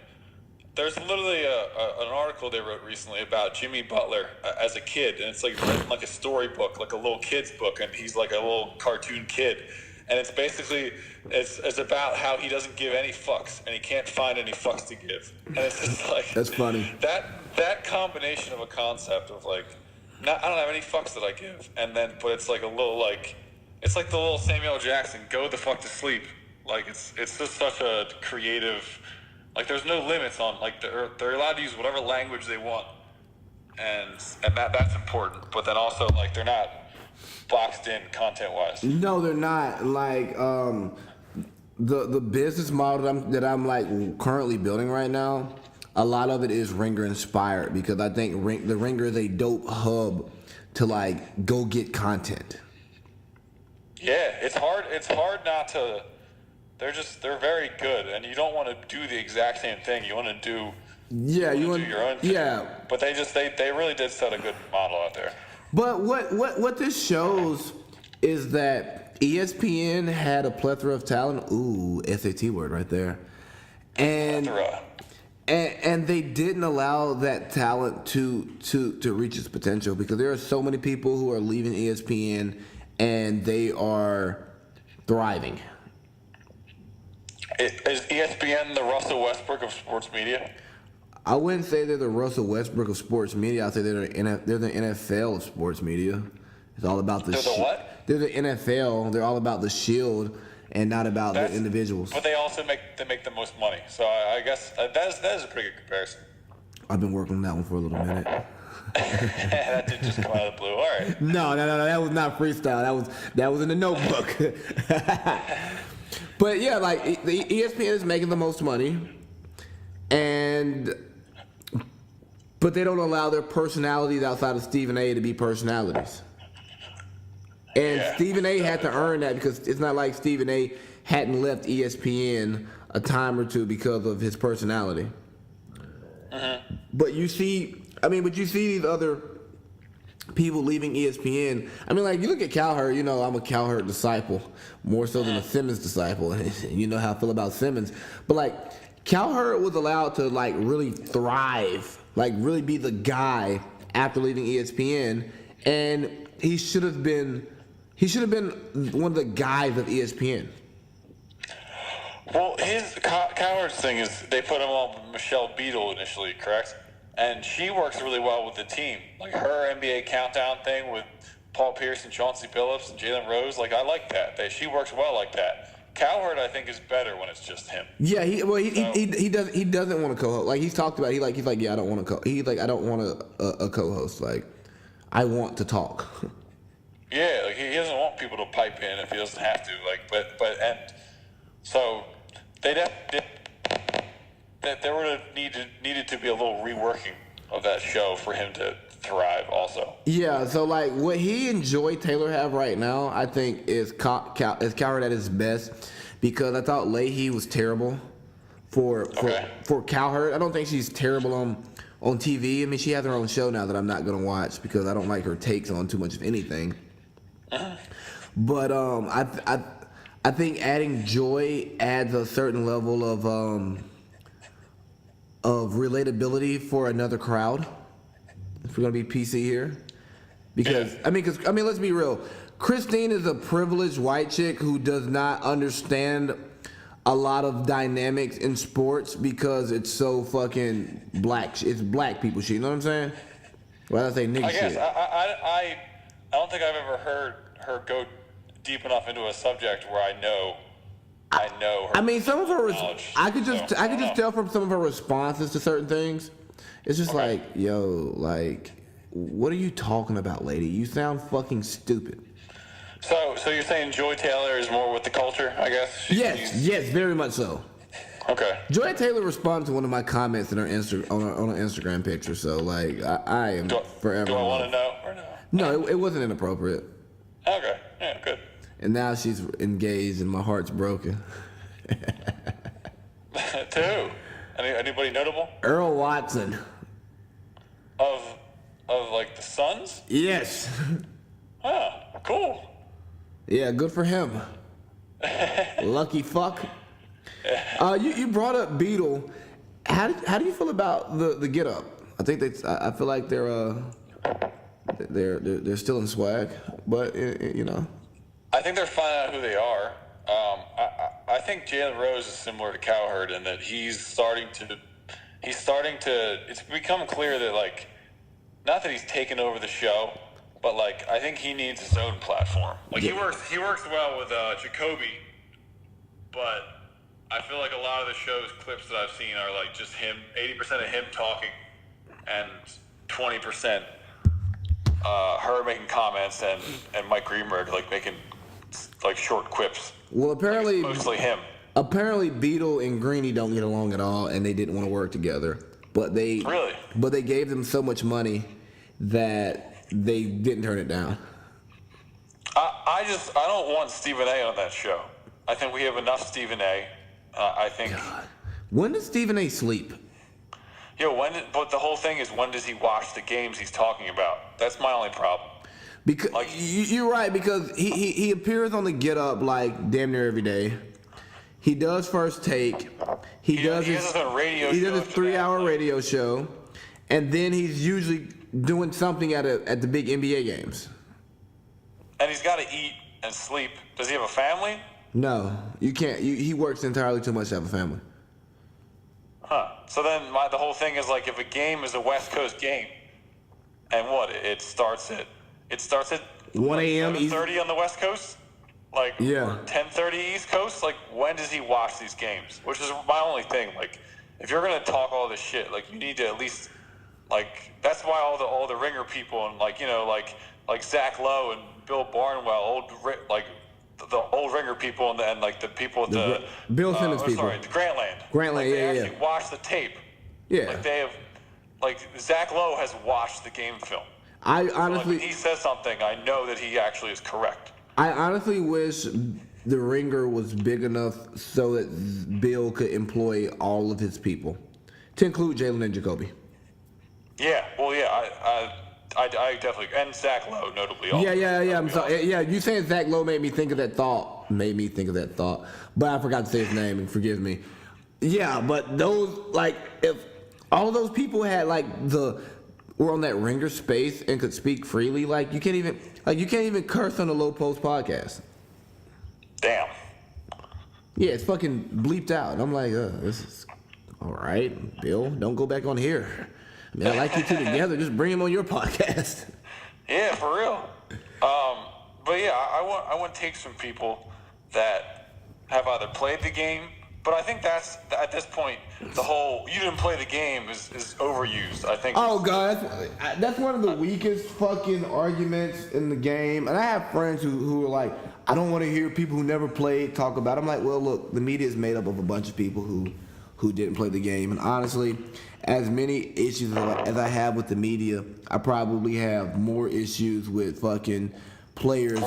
Speaker 1: There's literally an article they wrote recently about Jimmy Butler as a kid, and it's like written like a storybook, like a little kid's book, and he's like a little cartoon kid, and it's basically it's about how he doesn't give any fucks, and he can't find any fucks to give, and it's just like
Speaker 3: that's funny.
Speaker 1: That combination of a concept of like, I don't have any fucks that I give, and then but it's like a little like, it's like the little Samuel Jackson, go the fuck to sleep, like it's just such a creative. Like there's no limits on like they're allowed to use whatever language they want, and that's important. But then also like they're not boxed in content wise.
Speaker 3: No, they're not. Like the business model that I'm like currently building right now, a lot of it is Ringer inspired because I think the Ringer is a dope hub to like go get content.
Speaker 1: Yeah, it's hard. It's hard not to. They're very good, and you don't want to do the exact same thing. You want to do.
Speaker 3: Yeah,
Speaker 1: you want to do your own thing.
Speaker 3: Yeah,
Speaker 1: but they really did set a good model out there.
Speaker 3: but what this shows is that ESPN had a plethora of talent. Ooh, SAT word right there, and.
Speaker 1: Plethora.
Speaker 3: And they didn't allow that talent to reach its potential because there are so many people who are leaving ESPN and they are thriving.
Speaker 1: Is ESPN the Russell Westbrook of sports media?
Speaker 3: I wouldn't say they're the Russell Westbrook of sports media. I'd say they're the NFL of sports media. It's all about the.
Speaker 1: They're the what?
Speaker 3: They're the NFL. They're all about the shield and not about the individuals.
Speaker 1: But they also make the most money. So I guess that is a pretty good comparison.
Speaker 3: I've been working on that one for a little minute.
Speaker 1: That did just come out of the blue. All right.
Speaker 3: No, that was not freestyle. That was in the notebook. But yeah, like the ESPN is making the most money, but they don't allow their personalities outside of Stephen A. to be personalities. And
Speaker 1: yeah,
Speaker 3: Stephen A. had to earn that because it's not like Stephen A. hadn't left ESPN a time or two because of his personality.
Speaker 1: Mm-hmm.
Speaker 3: But you see these other people leaving ESPN. I mean, like, you look at Cowherd, I'm a Cowherd disciple, more so than a Simmons disciple. You know how I feel about Simmons. But, like, Cowherd was allowed to, like, really thrive, like, really be the guy after leaving ESPN. And he should have been one of the guys of ESPN.
Speaker 1: Well, his Cowherd's thing is they put him on Michelle Beadle initially, correct? And she works really well with the team. Like her NBA countdown thing with Paul Pierce and Chauncey Billups and Jalen Rose. Like, I like that. She works well like that. Cowherd, I think, is better when it's just him.
Speaker 3: Yeah, he doesn't want to co-host. Like, he's talked about. He's like, yeah, I don't want to I don't want a co-host. Like, I want to talk.
Speaker 1: Yeah, like he doesn't want people to pipe in if he doesn't have to. Like, and so there would have needed to be a little reworking of that show for him to thrive. Also. Yeah.
Speaker 3: So like what he and Joy Taylor have right now, I think is Cowherd at his best, because I thought Leahy was terrible for Cowherd. I don't think she's terrible on TV. I mean, she has her own show now that I'm not gonna watch because I don't like her takes on too much of anything. But I think adding Joy adds a certain level of relatability for another crowd. If we're gonna be PC here, because I mean, let's be real. Christine is a privileged white chick who does not understand a lot of dynamics in sports because it's so fucking black. It's black people shit. You know what I'm saying? Well, I say nigga
Speaker 1: shit.
Speaker 3: Shit.
Speaker 1: I don't think I've ever heard her go deep enough into a subject where I know her.
Speaker 3: I mean, some of her. I could just
Speaker 1: know.
Speaker 3: tell from some of her responses to certain things. It's just like, yo, like, what are you talking about, lady? You sound fucking stupid.
Speaker 1: So you're saying Joy Taylor is more with the culture, I guess?
Speaker 3: Yes, very much so.
Speaker 1: Okay.
Speaker 3: Joy Taylor responded to one of my comments in her on her Instagram picture, so like I am forever.
Speaker 1: Do I want to know or no?
Speaker 3: No, it wasn't inappropriate.
Speaker 1: Okay. Yeah, good.
Speaker 3: And now she's engaged, and my heart's broken.
Speaker 1: To who? Anybody notable?
Speaker 3: Earl Watson.
Speaker 1: Of like the Suns?
Speaker 3: Yes.
Speaker 1: Cool.
Speaker 3: Yeah, good for him. Lucky fuck. You brought up Beadle. How do you feel about the get up? I think I feel like they're still in swag, but you know.
Speaker 1: I think they're finding out who they are. I think Jalen Rose is similar to Cowherd in that he's starting to. It's become clear that, like, not that he's taken over the show, but like I think he needs his own platform. Like he works well with Jacoby, but I feel like a lot of the show's clips that I've seen are like just him, 80% of him talking, and 20% her making comments and Mike Greenberg like making like short quips.
Speaker 3: Well, apparently
Speaker 1: like, mostly him.
Speaker 3: Apparently, Beadle and Greeny don't get along at all, and they didn't want to work together. But they gave them so much money that they didn't turn it down.
Speaker 1: I I don't want Stephen A. on that show. I think we have enough Stephen A. I think.
Speaker 3: God. When does Stephen A. sleep?
Speaker 1: But the whole thing is, when does he watch the games he's talking about? That's my only problem.
Speaker 3: Because you're right, because he appears on the Get Up like damn near every day. He does First Take. He does his 3-hour radio show, and then he's usually doing something at the big NBA games.
Speaker 1: And he's got to eat and sleep. Does he have a family?
Speaker 3: No, you can't. He works entirely too much to have a family.
Speaker 1: Huh. So then the whole thing is like, if a game is a West Coast game, and it starts at
Speaker 3: 1 a.m.
Speaker 1: 7:30 on the West Coast, like
Speaker 3: Yeah.
Speaker 1: 10:30 East Coast. Like, when does he watch these games? Which is my only thing. Like, if you're gonna talk all this shit, like, you need to at least, like, that's why all the ringer people and like Zach Lowe and Bill Barnwell, the old ringer people and like the people at the
Speaker 3: Bill Simmons people.
Speaker 1: Sorry, the Grantland.
Speaker 3: Grantland,
Speaker 1: they actually watch the tape.
Speaker 3: Yeah.
Speaker 1: Like, they have, like, Zach Lowe has watched the game film.
Speaker 3: I
Speaker 1: So,
Speaker 3: honestly,
Speaker 1: like, when he says something, I know that he actually is correct.
Speaker 3: I honestly wish the Ringer was big enough so that Bill could employ all of his people, to include Jalen and Jacoby.
Speaker 1: Yeah. Well, yeah. I definitely, and Zach Lowe notably. Also.
Speaker 3: Yeah. I'm sorry. Yeah, you saying Zach Lowe made me think of that thought. But I forgot to say his name, and forgive me. Yeah, but those, like, if all of those people had were on that Ringer space and could speak freely, you can't even curse on the Low Post podcast.
Speaker 1: Damn.
Speaker 3: Yeah, it's fucking bleeped out. And I'm like, this is all right, Bill. Don't go back on here. I mean, I like you two together. Just bring him on your podcast.
Speaker 1: Yeah, for real. But yeah, I want takes from people that have either played the game, but I think that's, at this point, the whole "you didn't play the game" is overused. I think.
Speaker 3: Oh god, that's one of the weakest fucking arguments in the game. And I have friends who are like, I don't want to hear people who never played talk about it. I'm like, well, look, the media is made up of a bunch of people who didn't play the game. And honestly, as many issues as I have with the media, I probably have more issues with fucking players.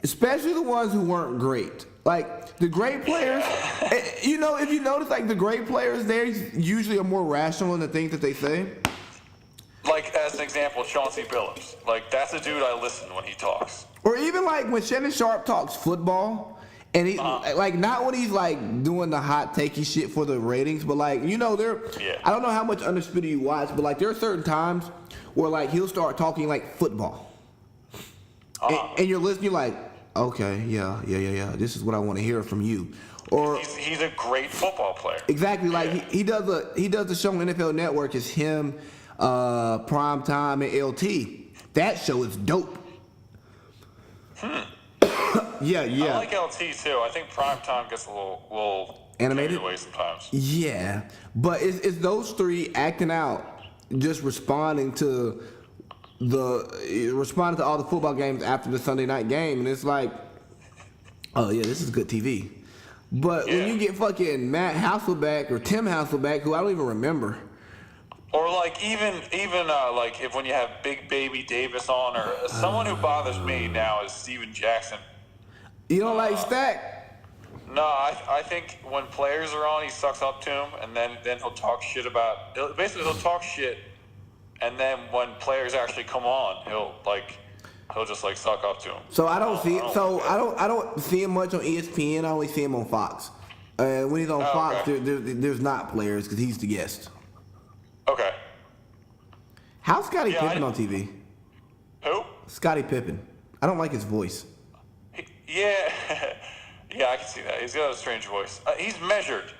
Speaker 3: Especially the ones who weren't great. Like, the great players, if you notice, like, the great players, they usually are more rational in the things that they say.
Speaker 1: Like, as an example, Chauncey Billups. Like, that's a dude I listen when he talks.
Speaker 3: Or even, like, when Shannon Sharp talks football, and he, like, not when he's, like, doing the hot takey shit for the ratings, but, like, I don't know how much Undisputed you watch, but, like, there are certain times where, like, he'll start talking, like, football. And you're listening, you're like, okay, yeah. This is what I want to hear from you. Or
Speaker 1: he's a great football player.
Speaker 3: Exactly, like he does the show on NFL Network. It's him, Prime Time, and LT. That show is dope. Yeah.
Speaker 1: I like LT too. I think Prime Time gets a little
Speaker 3: animated
Speaker 1: away sometimes.
Speaker 3: Yeah, but it's those three acting out, just responding to all the football games after the Sunday night game, and it's like, oh yeah, this is good TV. But when you get fucking Matt Hasselbeck or Tim Hasselbeck, who I don't even remember,
Speaker 1: or like even like when you have Big Baby Davis on, or someone who bothers me now is Steven Jackson.
Speaker 3: You don't like Stack?
Speaker 1: No, I think when players are on, he sucks up to him, and then he'll talk shit he'll talk shit. And then when players actually come on, he'll just like suck up to him.
Speaker 3: So I don't see. I don't see him much on ESPN. I only see him on Fox. When he's on Fox,
Speaker 1: okay.
Speaker 3: there's not players because he's the guest.
Speaker 1: Okay.
Speaker 3: How's Scottie Pippen on TV?
Speaker 1: Who?
Speaker 3: Scottie Pippen. I don't like his voice.
Speaker 1: Yeah, I can see that. He's got a strange voice. He's measured.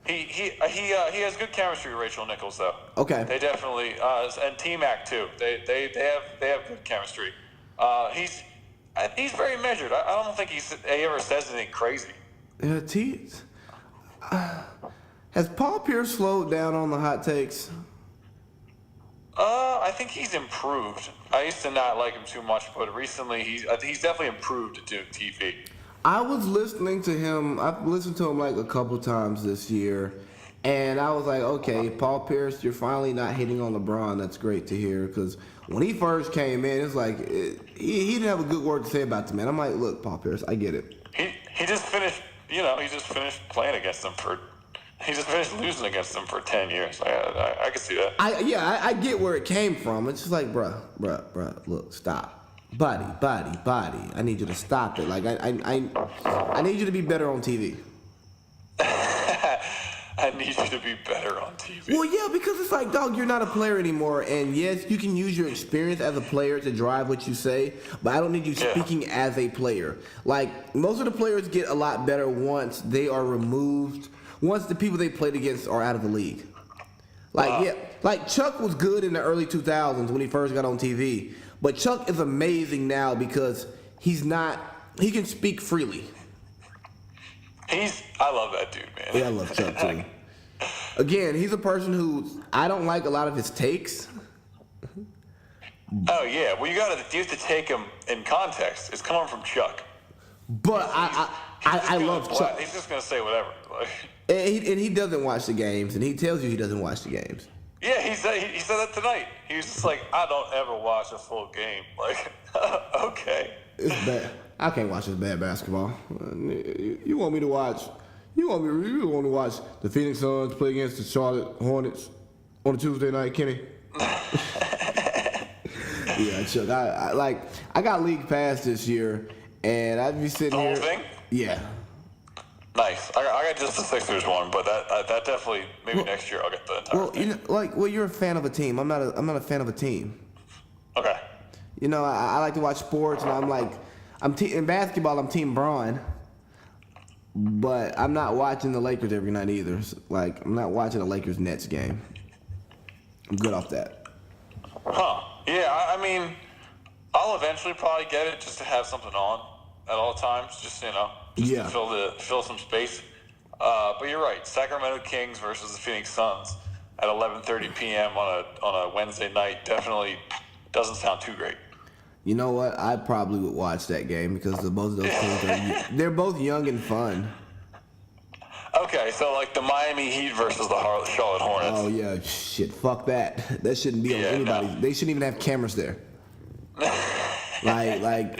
Speaker 1: He has good chemistry with Rachel Nichols though.
Speaker 3: Okay.
Speaker 1: They definitely and T-Mac too. They have good chemistry. He's very measured. I don't think he ever says anything crazy.
Speaker 3: Has Paul Pierce slowed down on the hot takes?
Speaker 1: I think he's improved. I used to not like him too much, but recently he's definitely improved at doing TV.
Speaker 3: I was listening to him. I've listened to him like a couple times this year, And I was like, okay, Paul Pierce, you're finally not hitting on LeBron. That's great to hear. Because when he first came in, it's like, he didn't have a good word to say about the man. I'm like, look, Paul Pierce, I get it.
Speaker 1: He just finished, he just finished playing against them he just finished losing against them for 10 years. I can see that.
Speaker 3: I get where it came from. It's just like, bruh, look, stop. Body. I need you to stop it. Like, I need you to be better on TV.
Speaker 1: I need you to be better on TV.
Speaker 3: Well, yeah, because it's like, dog, you're not a player anymore. And yes, you can use your experience as a player to drive what you say, but I don't need you speaking as a player. Like, most of the players get a lot better once they are removed, once the people they played against are out of the league. Like, like Chuck was good in the early 2000s when he first got on TV. But Chuck is amazing now because he can speak freely.
Speaker 1: I love that dude, man.
Speaker 3: Yeah, I love Chuck too. Again, he's a person who I don't like a lot of his takes.
Speaker 1: Oh yeah, well you have to take him in context. It's coming from Chuck.
Speaker 3: But I love Chuck.
Speaker 1: He's just gonna say whatever.
Speaker 3: And he doesn't watch the games, and he tells you he doesn't watch the games.
Speaker 1: Yeah, he said that tonight. He was just like, I don't ever watch a full game. Like, okay.
Speaker 3: It's bad. I can't watch this bad basketball. You want me to watch? You want to watch the Phoenix Suns play against the Charlotte Hornets on a Tuesday night, Kenny? Yeah, Chuck. I got league pass this year, and I'd be sitting here.
Speaker 1: The whole thing?
Speaker 3: Yeah.
Speaker 1: Nice. I got just the Sixers one, but that definitely maybe next year I'll get the entire thing.
Speaker 3: You're a fan of a team. I'm not a fan of a team.
Speaker 1: Okay.
Speaker 3: I like to watch sports, and in basketball, I'm Team Braun, but I'm not watching the Lakers every night either. Like, I'm not watching a Lakers-Nets game. I'm good off that.
Speaker 1: Huh. Yeah, I mean, I'll eventually probably get it just to have something on at all times, just to fill some space. But you're right, Sacramento Kings versus the Phoenix Suns at 11:30 p.m. on a Wednesday night definitely doesn't sound too great.
Speaker 3: You know what? I probably would watch that game because both of those teams they're both young and fun.
Speaker 1: Okay, so like the Miami Heat versus the Charlotte Hornets.
Speaker 3: Oh yeah, shit, fuck that. That shouldn't be on anybody. No. They shouldn't even have cameras there. like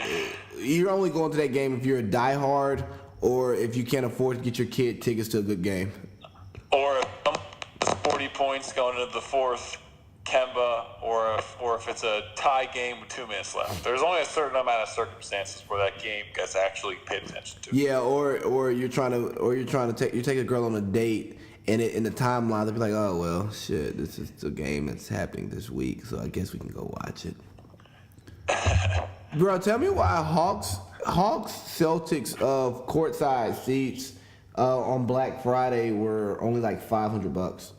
Speaker 3: you're only going to that game if you're a diehard or if you can't afford to get your kid tickets to a good game.
Speaker 1: Or if 40 points going into the fourth. Kemba, or if it's a tie game with 2 minutes left. There's only a certain amount of circumstances where that game gets actually paid attention to.
Speaker 3: Yeah, or you're trying to take a girl on a date, and in the timeline they'll be like, oh well, shit, this is the game that's happening this week, so I guess we can go watch it. Bro, tell me why Hawks Celtics of courtside seats on Black Friday were only like $500.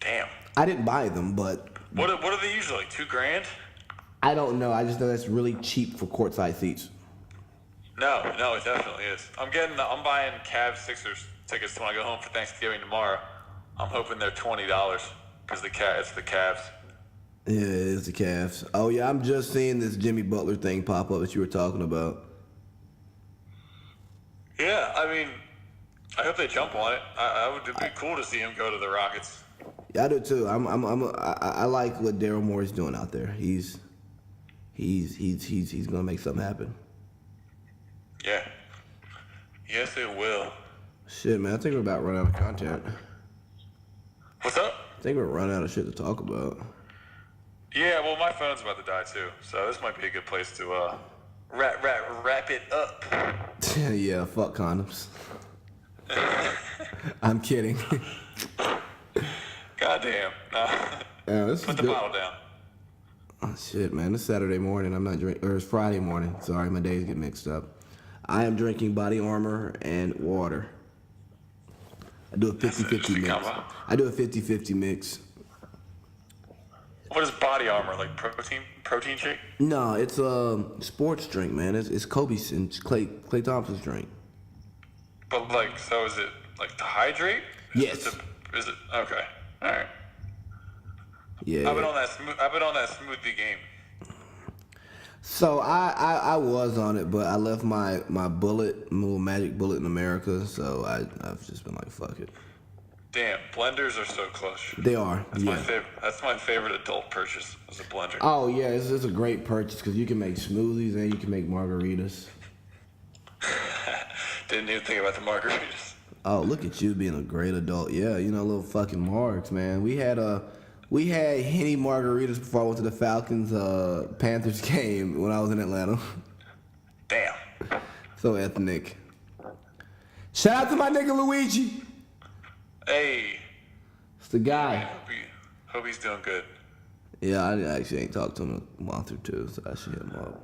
Speaker 1: Damn.
Speaker 3: I didn't buy them, but
Speaker 1: what are they usually, like $2,000?
Speaker 3: I don't know. I just know that's really cheap for courtside seats.
Speaker 1: No, it definitely is. I'm buying Cavs Sixers tickets when I go home for Thanksgiving tomorrow. I'm hoping they're $20 because it's the Cavs.
Speaker 3: Yeah, it's the Cavs. Oh yeah, I'm just seeing this Jimmy Butler thing pop up that you were talking about.
Speaker 1: Yeah, I mean, I hope they jump on it. It'd be cool to see him go to the Rockets.
Speaker 3: Yeah, I do too. I like what Daryl Morey's doing out there. He's gonna make something happen.
Speaker 1: Yeah. Yes, it will.
Speaker 3: Shit, man, I think we're about run out of content.
Speaker 1: What's up?
Speaker 3: I think we're running out of shit to talk about.
Speaker 1: Yeah, well, my phone's about to die too, so this might be a good place to wrap it up.
Speaker 3: Yeah, fuck condoms. I'm kidding.
Speaker 1: Goddamn.
Speaker 3: Yeah,
Speaker 1: Put the bottle down.
Speaker 3: Oh, shit, man. It's Saturday morning. I'm not drinking, or it's Friday morning. Sorry, my days get mixed up. I am drinking Body Armor and water. I do a 50-50 mix.
Speaker 1: Combo.
Speaker 3: I do a 50-50 mix.
Speaker 1: What is Body Armor? Like protein shake?
Speaker 3: No, it's a sports drink, man. It's Kobe's and Klay Thompson's drink.
Speaker 1: But like, so is it like to hydrate?
Speaker 3: Yes.
Speaker 1: Is it okay? All right.
Speaker 3: Yeah.
Speaker 1: I've been on that smoothie game.
Speaker 3: So I was on it, but I left my bullet, little magic bullet in America. So I've just been like, fuck it.
Speaker 1: Damn, blenders are so clutch.
Speaker 3: They are.
Speaker 1: That's my favorite. That's my favorite adult purchase. Was a blender.
Speaker 3: Oh yeah, it's a great purchase because you can make smoothies and you can make margaritas.
Speaker 1: Didn't even think about the margaritas.
Speaker 3: Oh, look at you being a great adult. Yeah, you know, little fucking marks, man. We had Henny margaritas before I went to the Falcons Panthers game when I was in Atlanta.
Speaker 1: Damn.
Speaker 3: So ethnic. Shout out to my nigga Luigi.
Speaker 1: Hey.
Speaker 3: It's the guy.
Speaker 1: Hope he's doing good.
Speaker 3: Yeah, I actually ain't talked to him in a month or two, so I should hit him up.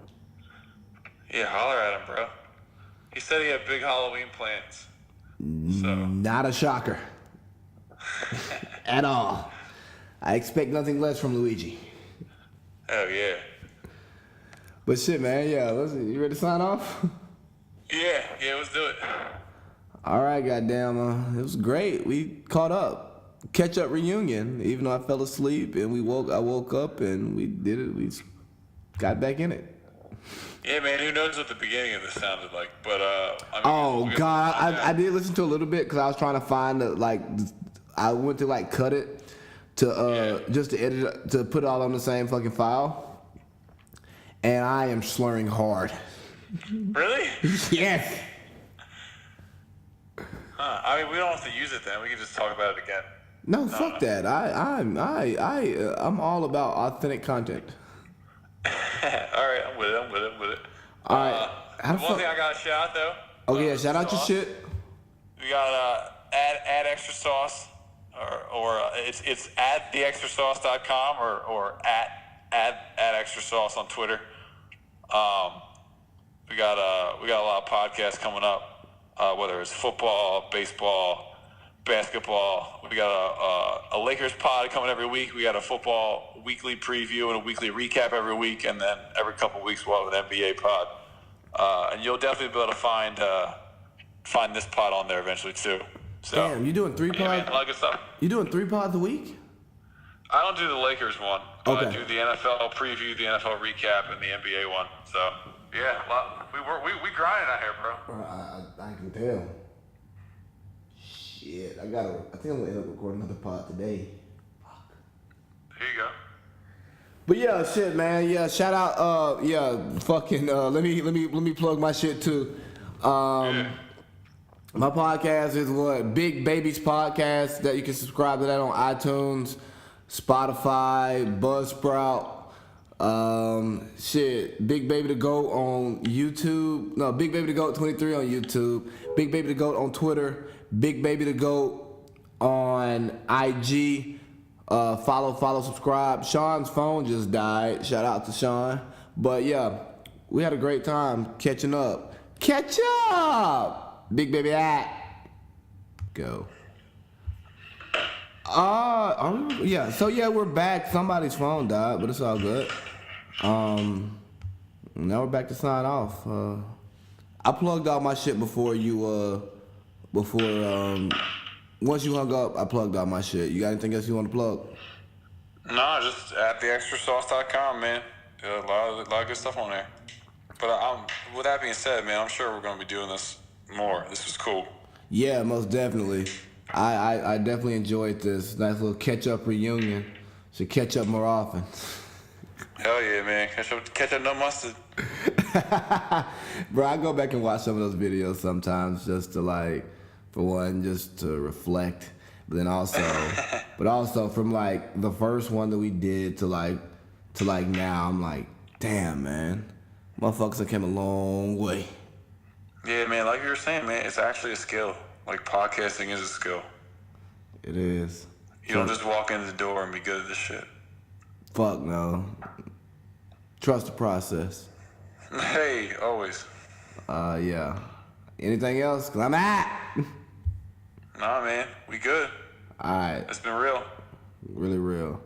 Speaker 1: Yeah, holler at him, bro. He said he had big Halloween plans. So.
Speaker 3: Not a shocker. At all. I expect nothing less from Luigi.
Speaker 1: Hell yeah.
Speaker 3: But shit, man, yeah, you ready to sign off?
Speaker 1: Yeah, let's do it.
Speaker 3: All right, goddamn, it was great. We caught up. Catch up reunion, even though I fell asleep and I woke up and we did it. We got back in it.
Speaker 1: Yeah, man, who knows what the beginning of this sounded like, but
Speaker 3: God, I did listen to a little bit because I was trying to find I went to cut it to just to edit it, to put it all on the same fucking file, and I am slurring hard.
Speaker 1: Really?
Speaker 3: Yes.
Speaker 1: Huh. I mean, we don't have to use it then. We can just talk about it again.
Speaker 3: No, fuck that. I'm all about authentic content.
Speaker 1: All right, I'm with it.
Speaker 3: All right.
Speaker 1: One thing I gotta shout out though.
Speaker 3: Okay, yeah, shout out your shit.
Speaker 1: We got add extra sauce, or it's at theextrasauce.com or at extra sauce on Twitter. We got a lot of podcasts coming up, whether it's football, baseball, basketball. We got a Lakers pod coming every week. We got a football weekly preview and a weekly recap every week, and then every couple of weeks we'll have an NBA pod. And you'll definitely be able to find this pod on there eventually too. So,
Speaker 3: damn, you doing 3 pods?
Speaker 1: Man, a lot of good stuff.
Speaker 3: You doing 3 pods a week?
Speaker 1: I don't do the Lakers one, but
Speaker 3: okay.
Speaker 1: I do the NFL preview, the NFL recap, and the NBA one. So yeah, we grinding out here, bro.
Speaker 3: I can tell. Shit, I think I'm gonna end up recording another pod today. Fuck.
Speaker 1: Here you go.
Speaker 3: But yeah, shit, man. Yeah, shout out. Fucking. Let me plug my shit too. My podcast is Big Baby's Podcast, that you can subscribe to that on iTunes, Spotify, Buzzsprout. Big Baby the Goat on YouTube. No, Big Baby the Goat 23 on YouTube. Big Baby the Goat on Twitter. Big Baby the Goat on IG. Follow, subscribe. Sean's phone just died. Shout out to Sean. But yeah, we had a great time catching up. Catch up! Big Baby at. Go. We're back. Somebody's phone died, but it's all good. Now we're back to sign off. I plugged all my shit before once you hung up, I plugged all my shit. You got anything else you want to plug?
Speaker 1: No, just at theextrasauce.com, man. A lot of good stuff on there. But with that being said, man, I'm sure we're going to be doing this more. This was cool.
Speaker 3: Yeah, most definitely. I definitely enjoyed this nice little catch-up reunion. Should catch up more often.
Speaker 1: Hell yeah, man. Catch up no mustard.
Speaker 3: Bro, I go back and watch some of those videos sometimes just to for one, just to reflect. But then also, from the first one that we did to now, I'm like, damn, man. Motherfuckers have came a long way.
Speaker 1: Yeah, man, like you were saying, man, it's actually a skill. Like, podcasting is a skill.
Speaker 3: It is.
Speaker 1: You don't just walk in the door and be good at this shit.
Speaker 3: Fuck no. Trust the process.
Speaker 1: Hey, always.
Speaker 3: Yeah. Anything else? Cause I'm at.
Speaker 1: Nah, man, we good.
Speaker 3: All right.
Speaker 1: It's been real.
Speaker 3: Really real.